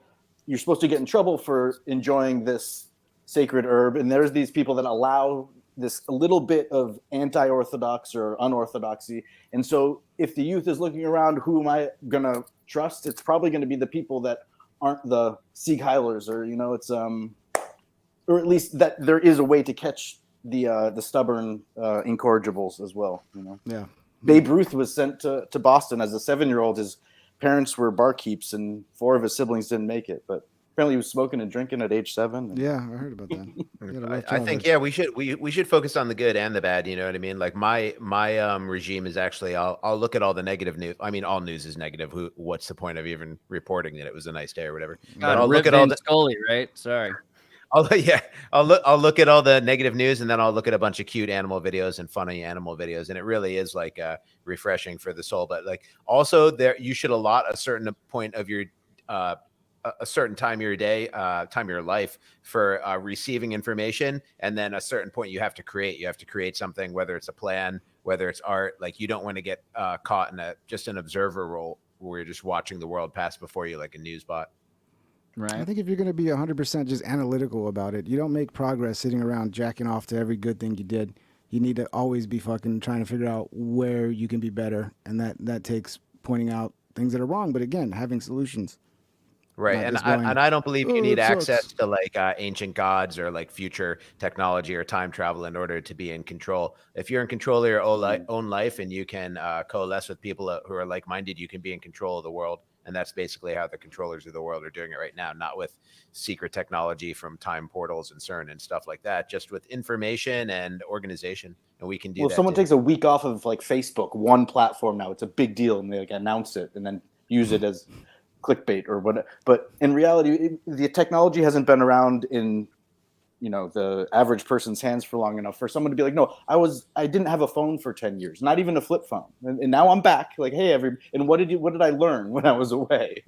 you're supposed to get in trouble for enjoying this sacred herb, and there's these people that allow this a little bit of anti-orthodox or unorthodoxy, and so if the youth is looking around, who am I gonna trust? It's probably going to be the people that aren't the Sieg Heilers, or it's or at least that there is a way to catch the stubborn incorrigibles as well. Yeah. Babe Ruth was sent to Boston as a 7-year-old. His parents were barkeeps, and 4 of his siblings didn't make it. But apparently, he was smoking and drinking at age 7. Yeah, I heard about that. I think we should focus on the good and the bad. You know what I mean? Like my regime is actually I'll look at all the negative news. I mean, all news is negative. What's the point of even reporting that it was a nice day or whatever? But I'll look at all the Scully, right? Sorry. I'll look at all the negative news, and then I'll look at a bunch of cute animal videos and funny animal videos, and it really is like refreshing for the soul. But like also you should allot a certain point of your a certain time of your day, time of your life for receiving information, and then a certain point you have to create something, whether it's a plan, whether it's art. Like, you don't want to get caught in just an observer role where you're just watching the world pass before you like a news bot. Right. I think if you're going to be 100% just analytical about it, you don't make progress sitting around jacking off to every good thing you did. You need to always be fucking trying to figure out where you can be better, and that takes pointing out things that are wrong, but again, having solutions. Right, and I don't believe you need access to like ancient gods or like future technology or time travel in order to be in control. If you're in control of your own life and you can coalesce with people who are like-minded, you can be in control of the world. And that's basically how the controllers of the world are doing it right now, not with secret technology from time portals and CERN and stuff like that, just with information and organization. And we can do Well, that. someone too. takes a week off of like Facebook, one platform now, it's a big deal, and they like announce it and then use it as clickbait or what. But in reality, the technology hasn't been around in the average person's hands for long enough for someone to be like, no, I didn't have a phone for 10 years, not even a flip phone, and now I'm back. Like, hey, and what did I learn when I was away?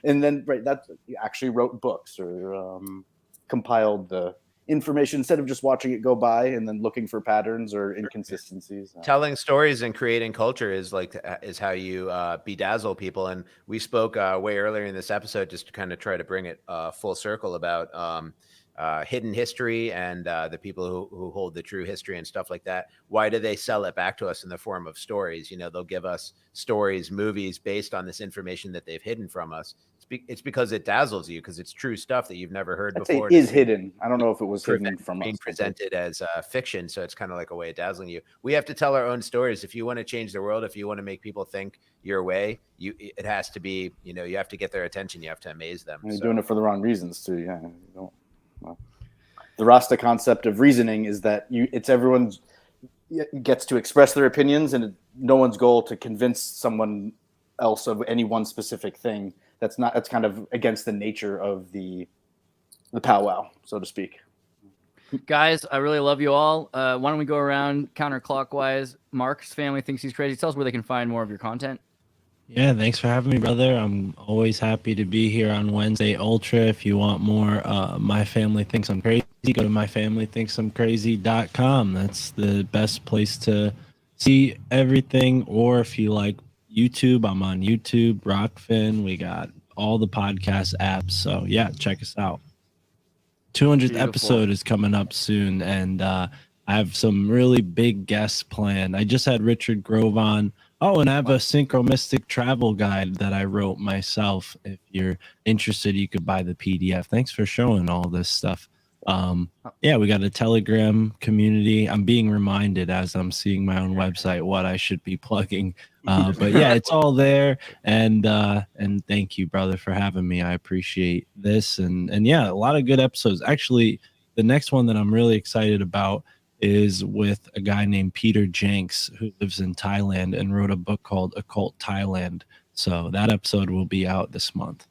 And then that's actually wrote books or compiled the information instead of just watching it go by and then looking for patterns or inconsistencies. Telling stories and creating culture is how you bedazzle people. And we spoke way earlier in this episode, just to kind of try to bring it full circle about hidden history and the people who hold the true history and stuff like that. Why do they sell it back to us in the form of stories? They'll give us stories, movies based on this information that they've hidden from us. It's because it dazzles you, because it's true stuff that you've never heard before. It is hidden. I don't know if it was hidden from being us. Presented as fiction, so it's kind of like a way of dazzling you. We have to tell our own stories. If you want to change the world, if you want to make people think your way, it has to be, you have to get their attention. You have to amaze them. And you're doing it for the wrong reasons too. Yeah. The Rasta concept of reasoning is that it's everyone's gets to express their opinions, and no one's goal to convince someone else of any one specific thing. That's kind of against the nature of the powwow, so to speak. Guys, I really love you all. Why don't we go around counterclockwise? Mark's family thinks he's crazy. Tell us where they can find more of your content. Yeah, thanks for having me, brother. I'm always happy to be here on Wednesday Ultra. If you want more, My Family Thinks I'm Crazy, go to myfamilythinksimcrazy.com. That's the best place to see everything. Or if you like YouTube, I'm on YouTube, Rockfin. We got all the podcast apps. So yeah, check us out. 200th episode is coming up soon, and I have some really big guests planned. I just had Richard Grove on. Oh, and I have a Synchromystic travel guide that I wrote myself. If you're interested, you could buy the PDF. Thanks for showing all this stuff. Yeah, we got a Telegram community. I'm being reminded as I'm seeing my own website what I should be plugging. But yeah, it's all there. And thank you, brother, for having me. I appreciate this. And yeah, a lot of good episodes. Actually, the next one that I'm really excited about is with a guy named Peter Jenks, who lives in Thailand and wrote a book called Occult Thailand. So that episode will be out this month.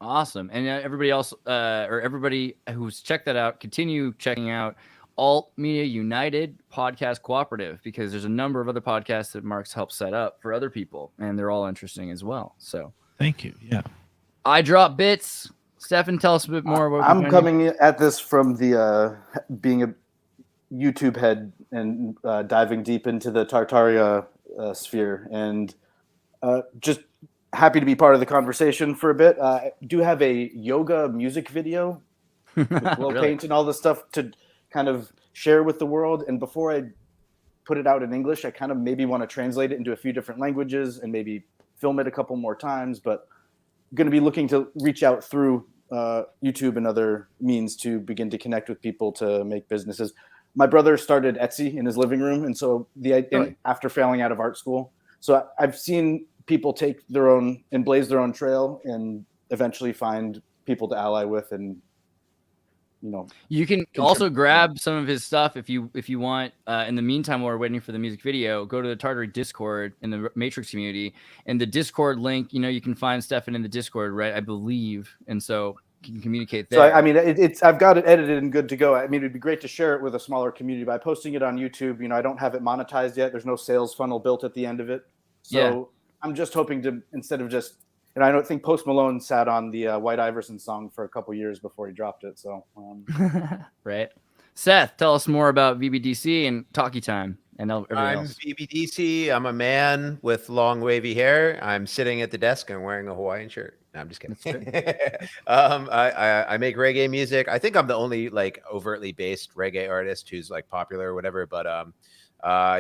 Awesome. And everybody else, or everybody who's checked that out, continue checking out Alt Media United Podcast Cooperative, because there's a number of other podcasts that Mark's helped set up for other people, and they're all interesting as well. So thank you. Yeah. I drop bits. Stefan, tell us a bit more about I'm coming at this from the being a YouTube head and diving deep into the Tartaria sphere, and just happy to be part of the conversation for a bit. I do have a yoga music video with glow paint and all this stuff to kind of share with the world. And before I put it out in English, I kind of maybe want to translate it into a few different languages and maybe film it a couple more times. But I'm going to be looking to reach out through YouTube and other means to begin to connect with people to make businesses. My brother started Etsy in his living room, and so after failing out of art school. So I've seen people take their own and blaze their own trail and eventually find people to ally with, and you can also grab some of his stuff if you want. In the meantime, while we're waiting for the music video, go to the Tartary Discord in the Matrix community, and the Discord link. You can find Stefan in the Discord, right? I believe, and so you can communicate there. So I mean, I've got it edited and good to go. I mean, it'd be great to share it with a smaller community by posting it on YouTube. I don't have it monetized yet. There's no sales funnel built at the end of it. So I'm just hoping to, instead of just, and I don't think Post Malone sat on the White Iverson song for a couple years before he dropped it. So, right. Seth, tell us more about VBDC and Talkie Time and everything else. I'm VBDC. I'm a man with long wavy hair. I'm sitting at the desk and wearing a Hawaiian shirt. No, I'm just kidding. I make reggae music. I think I'm the only overtly based reggae artist who's popular or whatever. But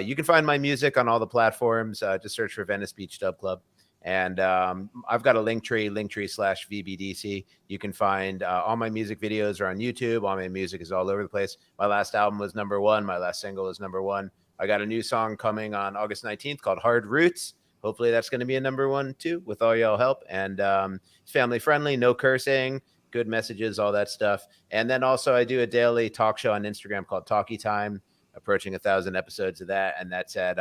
you can find my music on all the platforms. Just search for Venice Beach Dub Club. And I've got a linktree/VBDC. You can find all my music videos are on YouTube. All my music is all over the place. My last album was #1. My last single is #1. I got a new song coming on August 19th called Hard Roots. hopefully that's going to be a number 1 too, with all y'all help. And it's family friendly, no cursing, good messages, all that stuff. And then also I do a daily talk show on Instagram called Talkie Time, approaching 1,000 episodes of that, and that's at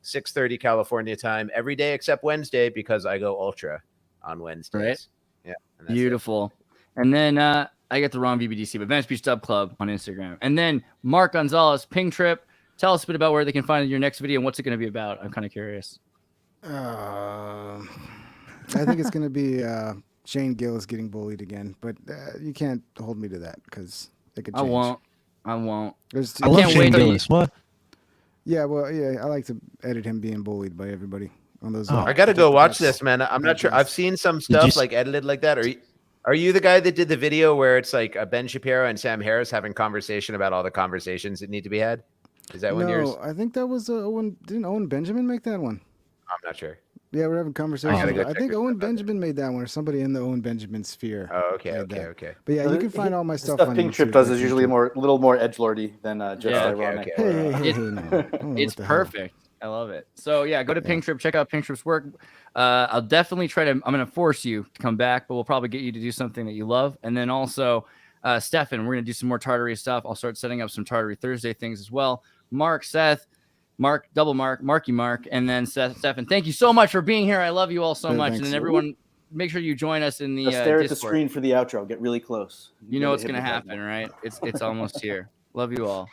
6:30 California time every day except Wednesday, because I go ultra on Wednesdays. Right. Yeah. And that's it. Beautiful. And then I get the wrong BBDC, but Venice Beach Dub Club on Instagram. And then Mark Gonzalez, Ping Trip. Tell us a bit about where they can find your next video and what's it going to be about. I'm kind of curious. I think it's going to be Shane Gillis getting bullied again, but you can't hold me to that because it could change. I won't. There's I love can't Shane wait till Gillis. What? Yeah, well, yeah, I like to edit him being bullied by everybody on those. Oh. I got to go watch this, man. I'm not sure. I've seen some stuff you- like edited like that. Are you the guy that did the video where it's like Ben Shapiro and Sam Harris having conversation about all the conversations that need to be had? Is that one of yours? No, I think that was Owen. Didn't Owen Benjamin make that one? I'm not sure. Yeah, we're having conversations. gotta go I check think this Owen stuff out. Benjamin made that one, or somebody in the Owen Benjamin sphere. Oh, okay, made okay, that. okay. But yeah, you can find all my The stuff. stuff on Pink Trip YouTube does at is usually Pink a little more edgelordy than just Yeah, okay, ironic. okay. Trip. Hey, It- no. I don't know It's what the hell. perfect. I love it. So yeah, go to Pink Trip, check out Pink Trip's work. I'll definitely try to. I'm going to force you to come back, but we'll probably get you to do something that you love. And then also, Stefan, we're going to do some more Tartary stuff. I'll start setting up some Tartary Thursday things as well. Mark, Seth, Mark, double Mark, Marky Mark, and then Stefan. Thank you so much for being here. I love you all so Yeah, much. thanks. And then everyone, make sure you join us in the Just stare at the Discord. screen for the outro. Get really close. You know Get what's going to hypnotized. happen, right? It's almost here. Love you all.